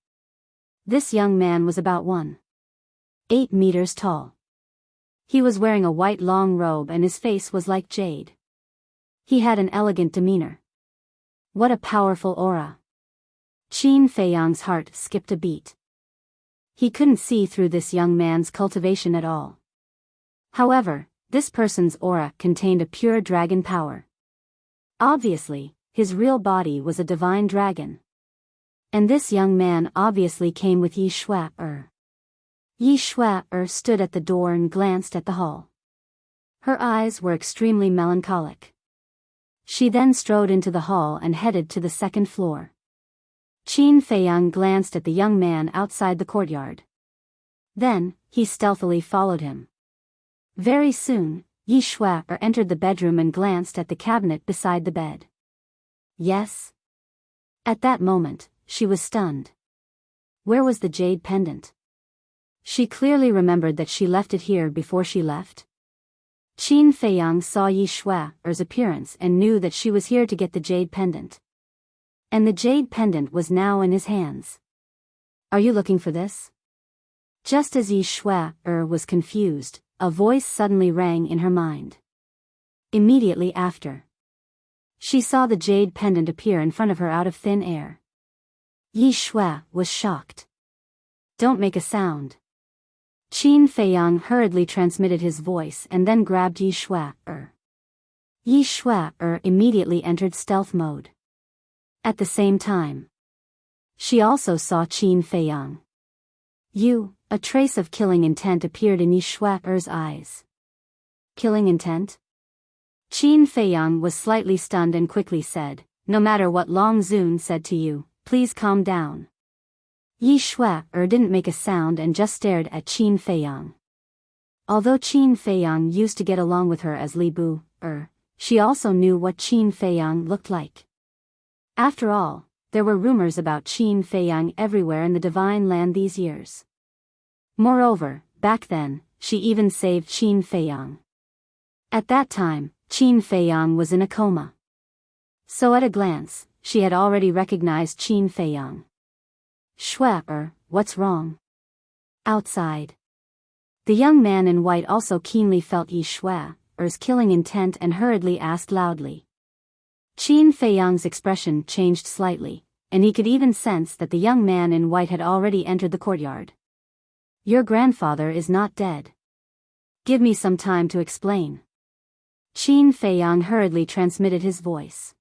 This young man was about 1.8 meters tall. He was wearing a white long robe and his face was like jade. He had an elegant demeanor. What a powerful aura. Qin Feiyang's heart skipped a beat. He couldn't see through this young man's cultivation at all. However, this person's aura contained a pure dragon power. Obviously, his real body was a divine dragon. And this young man obviously came with Yi Shui. Yi Shui stood at the door and glanced at the hall. Her eyes were extremely melancholic. She then strode into the hall and headed to the second floor. Qin Feiyang glanced at the young man outside the courtyard. Then, he stealthily followed him. Very soon, Yi Shui entered the bedroom and glanced at the cabinet beside the bed. Yes? At that moment, she was stunned. Where was the jade pendant? She clearly remembered that she left it here before she left. Qin Feiyang saw Yi Shui's appearance and knew that she was here to get the jade pendant. And the jade pendant was now in his hands. Are you looking for this? Just as Yi Shui was confused, a voice suddenly rang in her mind. Immediately after, she saw the jade pendant appear in front of her out of thin air. Yi Shui was shocked. Don't make a sound. Qin Feiyang hurriedly transmitted his voice and then grabbed Yi Shui. Yi Shui immediately entered stealth mode. At the same time, she also saw Qin Feiyang. A trace of killing intent appeared in Yi Shui's eyes. Killing intent? Qin Feiyang was slightly stunned and quickly said, no matter what Long Zun said to you, please calm down. Yi Shui didn't make a sound and just stared at Qin Feiyang. Although Qin Feiyang used to get along with her as Li Bu, she also knew what Qin Feiyang looked like. After all, there were rumors about Qin Feiyang everywhere in the Divine Land these years. Moreover, back then, she even saved Qin Feiyang. At that time, Qin Feiyang was in a coma. So at a glance, she had already recognized Qin Feiyang. Shui, what's wrong? Outside. The young man in white also keenly felt Yi Shui's killing intent and hurriedly asked loudly. Qin Feiyang's expression changed slightly, and he could even sense that the young man in white had already entered the courtyard. Your grandfather is not dead. Give me some time to explain. Qin Feiyang hurriedly transmitted his voice.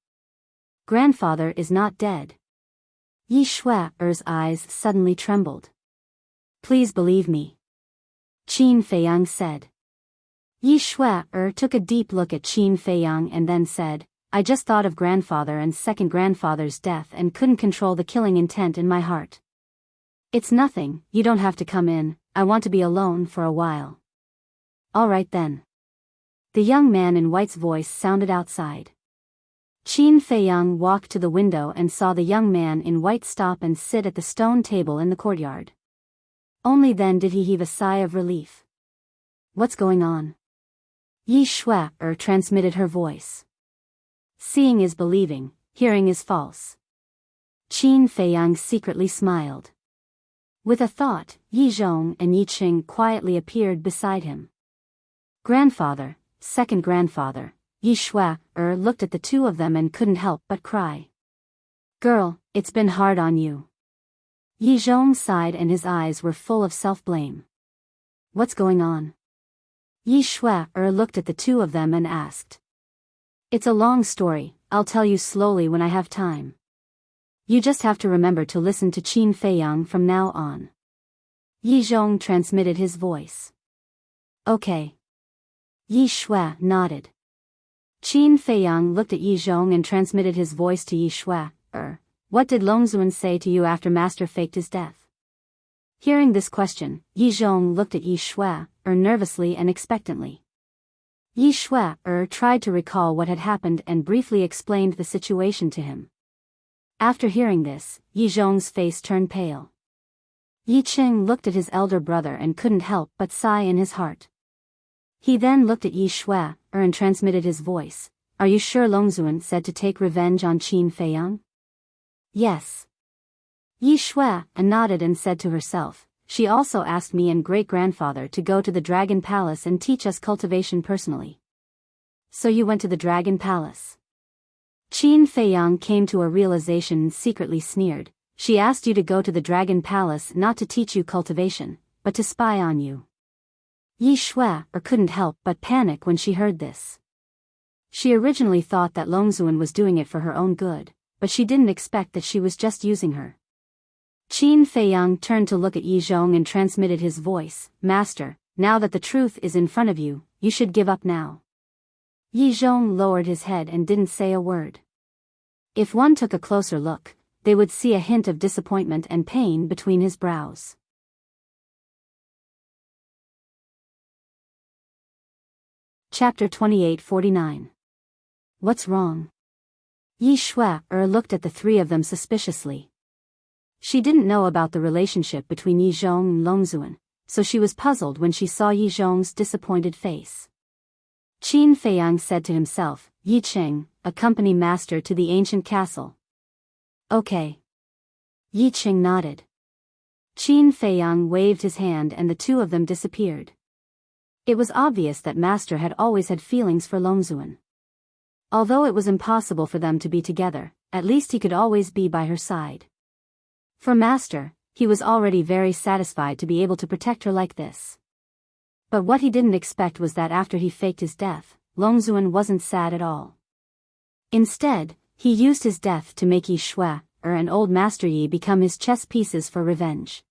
Grandfather is not dead. Yi Shui's eyes suddenly trembled. Please believe me. Qin Feiyang said. Yi Shui took a deep look at Qin Feiyang and then said, I just thought of grandfather and second grandfather's death and couldn't control the killing intent in my heart. It's nothing, you don't have to come in, I want to be alone for a while. All right then. The young man in white's voice sounded outside. Qin Feiyang walked to the window and saw the young man in white stop and sit at the stone table in the courtyard. Only then did he heave a sigh of relief. What's going on? Yi Shui transmitted her voice. Seeing is believing, hearing is false. Qin Feiyang secretly smiled. With a thought, Yi Zhong and Yi Qing quietly appeared beside him. Grandfather, second grandfather, Yi Shui looked at the two of them and couldn't help but cry. Girl, it's been hard on you. Yi Zhong sighed and his eyes were full of self-blame. What's going on? Yi Shui looked at the two of them and asked. It's a long story, I'll tell you slowly when I have time. You just have to remember to listen to Qin Feiyang from now on. Yi Zhong transmitted his voice. Okay. Yi Shui nodded. Qin Feiyang looked at Yi Zhong and transmitted his voice to Yi Shui. What did Longzuan say to you after Master faked his death? Hearing this question, Yi Zhong looked at Yi Shui nervously and expectantly. Yi Shui tried to recall what had happened and briefly explained the situation to him. After hearing this, Yi Zhong's face turned pale. Yi Qing looked at his elder brother and couldn't help but sigh in his heart. He then looked at Yi Shui and transmitted his voice. Are you sure Longzuan said to take revenge on Qin Feiyang? Yes. Yi Shui nodded and said to herself, she also asked me and great-grandfather to go to the Dragon Palace and teach us cultivation personally. So you went to the Dragon Palace? Qin Feiyang came to a realization and secretly sneered. She asked you to go to the Dragon Palace not to teach you cultivation, but to spy on you. Yi Shui couldn't help but panic when she heard this. She originally thought that Longzuan was doing it for her own good, but she didn't expect that she was just using her. Qin Feiyang turned to look at Yi Zhong and transmitted his voice. Master, now that the truth is in front of you, you should give up now. Yi Zhong lowered his head and didn't say a word. If one took a closer look, they would see a hint of disappointment and pain between his brows. Chapter 2849. What's wrong? Yi Shui looked at the three of them suspiciously. She didn't know about the relationship between Yi Zhong and Longzuan, so she was puzzled when she saw Yi Zhong's disappointed face. Qin Feiyang said to himself, Yi Qing, accompany master to the ancient castle. Okay. Yi Qing nodded. Qin Feiyang waved his hand and the two of them disappeared. It was obvious that master had always had feelings for Longzuan. Although it was impossible for them to be together, at least he could always be by her side. For master, he was already very satisfied to be able to protect her like this. But what he didn't expect was that after he faked his death, Longzuan wasn't sad at all. Instead, he used his death to make Yi Shui and old Master Yi become his chess pieces for revenge.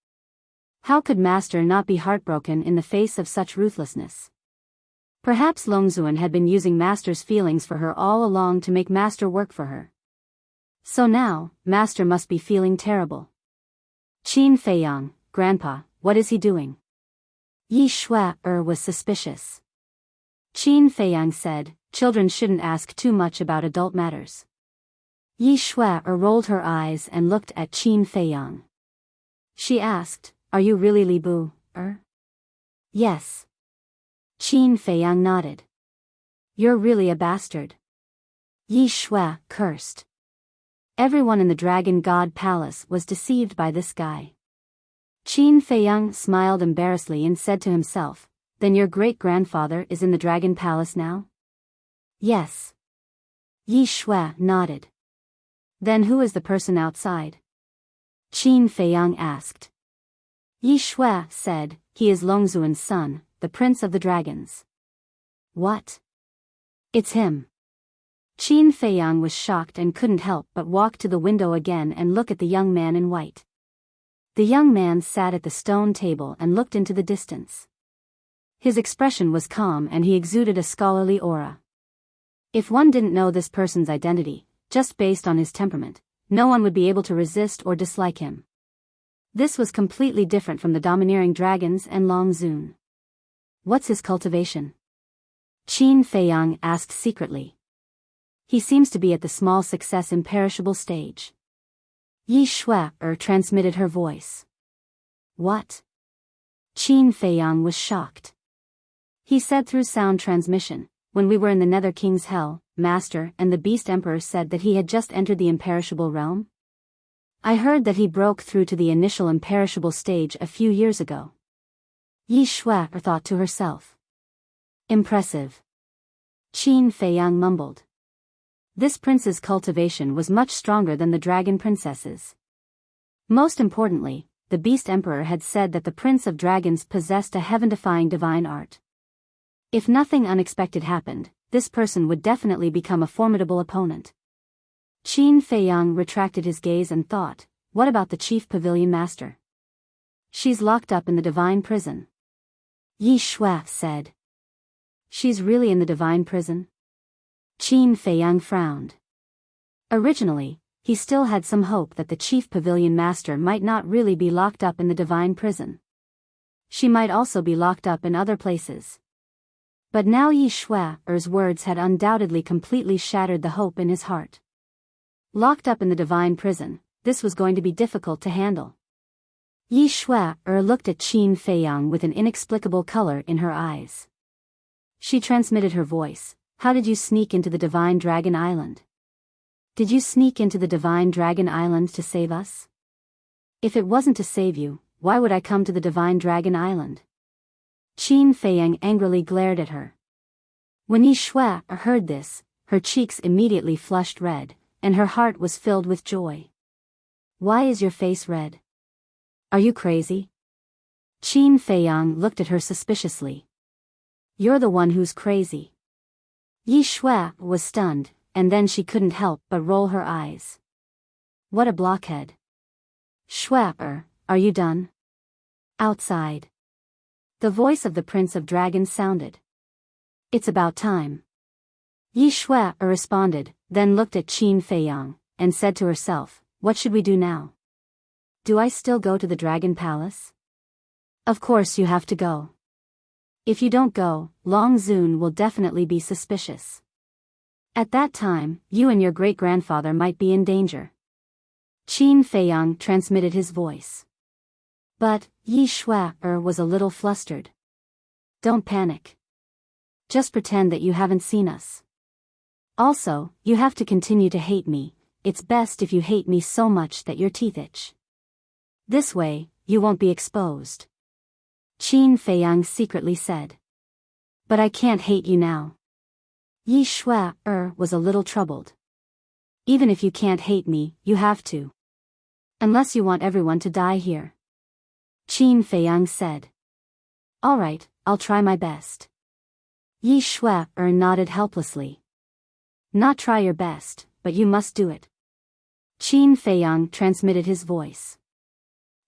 How could master not be heartbroken in the face of such ruthlessness? Perhaps Longzuan had been using master's feelings for her all along to make master work for her. So now, master must be feeling terrible. Qin Feiyang, Grandpa, what is he doing? Yi Shui was suspicious. Qin Feiyang said, children shouldn't ask too much about adult matters. Yi Shui rolled her eyes and looked at Qin Feiyang. She asked, are you really Li Bu? Yes. Qin Feiyang nodded. You're really a bastard. Yi Shui cursed. Everyone in the Dragon God Palace was deceived by this guy. Qin Feiyang smiled embarrassedly and said to himself, then your great-grandfather is in the Dragon Palace now? Yes. Yi Shui nodded. Then who is the person outside? Qin Feiyang asked. Yi Shui said, he is Longzuan's son, the Prince of the Dragons. What? It's him. Qin Feiyang was shocked and couldn't help but walk to the window again and look at the young man in white. The young man sat at the stone table and looked into the distance. His expression was calm and he exuded a scholarly aura. If one didn't know this person's identity, just based on his temperament, no one would be able to resist or dislike him. This was completely different from the domineering dragons and Long Zun. What's his cultivation? Qin Feiyang asked secretly. He seems to be at the small success imperishable stage. Yi Shui transmitted her voice. What? Qin Feiyang was shocked. He said through sound transmission, when we were in the Nether King's Hell, Master and the Beast Emperor said that he had just entered the imperishable realm. I heard that he broke through to the initial imperishable stage a few years ago. Yi Shui thought to herself. Impressive. Qin Feiyang mumbled. This prince's cultivation was much stronger than the dragon princess's. Most importantly, the Beast Emperor had said that the Prince of Dragons possessed a heaven-defying divine art. If nothing unexpected happened, this person would definitely become a formidable opponent. Qin Feiyang retracted his gaze and thought, what about the chief pavilion master? She's locked up in the divine prison. Yi Shui said. She's really in the divine prison? Qin Feiyang frowned. Originally, he still had some hope that the chief pavilion master might not really be locked up in the divine prison. She might also be locked up in other places. But now Yi Shui's words had undoubtedly completely shattered the hope in his heart. Locked up in the divine prison, this was going to be difficult to handle. Yi Shui looked at Qin Feiyang with an inexplicable color in her eyes. She transmitted her voice. How did you sneak into the Divine Dragon Island? Did you sneak into the Divine Dragon Island to save us? If it wasn't to save you, why would I come to the Divine Dragon Island? Qin Feiyang angrily glared at her. When Yi Shui heard this, her cheeks immediately flushed red, and her heart was filled with joy. Why is your face red? Are you crazy? Qin Feiyang looked at her suspiciously. You're the one who's crazy. Yi Shui was stunned, and then she couldn't help but roll her eyes. What a blockhead. Shui, are you done? Outside. The voice of the Prince of Dragons sounded. It's about time. Yi Shui responded, then looked at Qin Feiyang, and said to herself, what should we do now? Do I still go to the Dragon Palace? Of course you have to go. If you don't go, Long Zun will definitely be suspicious. At that time, you and your great-grandfather might be in danger. Qin Feiyang transmitted his voice. But, Yi Shui was a little flustered. Don't panic. Just pretend that you haven't seen us. Also, you have to continue to hate me. It's best if you hate me so much that your teeth itch. This way, you won't be exposed. Qin Feiyang secretly said. But I can't hate you now. Yi Shui was a little troubled. Even if you can't hate me, you have to. Unless you want everyone to die here. Qin Feiyang said. All right, I'll try my best. Yi Shui nodded helplessly. Not try your best, but you must do it. Qin Feiyang transmitted his voice.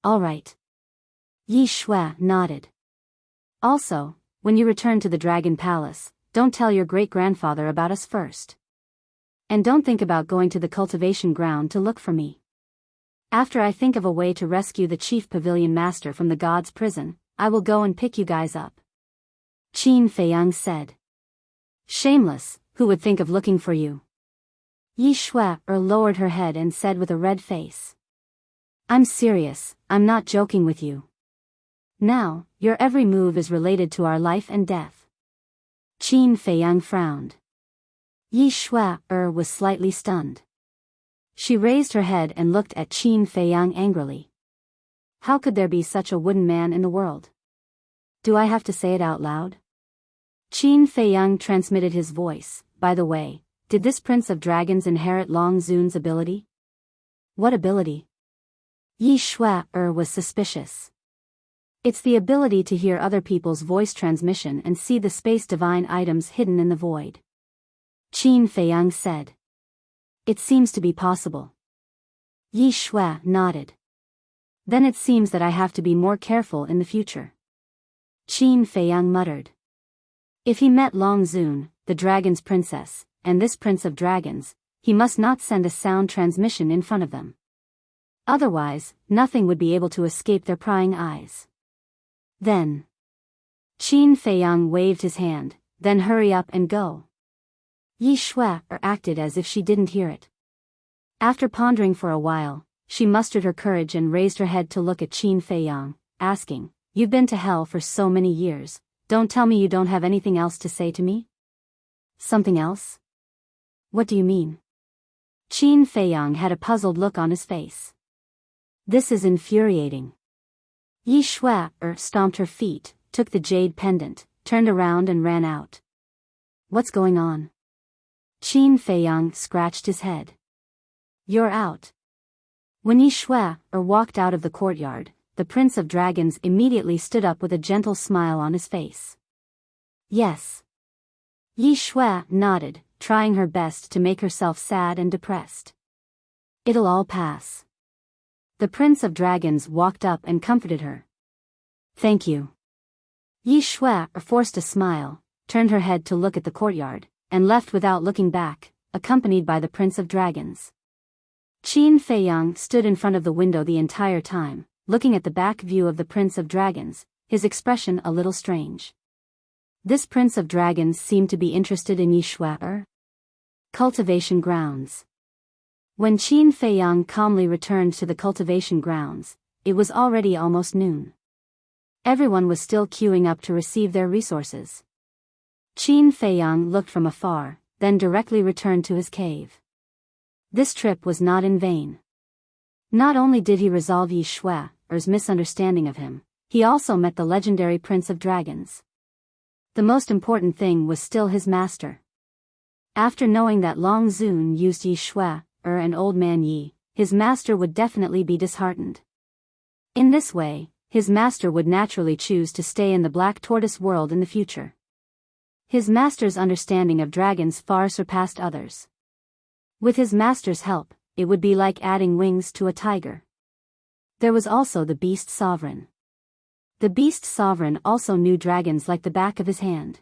All right. Yi Shui nodded. Also, when you return to the Dragon Palace, don't tell your great-grandfather about us first. And don't think about going to the cultivation ground to look for me. After I think of a way to rescue the chief pavilion master from the god's prison, I will go and pick you guys up. Qin Feiyang said. Shameless, who would think of looking for you? Yi Shui lowered her head and said with a red face. I'm serious, I'm not joking with you. Now, your every move is related to our life and death. Qin Feiyang frowned. Yi Shui was slightly stunned. She raised her head and looked at Qin Feiyang angrily. How could there be such a wooden man in the world? Do I have to say it out loud? Qin Feiyang transmitted his voice. By the way, did this Prince of Dragons inherit Long Zun's ability? What ability? Yi Shui was suspicious. It's the ability to hear other people's voice transmission and see the space divine items hidden in the void. Qin Feiyang said. It seems to be possible. Yi Shui nodded. Then it seems that I have to be more careful in the future. Qin Feiyang muttered. If he met Long Zun, the dragon's princess, and this Prince of Dragons, he must not send a sound transmission in front of them. Otherwise, nothing would be able to escape their prying eyes. Then. Qin Feiyang waved his hand, then hurry up and go. Yi Shui acted as if she didn't hear it. After pondering for a while, she mustered her courage and raised her head to look at Qin Feiyang, asking, You've been to hell for so many years, don't tell me you don't have anything else to say to me? Something else? What do you mean? Qin Feiyang had a puzzled look on his face. This is infuriating. Yi Shui stomped her feet, took the jade pendant, turned around and ran out. What's going on? Qin Feiyang scratched his head. You're out. When Yi Shui walked out of the courtyard, the Prince of Dragons immediately stood up with a gentle smile on his face. Yes. Yi Shui nodded, trying her best to make herself sad and depressed. It'll all pass. The Prince of Dragons walked up and comforted her. Thank you. Yi Shui forced a smile, turned her head to look at the courtyard, and left without looking back, accompanied by the Prince of Dragons. Qin Feiyang stood in front of the window the entire time, looking at the back view of the Prince of Dragons, his expression a little strange. This Prince of Dragons seemed to be interested in Yi Shui. Cultivation grounds. When Qin Feiyang calmly returned to the cultivation grounds, it was already almost noon. Everyone was still queuing up to receive their resources. Qin Feiyang looked from afar, then directly returned to his cave. This trip was not in vain. Not only did he resolve Yi Shui's misunderstanding of him, he also met the legendary Prince of Dragons. The most important thing was still his master. After knowing that Long Zun used Yi Shui, and Old Man Yi, his master would definitely be disheartened. In this way, his master would naturally choose to stay in the Black Tortoise world in the future. His master's understanding of dragons far surpassed others. With his master's help, it would be like adding wings to a tiger. There was also the Beast Sovereign. The Beast Sovereign also knew dragons like the back of his hand.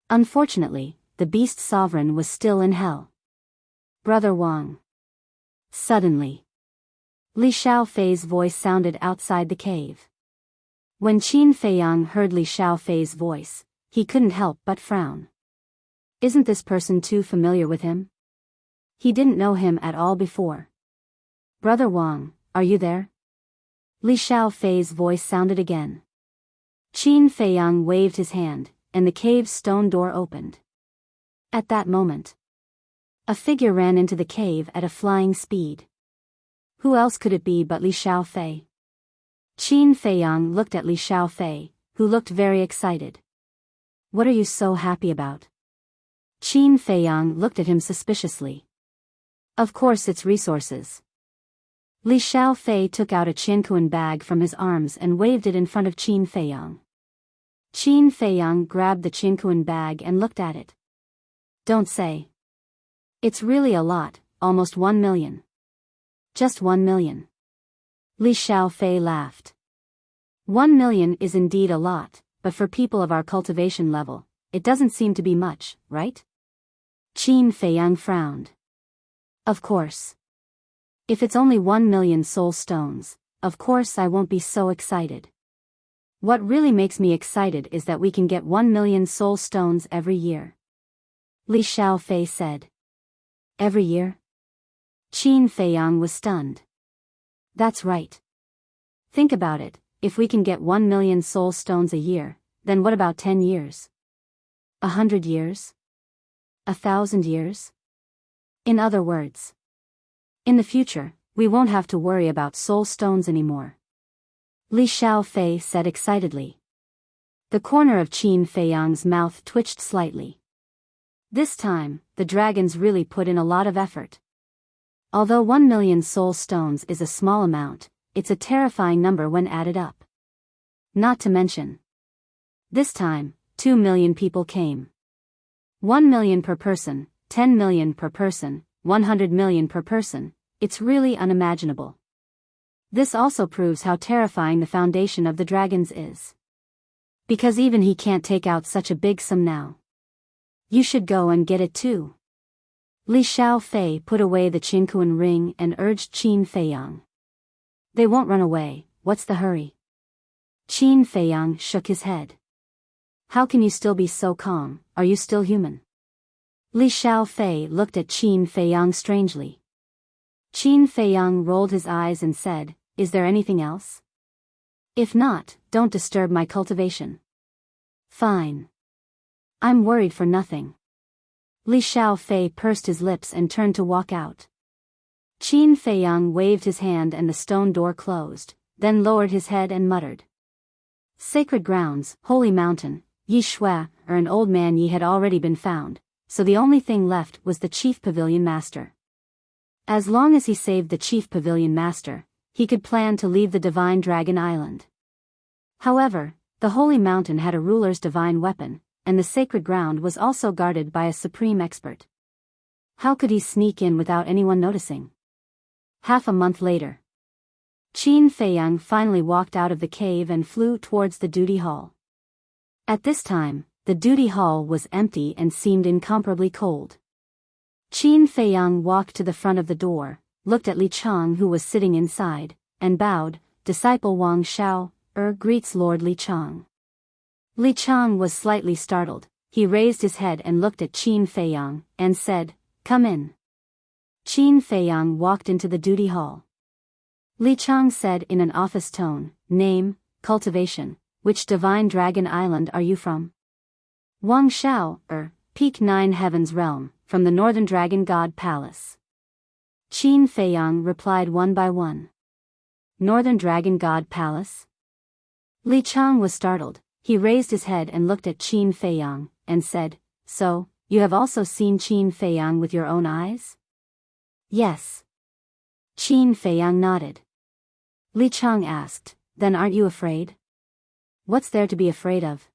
Unfortunately, the Beast Sovereign was still in hell. Brother Wang. Suddenly, Li Xiaofei's voice sounded outside the cave. When Qin Feiyang heard Li Xiaofei's voice, he couldn't help but frown. Isn't this person too familiar with him? He didn't know him at all before. Brother Wang, are you there? Li Xiaofei's voice sounded again. Qin Feiyang waved his hand, and the cave's stone door opened. At that moment, a figure ran into the cave at a flying speed. Who else could it be but Li Xiaofei? Qin Feiyang looked at Li Xiaofei, who looked very excited. What are you so happy about? Qin Feiyang looked at him suspiciously. Of course it's resources. Li Xiaofei took out a Qiankuan bag from his arms and waved it in front of Qin Feiyang. Qin Feiyang grabbed the Qiankuan bag and looked at it. Don't say. It's really a lot, almost 1 million. Just 1 million. Li Xiaofei laughed. 1 million is indeed a lot, but for people of our cultivation level, it doesn't seem to be much, right? Qin Feiyang frowned. Of course. If it's only 1 million soul stones, of course I won't be so excited. What really makes me excited is that we can get 1 million soul stones every year. Li Xiaofei said. Every year? Qin Feiyang was stunned. That's right. Think about it, if we can get 1 million soul stones a year, then what about 10 years? 100 years? 1,000 years? In other words, in the future, we won't have to worry about soul stones anymore. Li Xiaofei said excitedly. The corner of Qin Feiyang's mouth twitched slightly. This time, the dragons really put in a lot of effort. Although 1 million soul stones is a small amount, it's a terrifying number when added up. Not to mention, this time, 2 million people came. 1 million per person, 10 million per person, 100 million per person, it's really unimaginable. This also proves how terrifying the foundation of the dragons is. Because even he can't take out such a big sum now. You should go and get it too. Li Xiaofei put away the Qinkuan ring and urged Qin Feiyang. They won't run away, what's the hurry? Qin Feiyang shook his head. How can you still be so calm, are you still human? Li Xiaofei looked at Qin Feiyang strangely. Qin Feiyang rolled his eyes and said, Is there anything else? If not, don't disturb my cultivation. Fine. I'm worried for nothing. Li Xiaofei pursed his lips and turned to walk out. Qin Feiyang waved his hand and the stone door closed, then lowered his head and muttered. Sacred grounds, holy mountain, Yi Shui, or an old man Yi had already been found, so the only thing left was the chief pavilion master. As long as he saved the chief pavilion master, he could plan to leave the divine dragon island. However, the holy mountain had a ruler's divine weapon, and the sacred ground was also guarded by a supreme expert. How could he sneak in without anyone noticing? Half a month later, Qin Feiyang finally walked out of the cave and flew towards the duty hall. At this time, the duty hall was empty and seemed incomparably cold. Qin Feiyang walked to the front of the door, looked at Li Chang who was sitting inside, and bowed, Disciple Wang Xiao, greets Lord Li Chang. Li Chang was slightly startled, he raised his head and looked at Qin Feiyang, and said, Come in. Qin Feiyang walked into the duty hall. Li Chang said in an office tone, Name, cultivation, which divine dragon island are you from? Wang Xiao, Peak 9 Heaven's Realm, from the Northern Dragon God Palace. Qin Feiyang replied one by one. Northern Dragon God Palace? Li Chang was startled, he raised his head and looked at Qin Feiyang, and said, So, you have also seen Qin Feiyang with your own eyes? Yes. Qin Feiyang nodded. Li Chang asked, Then aren't you afraid? What's there to be afraid of?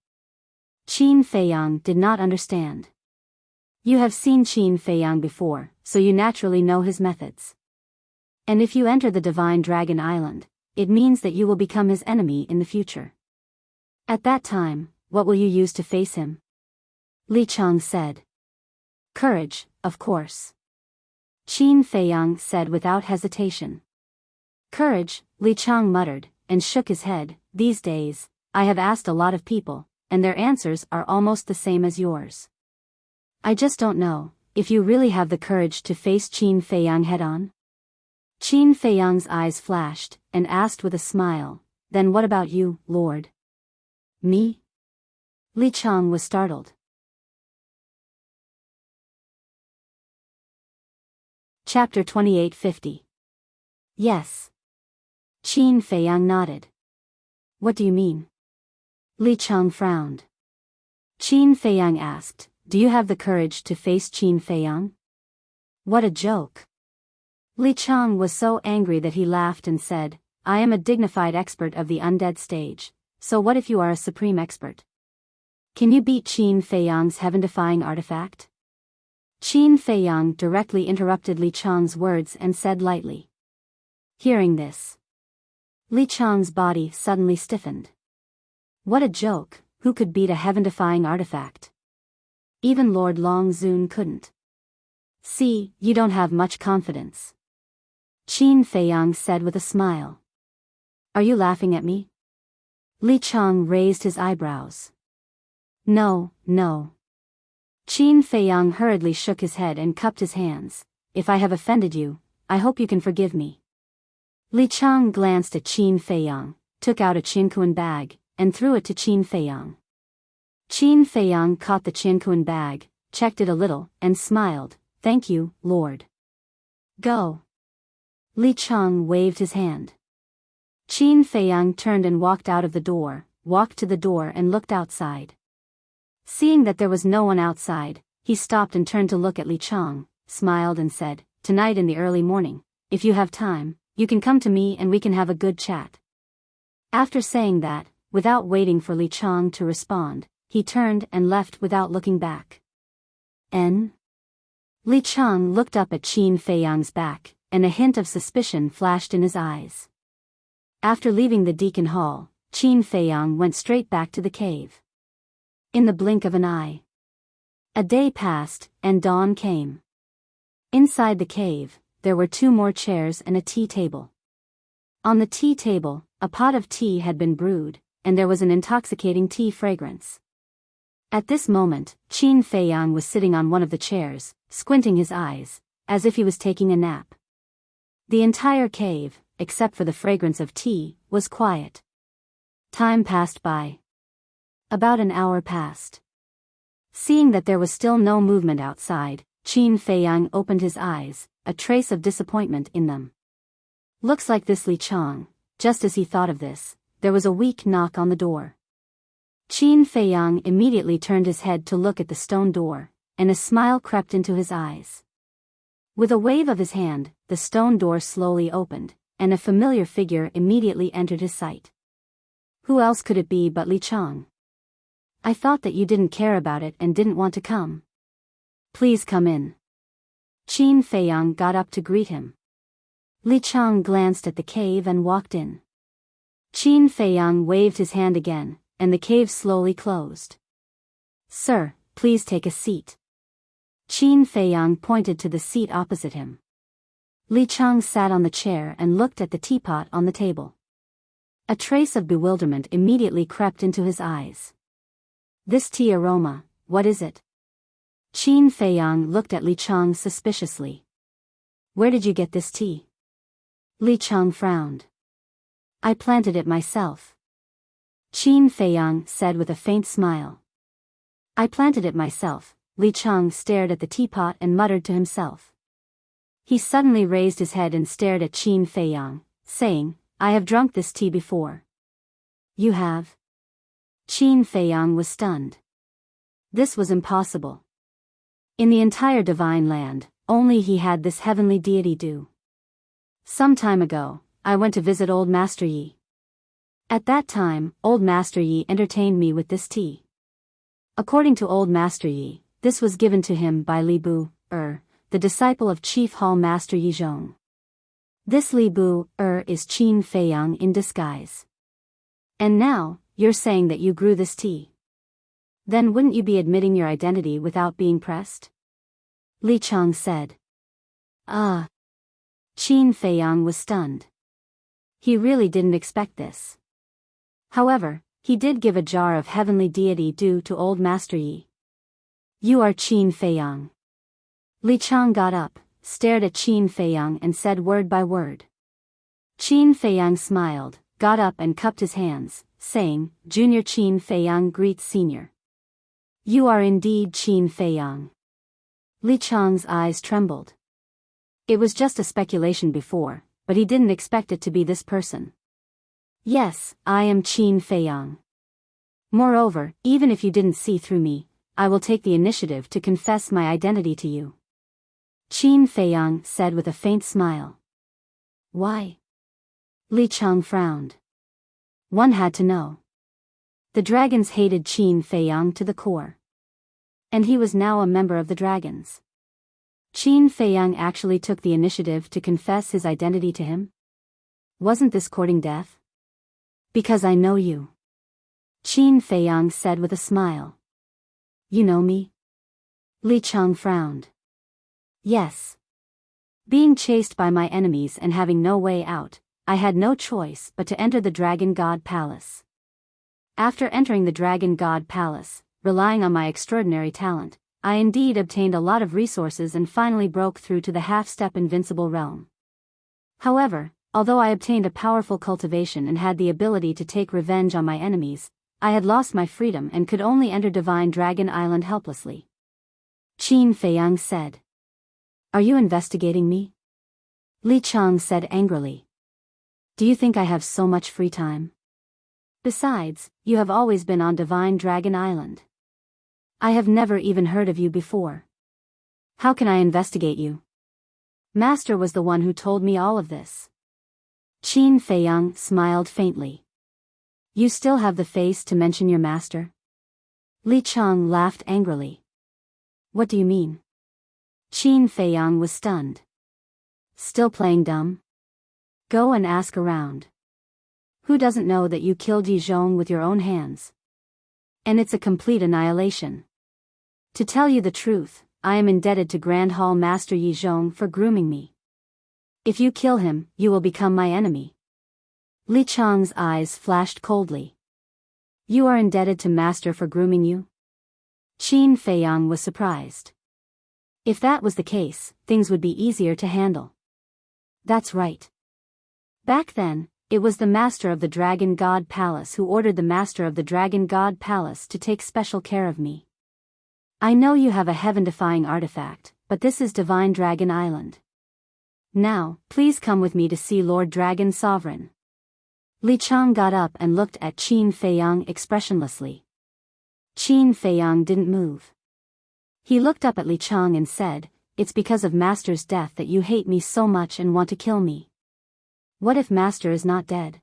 Qin Feiyang did not understand. You have seen Qin Feiyang before, so you naturally know his methods. And if you enter the Divine Dragon Island, it means that you will become his enemy in the future. At that time, what will you use to face him? Li Chang said. Courage, of course. Qin Feiyang said without hesitation. Courage, Li Chang muttered, and shook his head. These days, I have asked a lot of people, and their answers are almost the same as yours. I just don't know, if you really have the courage to face Qin Feiyang head-on? Qin Feiyang's eyes flashed, and asked with a smile, Then what about you, Lord? Me? Li Chang was startled. Chapter 2850. Yes. Qin Feiyang nodded. What do you mean? Li Chang frowned. Qin Feiyang asked, Do you have the courage to face Qin Feiyang? What a joke. Li Chang was so angry that he laughed and said, I am a dignified expert of the undead stage, so what if you are a supreme expert? Can you beat Qin Feiyang's heaven-defying artifact? Qin Feiyang directly interrupted Li Chang's words and said lightly. Hearing this, Li Chang's body suddenly stiffened. What a joke, who could beat a heaven-defying artifact? Even Lord Long Zun couldn't. See, you don't have much confidence. Qin Feiyang said with a smile. Are you laughing at me? Li Chang raised his eyebrows. No, no. Qin Feiyang hurriedly shook his head and cupped his hands. If I have offended you, I hope you can forgive me. Li Chang glanced at Qin Feiyang, took out a Qinkuan bag, and threw it to Qin Feiyang. Qin Feiyang caught the Qinkuan bag, checked it a little, and smiled. Thank you, Lord. Go. Li Chang waved his hand. Qin Feiyang turned and walked out of the door, walked to the door and looked outside. Seeing that there was no one outside, he stopped and turned to look at Li Chang, smiled and said, Tonight in the early morning, if you have time, you can come to me and we can have a good chat. After saying that, without waiting for Li Chang to respond, he turned and left without looking back. Li Chang looked up at Qin Feiyang's back, and a hint of suspicion flashed in his eyes. After leaving the deacon hall, Qin Feiyang went straight back to the cave. In the blink of an eye, a day passed, and dawn came. Inside the cave, there were 2 more chairs and a tea table. On the tea table, a pot of tea had been brewed, and there was an intoxicating tea fragrance. At this moment, Qin Feiyang was sitting on one of the chairs, squinting his eyes, as if he was taking a nap. The entire cave, except for the fragrance of tea, was quiet. Time passed by. About an hour passed. Seeing that there was still no movement outside, Qin Feiyang opened his eyes, a trace of disappointment in them. Looks like this Li Chang. Just as he thought of this, there was a weak knock on the door. Qin Feiyang immediately turned his head to look at the stone door, and a smile crept into his eyes. With a wave of his hand, the stone door slowly opened, and a familiar figure immediately entered his sight. Who else could it be but Li Chang? I thought that you didn't care about it and didn't want to come. Please come in. Qin Feiyang got up to greet him. Li Chang glanced at the cave and walked in. Qin Feiyang waved his hand again, and the cave slowly closed. Sir, please take a seat. Qin Feiyang pointed to the seat opposite him. Li Chang sat on the chair and looked at the teapot on the table. A trace of bewilderment immediately crept into his eyes. This tea aroma, what is it? Qin Feiyang looked at Li Chang suspiciously. Where did you get this tea? Li Chang frowned. I planted it myself. Qin Feiyang said with a faint smile. I planted it myself. Li Chang stared at the teapot and muttered to himself. He suddenly raised his head and stared at Qin Feiyang, saying, I have drunk this tea before. You have? Qin Feiyang was stunned. This was impossible. In the entire divine land, only he had this heavenly deity do. Some time ago, I went to visit old Master Yi. At that time, old Master Yi entertained me with this tea. According to old Master Yi, this was given to him by Li Bu, the disciple of Chief Hall Master Yi Zhong. This Li Bu, is Qin Feiyang in disguise. And now, you're saying that you grew this tea. Then wouldn't you be admitting your identity without being pressed? Li Chang said. Ah. Qin Feiyang was stunned. He really didn't expect this. However, he did give a jar of heavenly deity due to old Master Yi. You are Qin Feiyang. Li Chang got up, stared at Qin Feiyang and said word by word. Qin Feiyang smiled, got up and cupped his hands, saying, Junior Qin Feiyang greets Senior. You are indeed Qin Feiyang. Li Chang's eyes trembled. It was just a speculation before, but he didn't expect it to be this person. Yes, I am Qin Feiyang. Moreover, even if you didn't see through me, I will take the initiative to confess my identity to you. Qin Feiyang said with a faint smile. Why? Li Chang frowned. One had to know. The dragons hated Qin Feiyang to the core. And he was now a member of the dragons. Qin Feiyang actually took the initiative to confess his identity to him? Wasn't this courting death? Because I know you. Qin Feiyang said with a smile. You know me? Li Chang frowned. Yes. Being chased by my enemies and having no way out, I had no choice but to enter the Dragon God Palace. After entering the Dragon God Palace, relying on my extraordinary talent, I indeed obtained a lot of resources and finally broke through to the half-step invincible realm. However, although I obtained a powerful cultivation and had the ability to take revenge on my enemies, I had lost my freedom and could only enter Divine Dragon Island helplessly. Qin Feiyang said. Are you investigating me? Li Chang said angrily. Do you think I have so much free time? Besides, you have always been on Divine Dragon Island. I have never even heard of you before. How can I investigate you? Master was the one who told me all of this. Qin Feiyang smiled faintly. You still have the face to mention your master? Li Chang laughed angrily. What do you mean? Qin Feiyang was stunned. Still playing dumb? Go and ask around. Who doesn't know that you killed Yi Zhong with your own hands? And it's a complete annihilation. To tell you the truth, I am indebted to Grand Hall Master Yi Zhong for grooming me. If you kill him, you will become my enemy. Li Chang's eyes flashed coldly. You are indebted to Master for grooming you? Qin Feiyang was surprised. If that was the case, things would be easier to handle. That's right. Back then, it was the Master of the Dragon God Palace who ordered the Master of the Dragon God Palace to take special care of me. I know you have a heaven-defying artifact, but this is Divine Dragon Island. Now, please come with me to see Lord Dragon Sovereign. Li Chang got up and looked at Qin Feiyang expressionlessly. Qin Feiyang didn't move. He looked up at Li Chang and said, It's because of Master's death that you hate me so much and want to kill me. What if Master is not dead?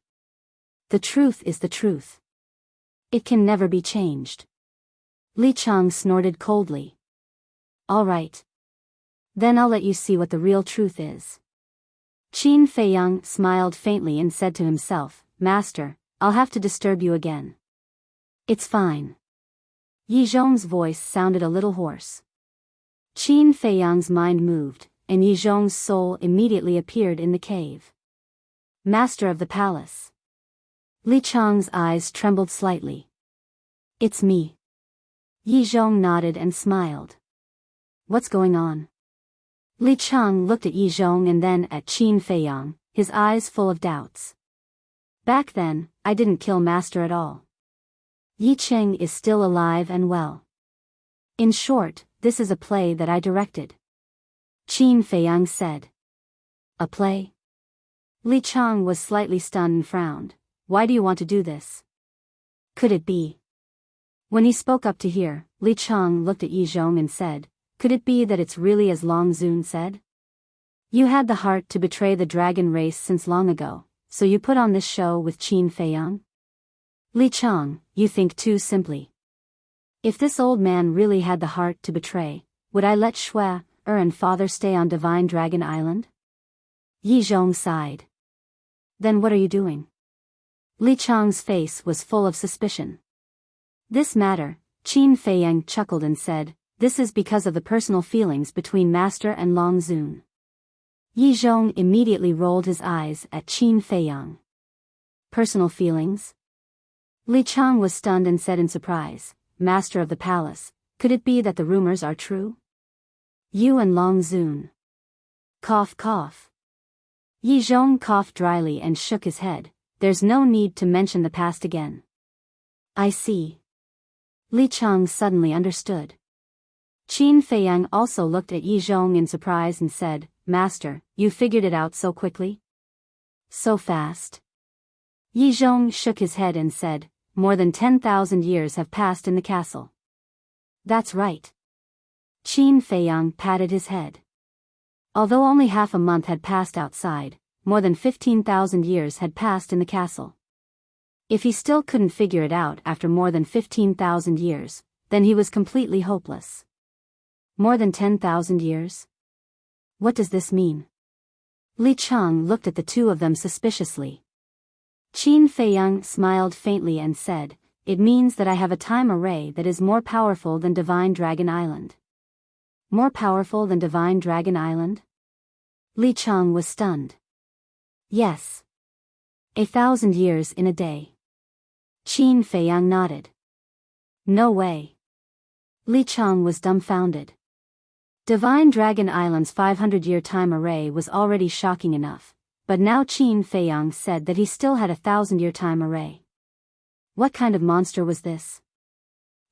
The truth is the truth. It can never be changed. Li Chang snorted coldly. All right. Then I'll let you see what the real truth is. Qin Feiyang smiled faintly and said to himself, Master, I'll have to disturb you again. It's fine. Yi Zhong's voice sounded a little hoarse. Qin Feiyang's mind moved, and Yi Zhong's soul immediately appeared in the cave. Master of the palace. Li Chang's eyes trembled slightly. It's me. Yi Zhong nodded and smiled. What's going on? Li Chang looked at Yi Zhong and then at Qin Feiyang, his eyes full of doubts. Back then, I didn't kill Master at all. Yi Cheng is still alive and well. In short, this is a play that I directed. Qin Feiyang said. A play? Li Chang was slightly stunned and frowned. Why do you want to do this? Could it be? When he spoke up to hear, Li Chang looked at Yi Zhong and said, Could it be that it's really as Long Zun said? You had the heart to betray the dragon race since long ago, so you put on this show with Qin Feiyang? Li Chang, you think too simply. If this old man really had the heart to betray, would I let Shui, and father stay on Divine Dragon Island? Yi Zhong sighed. Then what are you doing? Li Chang's face was full of suspicion. This matter, Qin Feiyang chuckled and said, This is because of the personal feelings between Master and Long Zun. Yi Zhong immediately rolled his eyes at Qin Feiyang. Personal feelings? Li Chang was stunned and said in surprise, Master of the palace, could it be that the rumors are true? You and Long Zun. Cough cough. Yi Zhong coughed dryly and shook his head. There's no need to mention the past again. I see. Li Chang suddenly understood. Qin Feiyang also looked at Yi Zhong in surprise and said, Master, you figured it out so quickly? So fast? Yi Zhong shook his head and said, More than 10,000 years have passed in the castle. That's right. Qin Feiyang patted his head. Although only half a month had passed outside, more than 15,000 years had passed in the castle. If he still couldn't figure it out after more than 15,000 years, then he was completely hopeless. More than 10,000 years? What does this mean? Li Chang looked at the two of them suspiciously. Qin Feiyang smiled faintly and said, It means that I have a time array that is more powerful than Divine Dragon Island. More powerful than Divine Dragon Island? Li Chang was stunned. Yes. 1,000 years in a day. Qin Feiyang nodded. No way. Li Chang was dumbfounded. Divine Dragon Island's 500-year time array was already shocking enough, but now Qin Feiyang said that he still had a 1,000-year time array. What kind of monster was this?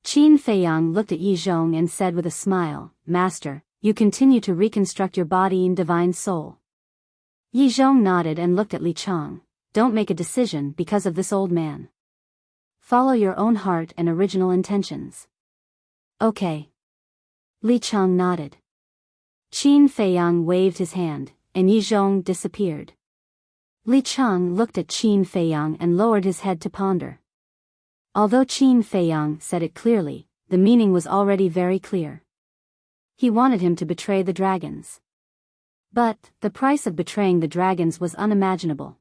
Qin Feiyang looked at Yi Zhong and said with a smile, Master, you continue to reconstruct your body in divine soul. Yi Zhong nodded and looked at Li Chang. Don't make a decision because of this old man. Follow your own heart and original intentions. Okay. Li Chang nodded. Qin Feiyang waved his hand, and Yi Zhong disappeared. Li Chang looked at Qin Feiyang and lowered his head to ponder. Although Qin Feiyang said it clearly, the meaning was already very clear. He wanted him to betray the dragons. But the price of betraying the dragons was unimaginable.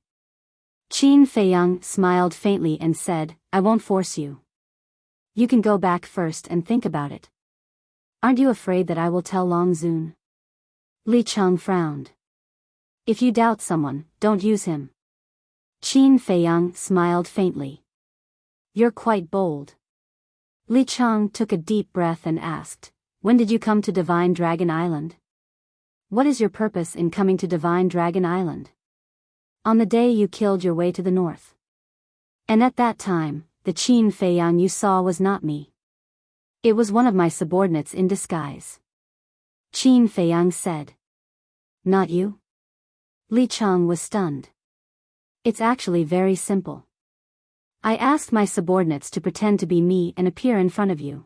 Qin Feiyang smiled faintly and said, I won't force you. You can go back first and think about it. Aren't you afraid that I will tell Long Zun? Li Chang frowned. If you doubt someone, don't use him. Qin Feiyang smiled faintly. You're quite bold. Li Chang took a deep breath and asked, when did you come to Divine Dragon Island? What is your purpose in coming to Divine Dragon Island? On the day you killed your way to the north. And at that time, the Qin Feiyang you saw was not me. It was one of my subordinates in disguise. Qin Feiyang said. Not you? Li Chang was stunned. It's actually very simple. I asked my subordinates to pretend to be me and appear in front of you.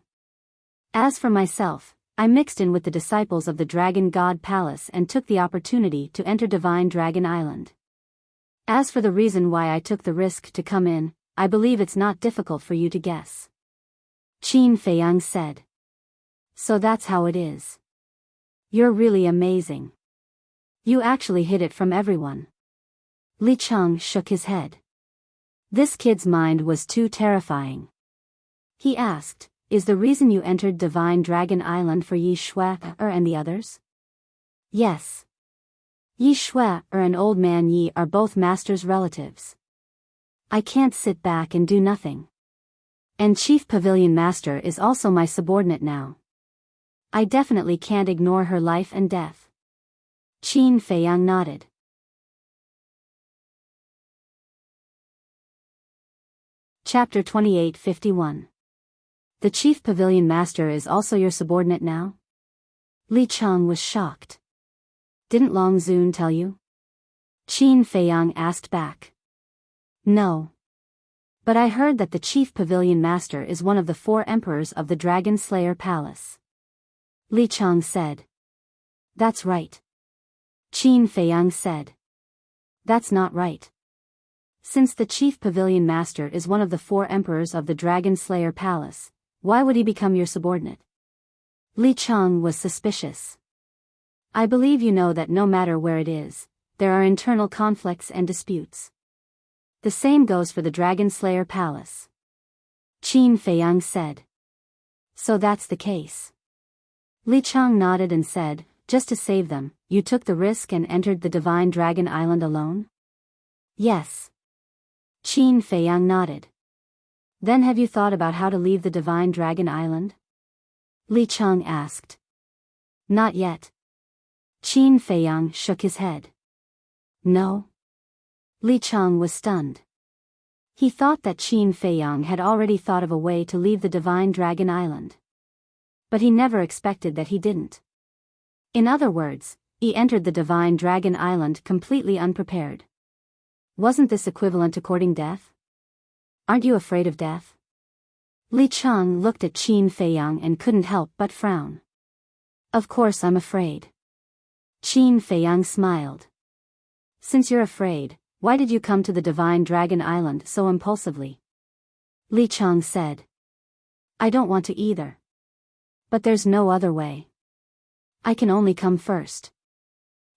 As for myself, I mixed in with the disciples of the Dragon God Palace and took the opportunity to enter Divine Dragon Island. As for the reason why I took the risk to come in, I believe it's not difficult for you to guess. Qin Feiyang said. So that's how it is. You're really amazing. You actually hid it from everyone. Li Chang shook his head. This kid's mind was too terrifying. He asked, is the reason you entered Divine Dragon Island for Yi Shui and the others? Yes. Yi Shui and Old Man Yi are both Master's relatives. I can't sit back and do nothing. And Chief Pavilion Master is also my subordinate now. I definitely can't ignore her life and death. Qin Feiyang nodded. Chapter 2851. The Chief Pavilion Master is also your subordinate now? Li Chang was shocked. Didn't Long Zun tell you? Qin Feiyang asked back. No. But I heard that the Chief Pavilion Master is one of the 4 emperors of the Dragon Slayer Palace. Li Chang said. That's right. Qin Feiyang said. That's not right. Since the Chief Pavilion Master is one of the 4 emperors of the Dragon Slayer Palace, why would he become your subordinate? Li Chang was suspicious. I believe you know that no matter where it is, there are internal conflicts and disputes. The same goes for the Dragon Slayer Palace. Qin Feiyang said. So that's the case. Li Chang nodded and said, just to save them, you took the risk and entered the Divine Dragon Island alone? Yes. Qin Feiyang nodded. Then have you thought about how to leave the Divine Dragon Island? Li Chang asked. Not yet. Qin Feiyang shook his head. No. Li Chang was stunned. He thought that Qin Feiyang had already thought of a way to leave the Divine Dragon Island. But he never expected that he didn't. In other words, he entered the Divine Dragon Island completely unprepared. Wasn't this equivalent to courting death? Aren't you afraid of death? Li Chang looked at Qin Feiyang and couldn't help but frown. Of course I'm afraid. Qin Feiyang smiled. Since you're afraid, why did you come to the Divine Dragon Island so impulsively? Li Chang said. I don't want to either. But there's no other way. I can only come first.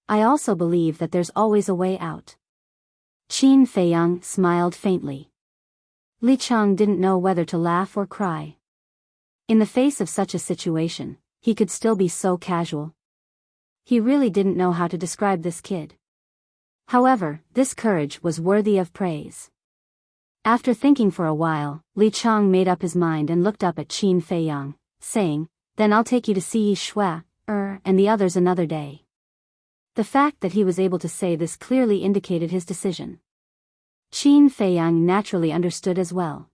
I also believe that there's always a way out. Qin Feiyang smiled faintly. Li Chang didn't know whether to laugh or cry. In the face of such a situation, he could still be so casual. He really didn't know how to describe this kid. However, this courage was worthy of praise. After thinking for a while, Li Chang made up his mind and looked up at Qin Feiyang, saying, "Then I'll take you to see Yi Shui, and the others another day." The fact that he was able to say this clearly indicated his decision. Qin Feiyang naturally understood as well.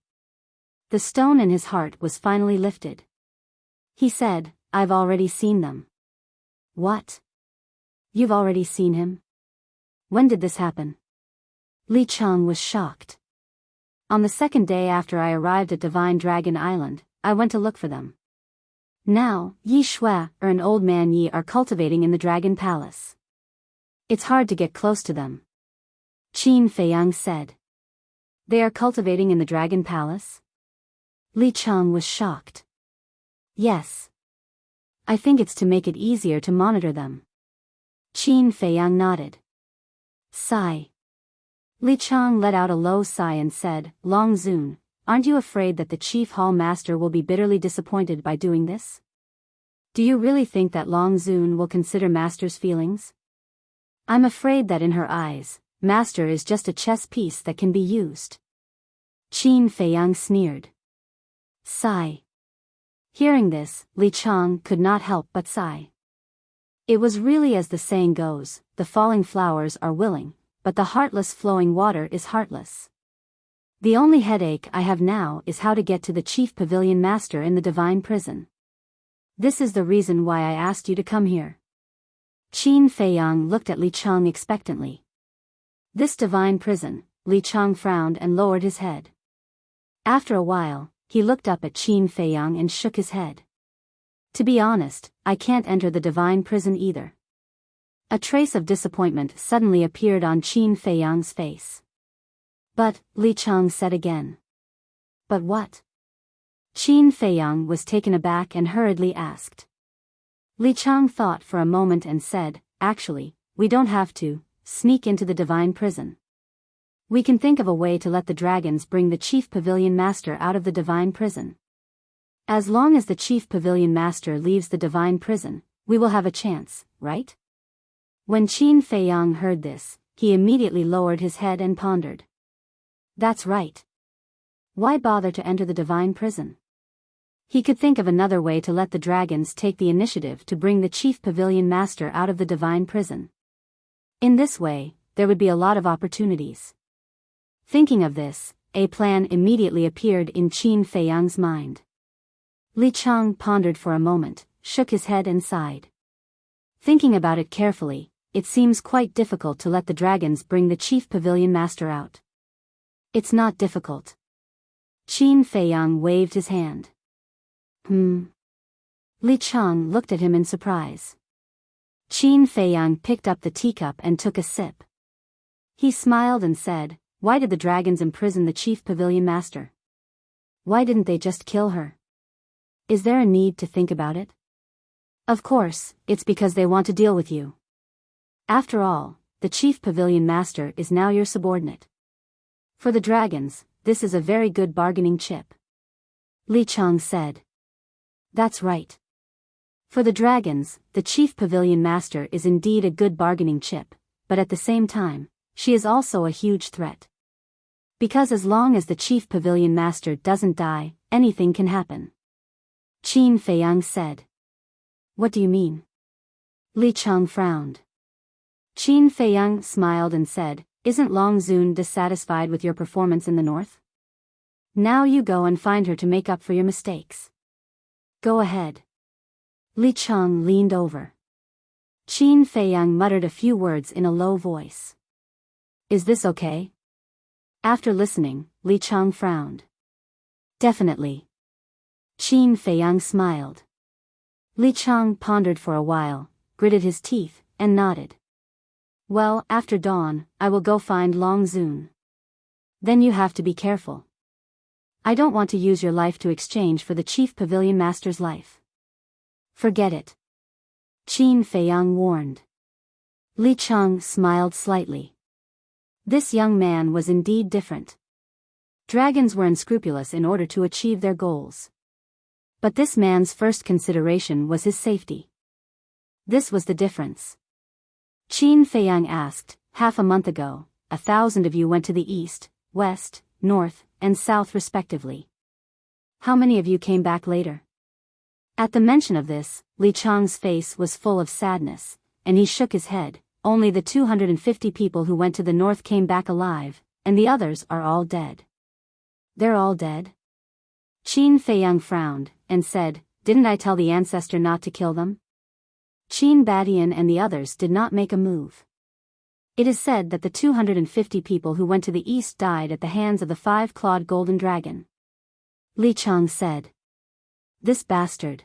The stone in his heart was finally lifted. He said, "I've already seen them." "What? You've already seen him? When did this happen?" Li Chang was shocked. "On the second day after I arrived at Divine Dragon Island, I went to look for them. Now, Yi Shui, and old man Yi are cultivating in the Dragon Palace. It's hard to get close to them." Qin Feiyang said. "They are cultivating in the Dragon Palace?" Li Chang was shocked. "Yes. I think it's to make it easier to monitor them." Qin Feiyang nodded. Sigh. Li Chang let out a low sigh and said, "Long Zun, aren't you afraid that the Chief Hall Master will be bitterly disappointed by doing this? Do you really think that Long Zun will consider Master's feelings? I'm afraid that in her eyes, Master is just a chess piece that can be used." Qin Feiyang sneered. Sigh. Hearing this, Li Chang could not help but sigh. It was really as the saying goes, the falling flowers are willing, but the heartless flowing water is heartless. The only headache I have now is how to get to the Chief Pavilion Master in the Divine Prison. This is the reason why I asked you to come here. Qin Feiyang looked at Li Chang expectantly. This divine prison, Li Chang frowned and lowered his head. After a while, he looked up at Qin Feiyang and shook his head. "To be honest, I can't enter the divine prison either." A trace of disappointment suddenly appeared on Qin Feiyang's face. "But," Li Chang said again. "But what?" Qin Feiyang was taken aback and hurriedly asked. Li Chang thought for a moment and said, "Actually, we don't have to sneak into the divine prison. We can think of a way to let the dragons bring the Chief Pavilion Master out of the divine prison. As long as the Chief Pavilion Master leaves the divine prison, we will have a chance, right?" When Qin Feiyang heard this, he immediately lowered his head and pondered. That's right. Why bother to enter the divine prison? He could think of another way to let the dragons take the initiative to bring the Chief Pavilion Master out of the divine prison. In this way, there would be a lot of opportunities. Thinking of this, a plan immediately appeared in Qin Feiyang's mind. Li Chang pondered for a moment, shook his head and sighed. Thinking about it carefully, it seems quite difficult to let the dragons bring the Chief Pavilion Master out. It's not difficult. Qin Feiyang waved his hand. Li Chang looked at him in surprise. Qin Feiyang picked up the teacup and took a sip. He smiled and said, "Why did the dragons imprison the Chief Pavilion Master? Why didn't they just kill her? Is there a need to think about it? Of course, it's because they want to deal with you. After all, the Chief Pavilion Master is now your subordinate. For the dragons, this is a very good bargaining chip." Li Chang said. That's right. For the dragons, the Chief Pavilion Master is indeed a good bargaining chip, but at the same time, she is also a huge threat. Because as long as the Chief Pavilion Master doesn't die, anything can happen. Qin Feiyang said. What do you mean? Li Chang frowned. Qin Feiyang smiled and said, Isn't Long Zun dissatisfied with your performance in the north? Now you go and find her to make up for your mistakes. Go ahead. Li Chang leaned over. Qin Feiyang muttered a few words in a low voice. Is this okay? After listening, Li Chang frowned. Definitely. Qin Feiyang smiled. Li Chang pondered for a while, gritted his teeth, and nodded. Well, after dawn, I will go find Long Zun. Then you have to be careful. I don't want to use your life to exchange for the Chief Pavilion Master's life. Forget it. Qin Feiyang warned. Li Chang smiled slightly. This young man was indeed different. Dragons were unscrupulous in order to achieve their goals. But this man's first consideration was his safety. This was the difference. Qin Feiyang asked, half a month ago, 1,000 of you went to the east, west, north, and south respectively. How many of you came back later? At the mention of this, Li Chang's face was full of sadness, and he shook his head. Only the 250 people who went to the north came back alive, and the others are all dead. They're all dead? Qin Feiyang frowned, and said, didn't I tell the ancestor not to kill them? Qin Badian and the others did not make a move. It is said that the 250 people who went to the east died at the hands of the 5-clawed golden dragon. Li Chang said. This bastard.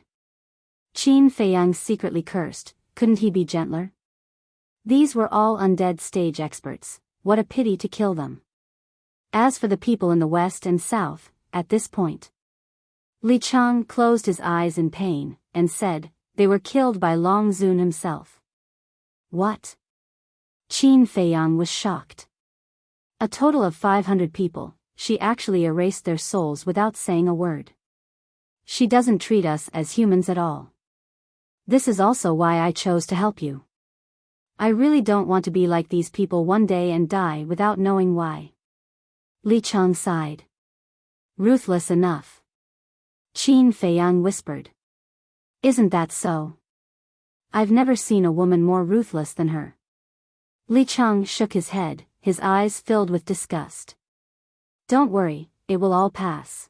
Qin Feiyang secretly cursed, couldn't he be gentler? These were all undead stage experts, what a pity to kill them. As for the people in the west and south, at this point, Li Chang closed his eyes in pain, and said, they were killed by Long Zun himself. What? Qin Feiyang was shocked. A total of 500 people, she actually erased their souls without saying a word. She doesn't treat us as humans at all. This is also why I chose to help you. I really don't want to be like these people one day and die without knowing why. Li Chang sighed. Ruthless enough. Qin Feiyang whispered. Isn't that so? I've never seen a woman more ruthless than her. Li Chang shook his head, his eyes filled with disgust. Don't worry, it will all pass.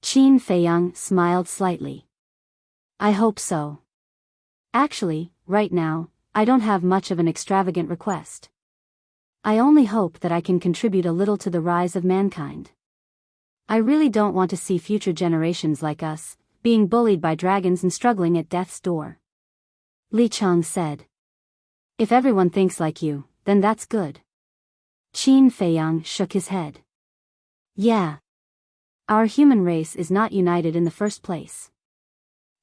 Qin Feiyang smiled slightly. I hope so. Actually, right now, I don't have much of an extravagant request. I only hope that I can contribute a little to the rise of mankind. I really don't want to see future generations like us, being bullied by dragons and struggling at death's door. Li Chang said. If everyone thinks like you, then that's good. Qin Feiyang shook his head. Yeah. Our human race is not united in the first place.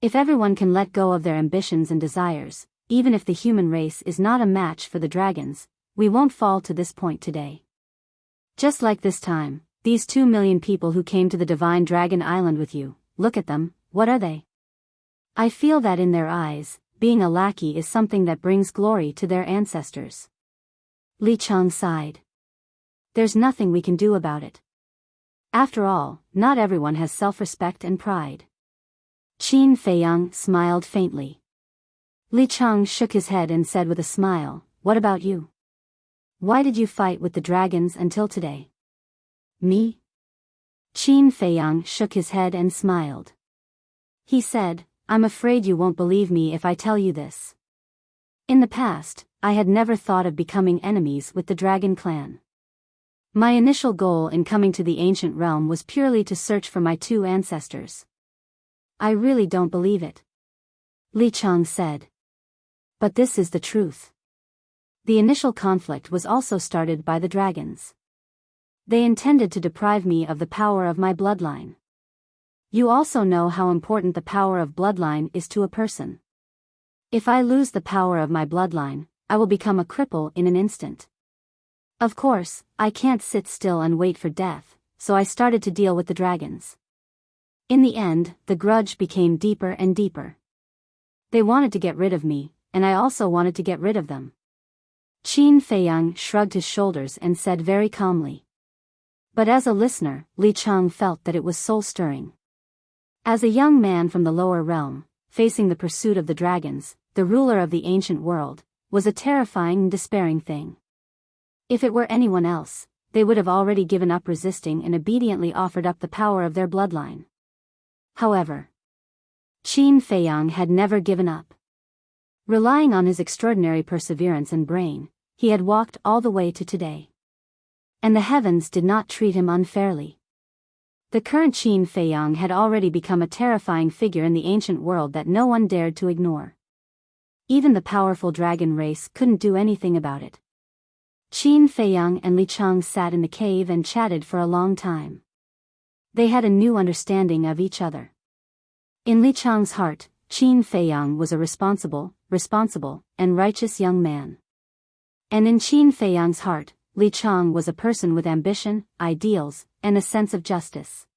If everyone can let go of their ambitions and desires, even if the human race is not a match for the dragons, we won't fall to this point today. Just like this time, these 2 million people who came to the Divine Dragon Island with you, look at them, what are they? I feel that in their eyes, being a lackey is something that brings glory to their ancestors. Li Chang sighed. There's nothing we can do about it. After all, not everyone has self-respect and pride. Qin Feiyang smiled faintly. Li Chang shook his head and said with a smile, what about you? Why did you fight with the dragons until today? Me? Qin Feiyang shook his head and smiled. He said, I'm afraid you won't believe me if I tell you this. In the past, I had never thought of becoming enemies with the Dragon Clan. My initial goal in coming to the ancient realm was purely to search for my 2 ancestors. I really don't believe it. Li Chang said. But this is the truth. The initial conflict was also started by the dragons. They intended to deprive me of the power of my bloodline. You also know how important the power of bloodline is to a person. If I lose the power of my bloodline, I will become a cripple in an instant. Of course, I can't sit still and wait for death, so I started to deal with the dragons. In the end, the grudge became deeper and deeper. They wanted to get rid of me, and I also wanted to get rid of them. Qin Feiyang shrugged his shoulders and said very calmly. But as a listener, Li Chang felt that it was soul-stirring. As a young man from the lower realm, facing the pursuit of the dragons, the ruler of the ancient world, was a terrifying and despairing thing. If it were anyone else, they would have already given up resisting and obediently offered up the power of their bloodline. However, Qin Feiyang had never given up. Relying on his extraordinary perseverance and brain, he had walked all the way to today. And the heavens did not treat him unfairly. The current Qin Feiyang had already become a terrifying figure in the ancient world that no one dared to ignore. Even the powerful dragon race couldn't do anything about it. Qin Feiyang and Li Chang sat in the cave and chatted for a long time. They had a new understanding of each other. In Li Chang's heart, Qin Feiyang was a responsible, and righteous young man. And in Qin Feiyang's heart, Li Chang was a person with ambition, ideals, and a sense of justice.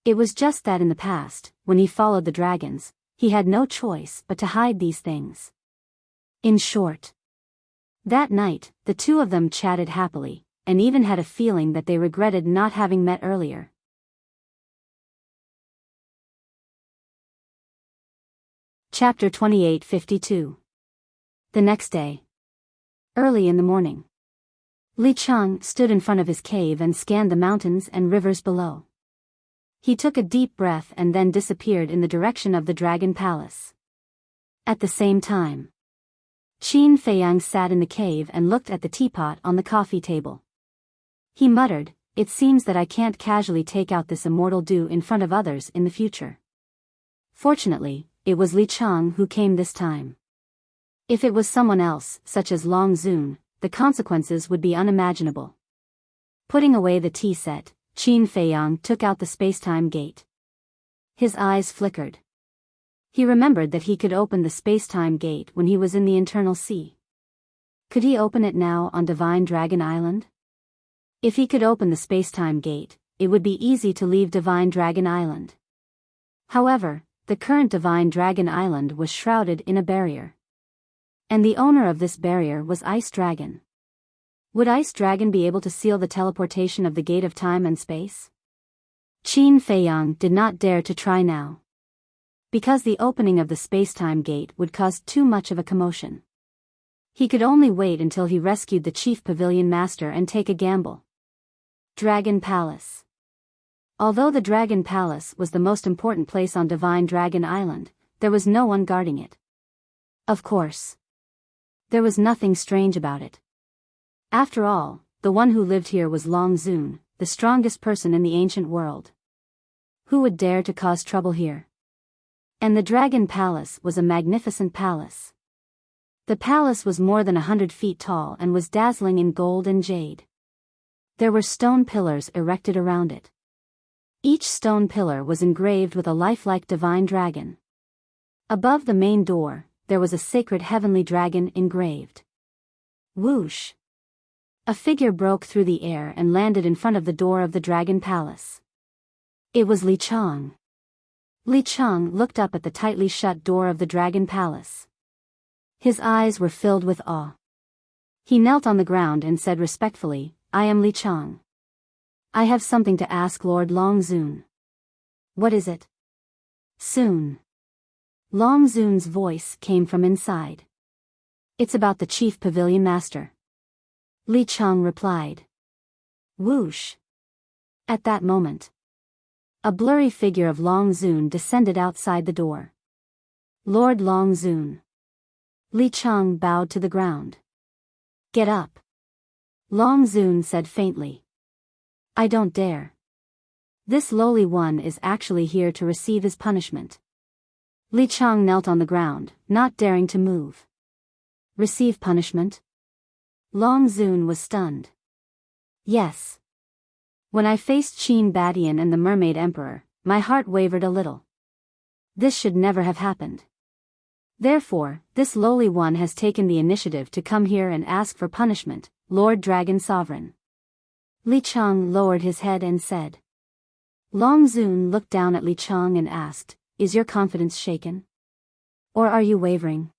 It was just that in the past, when he followed the dragons, he had no choice but to hide these things. In short, that night, the two of them chatted happily, and even had a feeling that they regretted not having met earlier. Chapter 28:52. The next day. Early in the morning, Li Chang stood in front of his cave and scanned the mountains and rivers below. He took a deep breath and then disappeared in the direction of the Dragon Palace. At the same time, Qin Feiyang sat in the cave and looked at the teapot on the coffee table. He muttered, "It seems that I can't casually take out this immortal dew in front of others in the future." Fortunately, it was Li Chang who came this time. If it was someone else, such as Long Zun, the consequences would be unimaginable. Putting away the tea set, Qin Feiyang took out the space-time gate. His eyes flickered. He remembered that he could open the space-time gate when he was in the internal sea. Could he open it now on Divine Dragon Island? If he could open the space-time gate, it would be easy to leave Divine Dragon Island. However, the current Divine Dragon Island was shrouded in a barrier. And the owner of this barrier was Ice Dragon. Would Ice Dragon be able to seal the teleportation of the Gate of Time and Space? Qin Feiyang did not dare to try now, because the opening of the space-time gate would cause too much of a commotion. He could only wait until he rescued the Chief Pavilion Master and take a gamble. Dragon Palace. Although the Dragon Palace was the most important place on Divine Dragon Island, there was no one guarding it. Of course, there was nothing strange about it. After all, the one who lived here was Long Zun, the strongest person in the ancient world. Who would dare to cause trouble here? And the Dragon Palace was a magnificent palace. The palace was more than 100 feet tall and was dazzling in gold and jade. There were stone pillars erected around it. Each stone pillar was engraved with a lifelike divine dragon. Above the main door, there was a sacred heavenly dragon engraved. Whoosh! A figure broke through the air and landed in front of the door of the Dragon Palace. It was Li Chang. Li Chang looked up at the tightly shut door of the Dragon Palace. His eyes were filled with awe. He knelt on the ground and said respectfully, "I am Li Chang. I have something to ask Lord Long Zun." "What is it?" "Soon." Long Zun's voice came from inside. "It's about the Chief Pavilion Master." Li Chang replied. Whoosh! At that moment, a blurry figure of Long Zun descended outside the door. "Lord Long Zun." Li Chang bowed to the ground. "Get up." Long Zun said faintly. "I don't dare. This lowly one is actually here to receive his punishment." Li Chang knelt on the ground, not daring to move. "Receive punishment?" Long Zun was stunned. "Yes. When I faced Qin Badian and the Mermaid Emperor, my heart wavered a little. This should never have happened. Therefore, this lowly one has taken the initiative to come here and ask for punishment, Lord Dragon Sovereign." Li Chang lowered his head and said. Long Zun looked down at Li Chang and asked, "Is your confidence shaken? Or are you wavering?"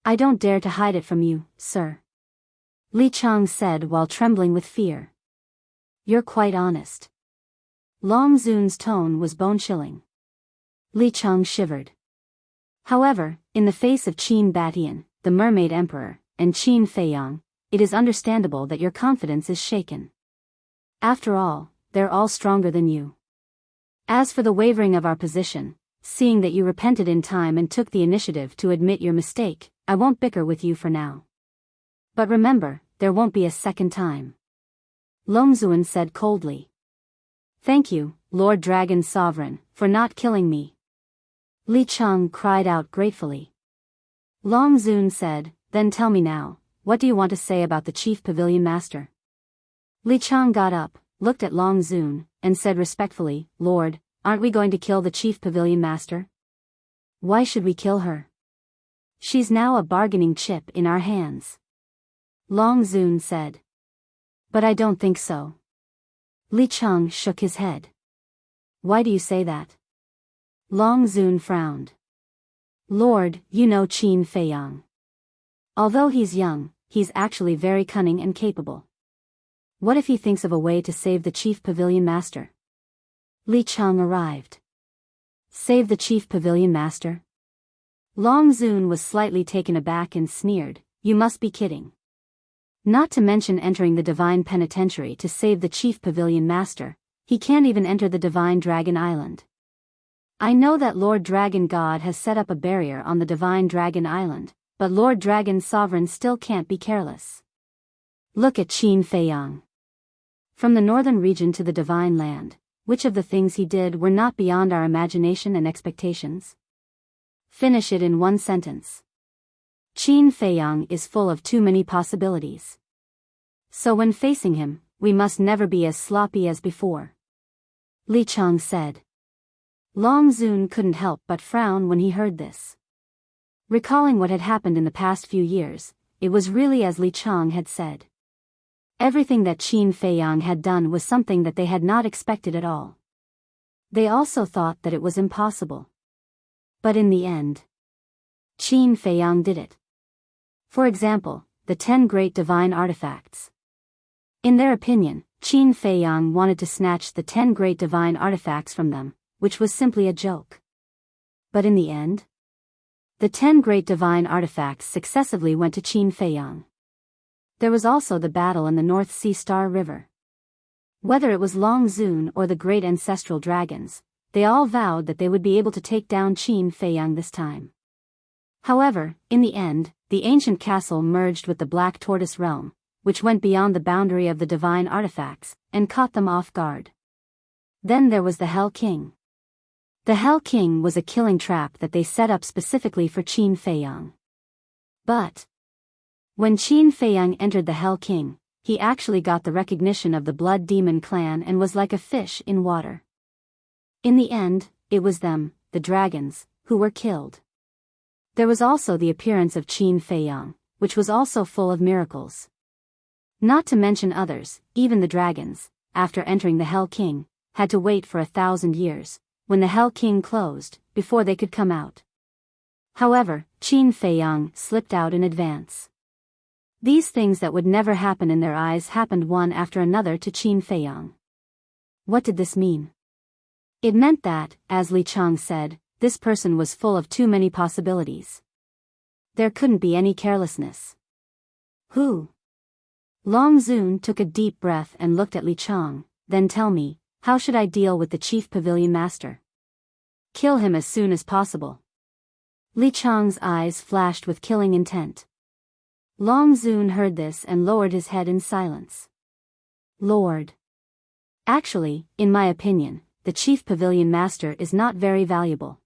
"I don't dare to hide it from you, sir," Li Chang said while trembling with fear. "You're quite honest." Long Zun's tone was bone-chilling. Li Chang shivered. However, in the face of Qin Batian, the Mermaid Emperor, and Qin Feiyang, it is understandable that your confidence is shaken. After all, they're all stronger than you. As for the wavering of our position, seeing that you repented in time and took the initiative to admit your mistake, I won't bicker with you for now. But remember, there won't be a second time. Long Zun said coldly. "Thank you, Lord Dragon Sovereign, for not killing me." Li Chang cried out gratefully. Long Zun said, "Then tell me now, what do you want to say about the Chief Pavilion Master?" Li Chang got up, looked at Long Zun, and said respectfully, "Lord, aren't we going to kill the Chief Pavilion Master? Why should we kill her? She's now a bargaining chip in our hands." Long Zun said. "But I don't think so." Li Chang shook his head. "Why do you say that?" Long Zun frowned. "Lord, you know Qin Feiyang. Although he's young, he's actually very cunning and capable. What if he thinks of a way to save the chief pavilion master? Li Chang arrived. Save the chief pavilion master? Long Zun was slightly taken aback and sneered, "You must be kidding. Not to mention entering the divine penitentiary to save the chief pavilion master, he can't even enter the divine dragon island. I know that Lord Dragon God has set up a barrier on the divine dragon island, but Lord Dragon's sovereign still can't be careless. Look at Qin Feiyang. From the northern region to the divine land, which of the things he did were not beyond our imagination and expectations? Finish it in one sentence. Qin Feiyang is full of too many possibilities. So when facing him, we must never be as sloppy as before." Li Chang said. Long Zun couldn't help but frown when he heard this. Recalling what had happened in the past few years, it was really as Li Chang had said. Everything that Qin Feiyang had done was something that they had not expected at all. They also thought that it was impossible. But in the end, Qin Feiyang did it. For example, the 10 great divine artifacts. In their opinion, Qin Feiyang wanted to snatch the 10 great divine artifacts from them, which was simply a joke. But in the end, the 10 great divine artifacts successively went to Qin Feiyang. There was also the battle in the North Sea Star River. Whether it was Long Zun or the great ancestral dragons, they all vowed that they would be able to take down Qin Feiyang this time. However, in the end, the ancient castle merged with the Black Tortoise realm, which went beyond the boundary of the divine artifacts, and caught them off guard. Then there was the Hell King. The Hell King was a killing trap that they set up specifically for Qin Feiyang. But when Qin Feiyang entered the Hell King, he actually got the recognition of the Blood Demon clan and was like a fish in water. In the end, it was them, the dragons, who were killed. There was also the appearance of Qin Feiyang, which was also full of miracles. Not to mention others, even the dragons, after entering the Hell King, had to wait for 1,000 years, when the Hell King closed, before they could come out. However, Qin Feiyang slipped out in advance. These things that would never happen in their eyes happened one after another to Qin Feiyang. What did this mean? It meant that, as Li Chang said, this person was full of too many possibilities. There couldn't be any carelessness. Who? Long Zun took a deep breath and looked at Li Chang. Then tell me, how should I deal with the chief pavilion master? Kill him as soon as possible. Li Chang's eyes flashed with killing intent. Long Zun heard this and lowered his head in silence. Lord. Actually, in my opinion, the chief pavilion master is not very valuable.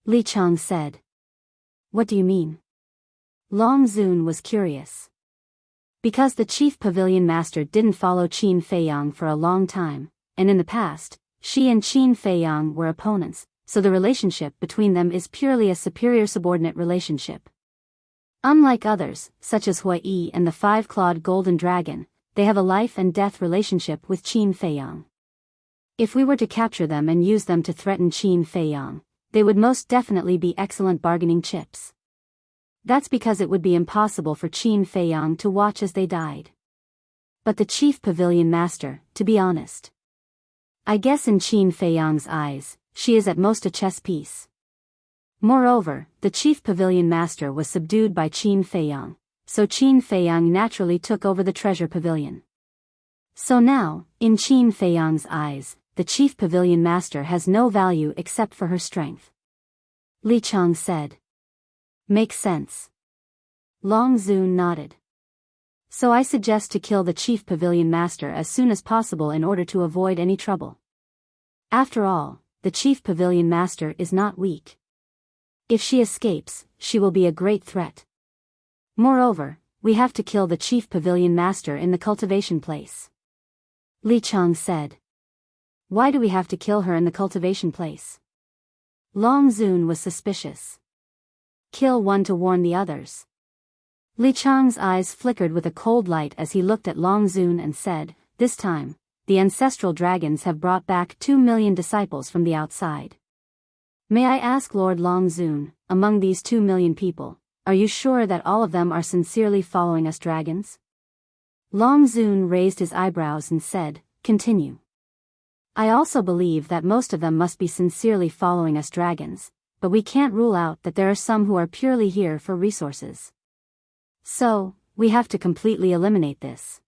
Li Chang said. What do you mean? Long Zun was curious. Because the chief pavilion master didn't follow Qin Feiyang for a long time, and in the past, she and Qin Feiyang were opponents, so the relationship between them is purely a superior-subordinate relationship. Unlike others, such as Hui Yi and the five-clawed golden dragon, they have a life-and-death relationship with Qin Feiyang. If we were to capture them and use them to threaten Qin Feiyang, they would most definitely be excellent bargaining chips. That's because it would be impossible for Qin Feiyang to watch as they died. But the chief pavilion master, to be honest, I guess in Qin Feiyang's eyes, she is at most a chess piece. Moreover, the chief pavilion master was subdued by Qin Feiyang, so Qin Feiyang naturally took over the treasure pavilion. So now, in Qin Feiyang's eyes, the chief pavilion master has no value except for her strength. Li Chang said. Makes sense. Long Zun nodded. So I suggest to kill the chief pavilion master as soon as possible in order to avoid any trouble. After all, the chief pavilion master is not weak. If she escapes, she will be a great threat. Moreover, we have to kill the chief pavilion master in the cultivation place. Li Chang said. Why do we have to kill her in the cultivation place? Long Zun was suspicious. Kill one to warn the others. Li Chang's eyes flickered with a cold light as he looked at Long Zun and said, this time, the ancestral dragons have brought back 2 million disciples from the outside. May I ask Lord Long Zun, among these 2 million people, are you sure that all of them are sincerely following us dragons? Long Zun raised his eyebrows and said, continue. I also believe that most of them must be sincerely following us dragons, but we can't rule out that there are some who are purely here for resources. So, we have to completely eliminate this.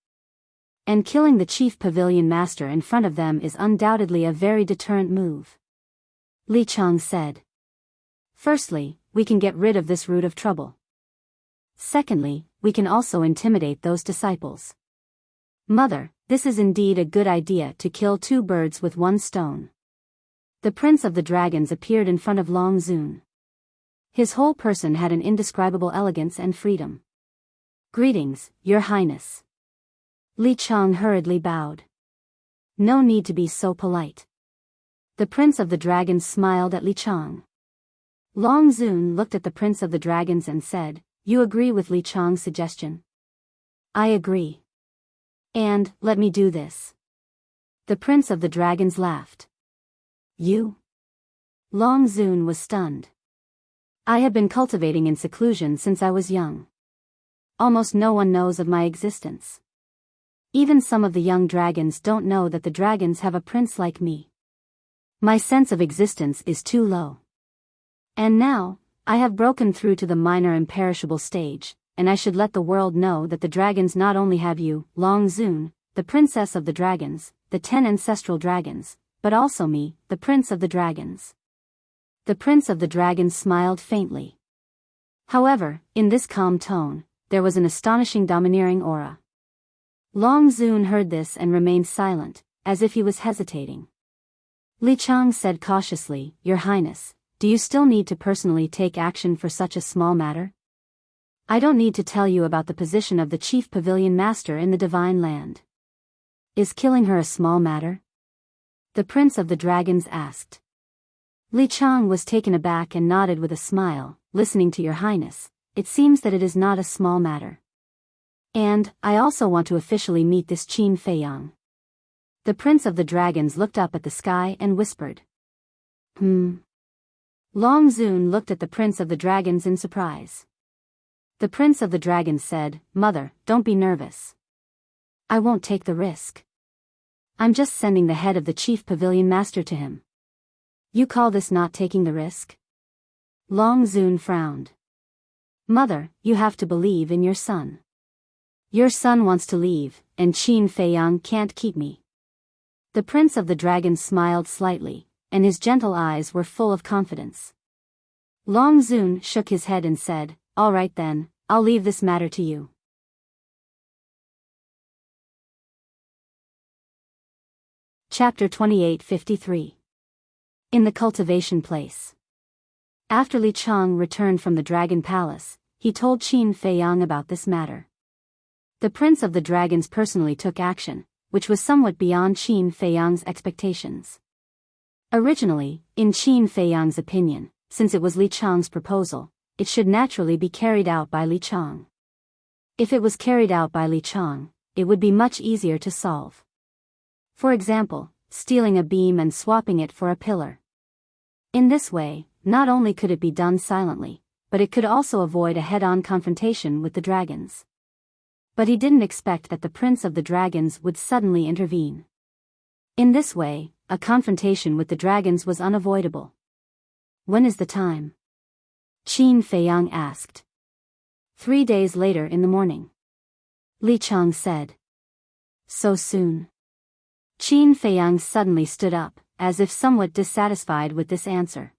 And killing the chief pavilion master in front of them is undoubtedly a very deterrent move. Li Chang said. Firstly, we can get rid of this root of trouble. Secondly, we can also intimidate those disciples. Mother, this is indeed a good idea to kill two birds with one stone. The prince of the dragons appeared in front of Long Zun. His whole person had an indescribable elegance and freedom. Greetings, Your Highness. Li Chang hurriedly bowed. No need to be so polite. The prince of the dragons smiled at Li Chang. Long Zun looked at the prince of the dragons and said, you agree with Li Chang's suggestion? I agree. And, let me do this. The prince of the dragons laughed. You? Long Zun was stunned. I have been cultivating in seclusion since I was young. Almost no one knows of my existence. Even some of the young dragons don't know that the dragons have a prince like me. My sense of existence is too low. And now, I have broken through to the minor imperishable stage, and I should let the world know that the dragons not only have you, Long Zun, the princess of the dragons, the 10 ancestral dragons, but also me, the prince of the dragons. The prince of the dragons smiled faintly. However, in this calm tone, there was an astonishing domineering aura. Long Zun heard this and remained silent, as if he was hesitating. Li Chang said cautiously, Your Highness, do you still need to personally take action for such a small matter? I don't need to tell you about the position of the chief pavilion master in the divine land. Is killing her a small matter? The prince of the dragons asked. Li Chang was taken aback and nodded with a smile, listening to Your Highness, it seems that it is not a small matter. And, I also want to officially meet this Qin Feiyang. The prince of the dragons looked up at the sky and whispered. Long Zun looked at the prince of the dragons in surprise. The prince of the dragons said, Mother, don't be nervous. I won't take the risk. I'm just sending the head of the chief pavilion master to him. You call this not taking the risk? Long Zun frowned. Mother, you have to believe in your son. Your son wants to leave, and Qin Feiyang can't keep me. The prince of the dragons smiled slightly, and his gentle eyes were full of confidence. Long Zun shook his head and said, All right then, I'll leave this matter to you. Chapter 2853. In the cultivation place. After Li Chang returned from the Dragon Palace, he told Qin Feiyang about this matter. The prince of the dragons personally took action, which was somewhat beyond Qin Feiyang's expectations. Originally, in Qin Feiyang's opinion, since it was Li Chang's proposal, it should naturally be carried out by Li Chang. If it was carried out by Li Chang, it would be much easier to solve. For example, stealing a beam and swapping it for a pillar. In this way, not only could it be done silently, but it could also avoid a head-on confrontation with the dragons. But he didn't expect that the prince of the dragons would suddenly intervene. In this way, a confrontation with the dragons was unavoidable. When is the time? Qin Feiyang asked. 3 days later in the morning. Li Chang said. So soon? Qin Feiyang suddenly stood up, as if somewhat dissatisfied with this answer.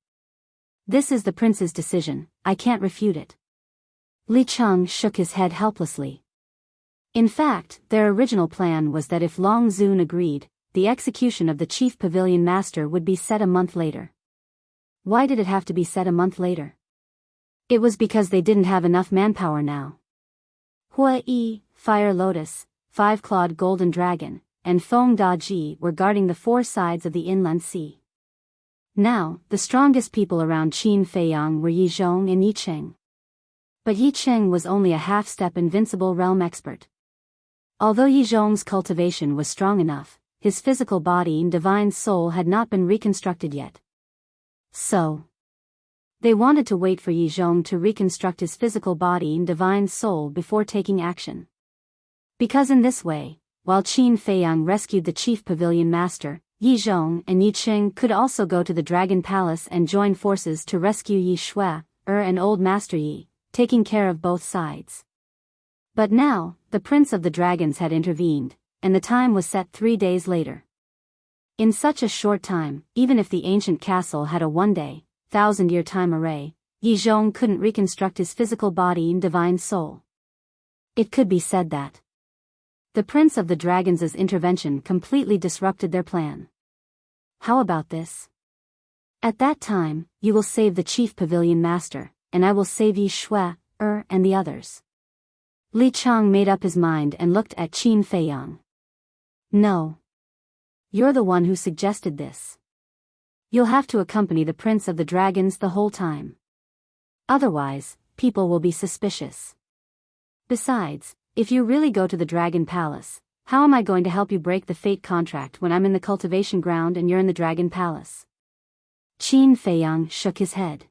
This is the prince's decision, I can't refute it. Li Chang shook his head helplessly. In fact, their original plan was that if Long Zun agreed, the execution of the chief pavilion master would be set a month later. Why did it have to be set a month later? It was because they didn't have enough manpower now. Hua Yi, Fire Lotus, Five-Clawed Golden Dragon, and Feng Da-ji were guarding the 4 sides of the inland sea. Now, the strongest people around Qin Feiyang were Yi Zhong and Yi Cheng. But Yi Cheng was only a half-step invincible realm expert. Although Yi Zhong's cultivation was strong enough, his physical body and divine soul had not been reconstructed yet. So, They wanted to wait for Yi Zhong to reconstruct his physical body and divine soul before taking action. Because in this way, while Qin Feiyang rescued the chief pavilion master, Yi Zhong and Yi Qing could also go to the Dragon Palace and join forces to rescue Yi Shui, and old Master Yi, taking care of both sides. But now, the Prince of the Dragons had intervened, and the time was set 3 days later. In such a short time, even if the ancient castle had a 1-day, 1,000-year time array, Yi Zhong couldn't reconstruct his physical body and divine soul. It could be said that the Prince of the Dragons' intervention completely disrupted their plan. How about this? At that time, you will save the chief pavilion master, and I will save Yi Shui, and the others. Li Chang made up his mind and looked at Qin Feiyang. No. You're the one who suggested this. You'll have to accompany the Prince of the Dragons the whole time. Otherwise, people will be suspicious. Besides, if you really go to the Dragon Palace, how am I going to help you break the fate contract when I'm in the cultivation ground and you're in the Dragon Palace? Qin Feiyang shook his head.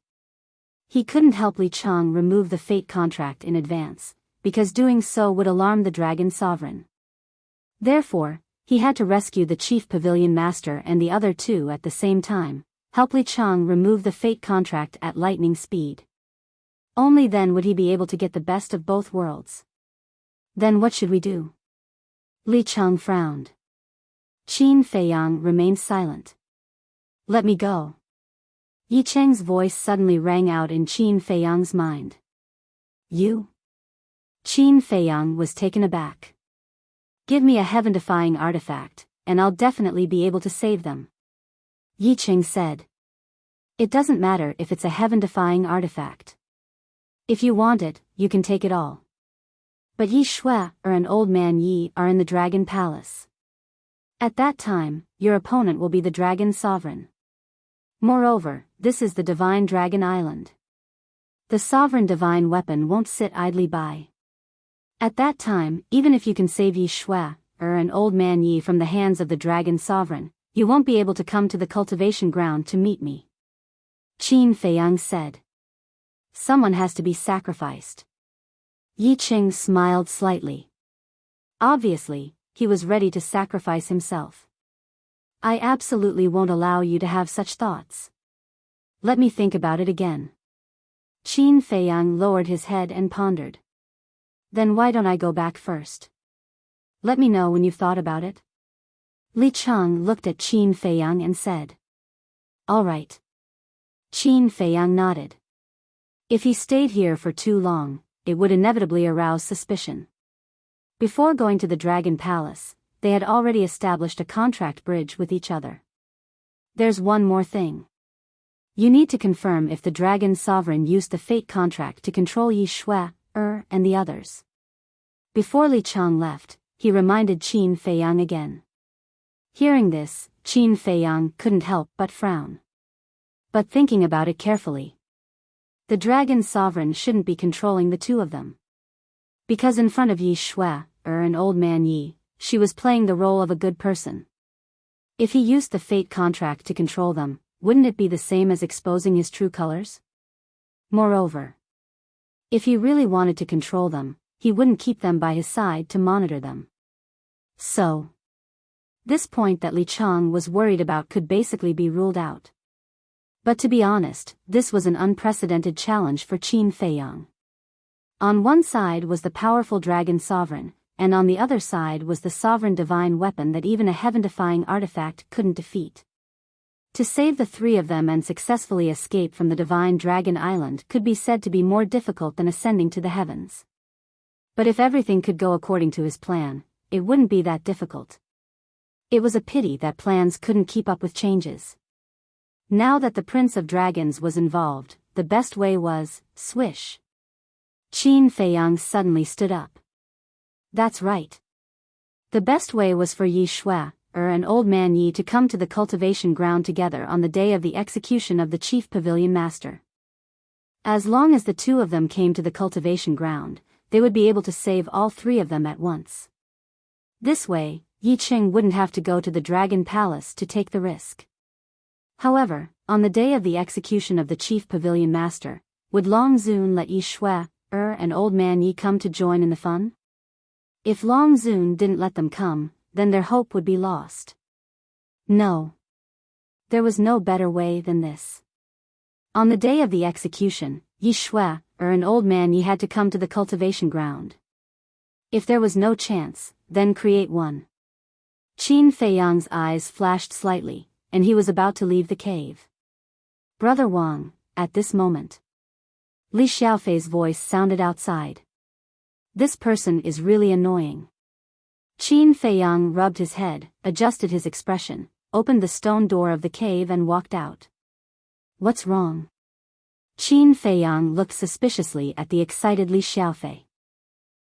He couldn't help Li Chang remove the fate contract in advance, because doing so would alarm the Dragon Sovereign. Therefore, he had to rescue the chief pavilion master and the other two at the same time, help Li Chang remove the fate contract at lightning speed. Only then would he be able to get the best of both worlds. Then what should we do? Li Chang frowned. Qin Feiyang remained silent. Let me go. Yi Cheng's voice suddenly rang out in Qin Feiyang's mind. You? Qin Feiyang was taken aback. Give me a heaven-defying artifact, and I'll definitely be able to save them. Yi Cheng said. It doesn't matter if it's a heaven-defying artifact. If you want it, you can take it all. But Yi Shui, and old man Yi are in the Dragon Palace. At that time, your opponent will be the Dragon Sovereign. Moreover, this is the Divine Dragon Island. The Sovereign Divine Weapon won't sit idly by. At that time, even if you can save Yi Shui, and old man Yi from the hands of the Dragon Sovereign, you won't be able to come to the cultivation ground to meet me. Qin Feiyang said. Someone has to be sacrificed. Yi Qing smiled slightly. Obviously, he was ready to sacrifice himself. I absolutely won't allow you to have such thoughts. Let me think about it again. Qin Feiyang lowered his head and pondered. Then why don't I go back first? Let me know when you've thought about it. Li Chang looked at Qin Feiyang and said. All right. Qin Feiyang nodded. If he stayed here for too long, it would inevitably arouse suspicion. Before going to the Dragon Palace, they had already established a contract bridge with each other. There's one more thing. You need to confirm if the Dragon Sovereign used the fate contract to control Yi Shui, and the others. Before Li Chang left, he reminded Qin Feiyang again. Hearing this, Qin Feiyang couldn't help but frown. But thinking about it carefully, the Dragon Sovereign shouldn't be controlling the two of them. Because in front of Yi Shui, and old man Yi, she was playing the role of a good person. If he used the fate contract to control them, wouldn't it be the same as exposing his true colors? Moreover, if he really wanted to control them, he wouldn't keep them by his side to monitor them. So, this point that Li Chang was worried about could basically be ruled out. But to be honest, this was an unprecedented challenge for Qin Feiyang. On one side was the powerful Dragon Sovereign, and on the other side was the sovereign divine weapon that even a heaven-defying artifact couldn't defeat. To save the three of them and successfully escape from the Divine Dragon Island could be said to be more difficult than ascending to the heavens. But if everything could go according to his plan, it wouldn't be that difficult. It was a pity that plans couldn't keep up with changes. Now that the Prince of Dragons was involved, the best way was, swish. Qin Feiyang suddenly stood up. That's right. The best way was for Yi Shui, and old man Yi to come to the cultivation ground together on the day of the execution of the chief pavilion master. As long as the two of them came to the cultivation ground, they would be able to save all three of them at once. This way, Yi Qing wouldn't have to go to the Dragon Palace to take the risk. However, on the day of the execution of the chief pavilion master, would Long Zun let Yi Shui, and old man Yi come to join in the fun? If Long Zun didn't let them come, then their hope would be lost. No. There was no better way than this. On the day of the execution, Yi Shui, and old man Yi had to come to the cultivation ground. If there was no chance, then create one. Qin Feiyang's eyes flashed slightly, and he was about to leave the cave. Brother Wang, at this moment. Li Xiaofei's voice sounded outside. This person is really annoying. Qin Feiyang rubbed his head, adjusted his expression, opened the stone door of the cave and walked out. What's wrong? Qin Feiyang looked suspiciously at the excited Li Xiaofei.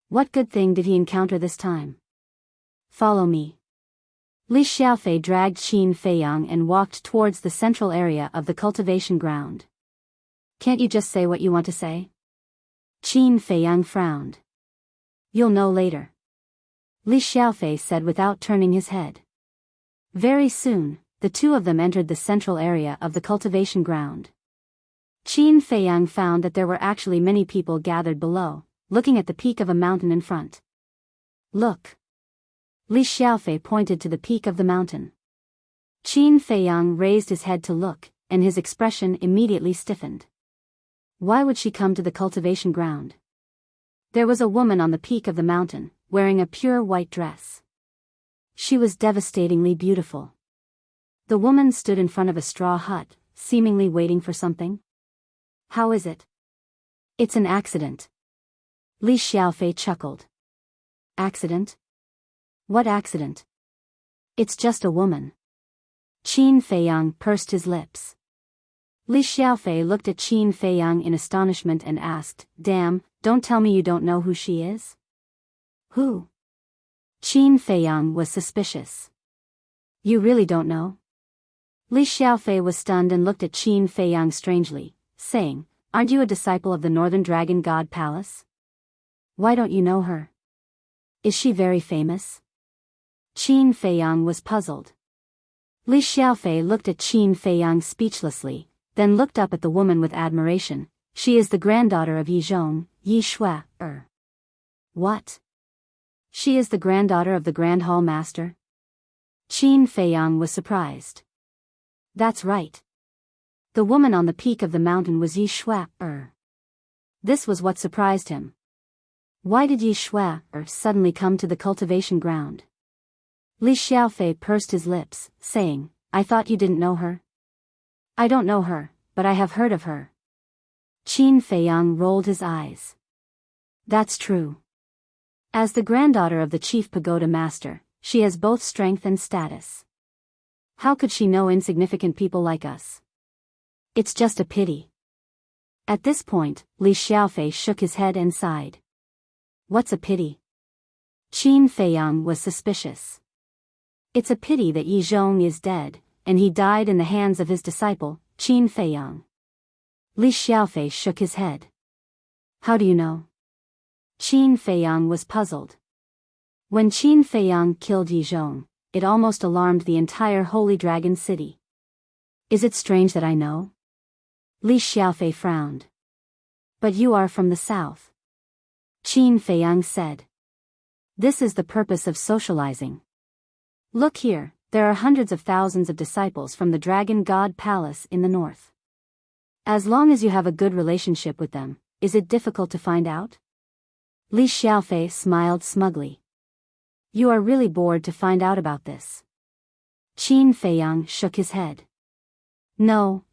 What good thing did he encounter this time? Follow me. Li Xiaofei dragged Qin Feiyang and walked towards the central area of the cultivation ground. Can't you just say what you want to say? Qin Feiyang frowned. You'll know later. Li Xiaofei said without turning his head. Very soon, the two of them entered the central area of the cultivation ground. Qin Feiyang found that there were actually many people gathered below, looking at the peak of a mountain in front. Look. Li Xiaofei pointed to the peak of the mountain. Qin Feiyang raised his head to look, and his expression immediately stiffened. Why would she come to the cultivation ground? There was a woman on the peak of the mountain, wearing a pure white dress. She was devastatingly beautiful. The woman stood in front of a straw hut, seemingly waiting for something. How is it? It's an accident. Li Xiaofei chuckled. Accident? What accident? It's just a woman. Qin Feiyang pursed his lips. Li Xiaofei looked at Qin Feiyang in astonishment and asked, Damn, don't tell me you don't know who she is? Who? Qin Feiyang was suspicious. You really don't know? Li Xiaofei was stunned and looked at Qin Feiyang strangely, saying, Aren't you a disciple of the Northern Dragon God Palace? Why don't you know her? Is she very famous? Qin Feiyang was puzzled. Li Xiaofei looked at Qin Feiyang speechlessly, then looked up at the woman with admiration. She is the granddaughter of Yi Zhong, Yi Shui. What? She is the granddaughter of the Grand Hall Master? Qin Feiyang was surprised. That's right. The woman on the peak of the mountain was Yi Shui. This was what surprised him. Why did Yi Shui suddenly come to the cultivation ground? Li Xiaofei pursed his lips, saying, I thought you didn't know her? I don't know her, but I have heard of her. Qin Feiyang rolled his eyes. That's true. As the granddaughter of the chief pagoda master, she has both strength and status. How could she know insignificant people like us? It's just a pity. At this point, Li Xiaofei shook his head and sighed. What's a pity? Qin Feiyang was suspicious. It's a pity that Yi Zhong is dead, and he died in the hands of his disciple, Qin Feiyang. Li Xiaofei shook his head. How do you know? Qin Feiyang was puzzled. When Qin Feiyang killed Yi Zhong, it almost alarmed the entire Holy Dragon City. Is it strange that I know? Li Xiaofei frowned. But you are from the south. Qin Feiyang said. This is the purpose of socializing. Look here, there are hundreds of thousands of disciples from the Dragon God Palace in the north. As long as you have a good relationship with them, is it difficult to find out? Li Xiaofei smiled smugly. You are really bored to find out about this. Qin Feiyang shook his head. No.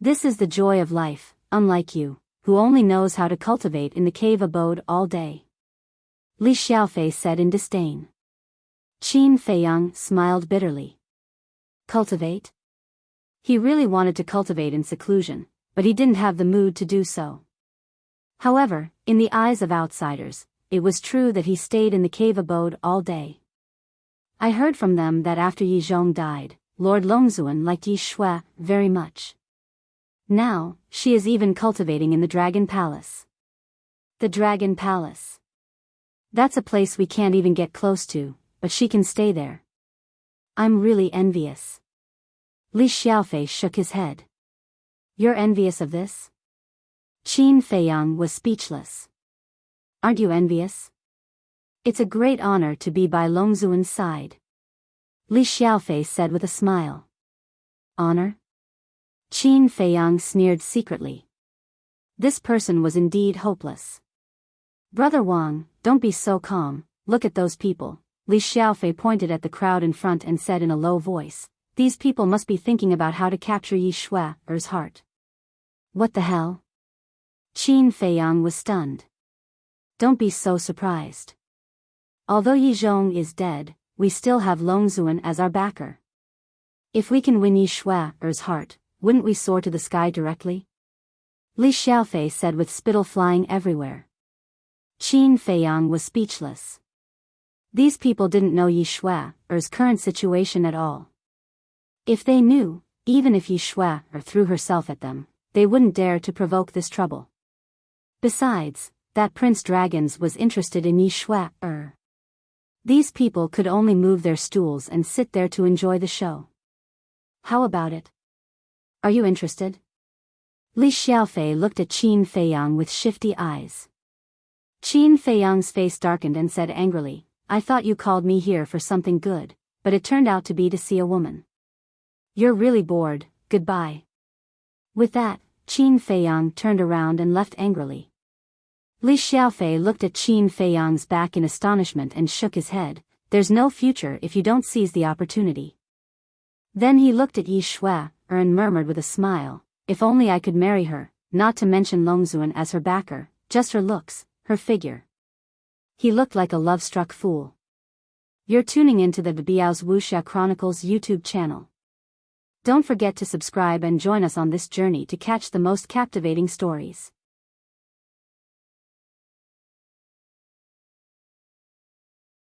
This is the joy of life, unlike you, who only knows how to cultivate in the cave abode all day. Li Xiaofei said in disdain. Qin Feiyang smiled bitterly. Cultivate? He really wanted to cultivate in seclusion, but he didn't have the mood to do so. However, in the eyes of outsiders, it was true that he stayed in the cave abode all day. I heard from them that after Yi Zhong died, Lord Longzuan liked Yi Shui very much. Now, she is even cultivating in the Dragon Palace. The Dragon Palace. That's a place we can't even get close to, but she can stay there. I'm really envious. Li Xiaofei shook his head. You're envious of this? Qin Feiyang was speechless. Aren't you envious? It's a great honor to be by Longzuan's side. Li Xiaofei said with a smile. Honor? Qin Feiyang sneered secretly. This person was indeed hopeless. Brother Wang, don't be so calm, look at those people. Li Xiaofei pointed at the crowd in front and said in a low voice, these people must be thinking about how to capture Yi Shuai's heart. What the hell? Qin Feiyang was stunned. Don't be so surprised. Although Yi Zhong is dead, we still have Longzuan as our backer. If we can win Yi Shuai's heart, wouldn't we soar to the sky directly? Li Xiaofei said with spittle flying everywhere. Qin Feiyang was speechless. These people didn't know Yi Shuai's current situation at all. If they knew, even if Yi Shuai threw herself at them, they wouldn't dare to provoke this trouble. Besides, that Prince Dragons was interested in Yi Shuai. These people could only move their stools and sit there to enjoy the show. How about it? Are you interested? Li Xiaofei looked at Qin Feiyang with shifty eyes. Qin Feiyang's face darkened and said angrily, I thought you called me here for something good, but it turned out to be to see a woman. You're really bored, goodbye. With that, Qin Feiyang turned around and left angrily. Li Xiaofei looked at Qin Feiyang's back in astonishment and shook his head, there's no future if you don't seize the opportunity. Then he looked at Yi Shuai and murmured with a smile, if only I could marry her, not to mention Longzuan as her backer, just her looks, her figure. He looked like a love-struck fool. You're tuning into the Biyao's Wuxia Chronicles YouTube channel. Don't forget to subscribe and join us on this journey to catch the most captivating stories.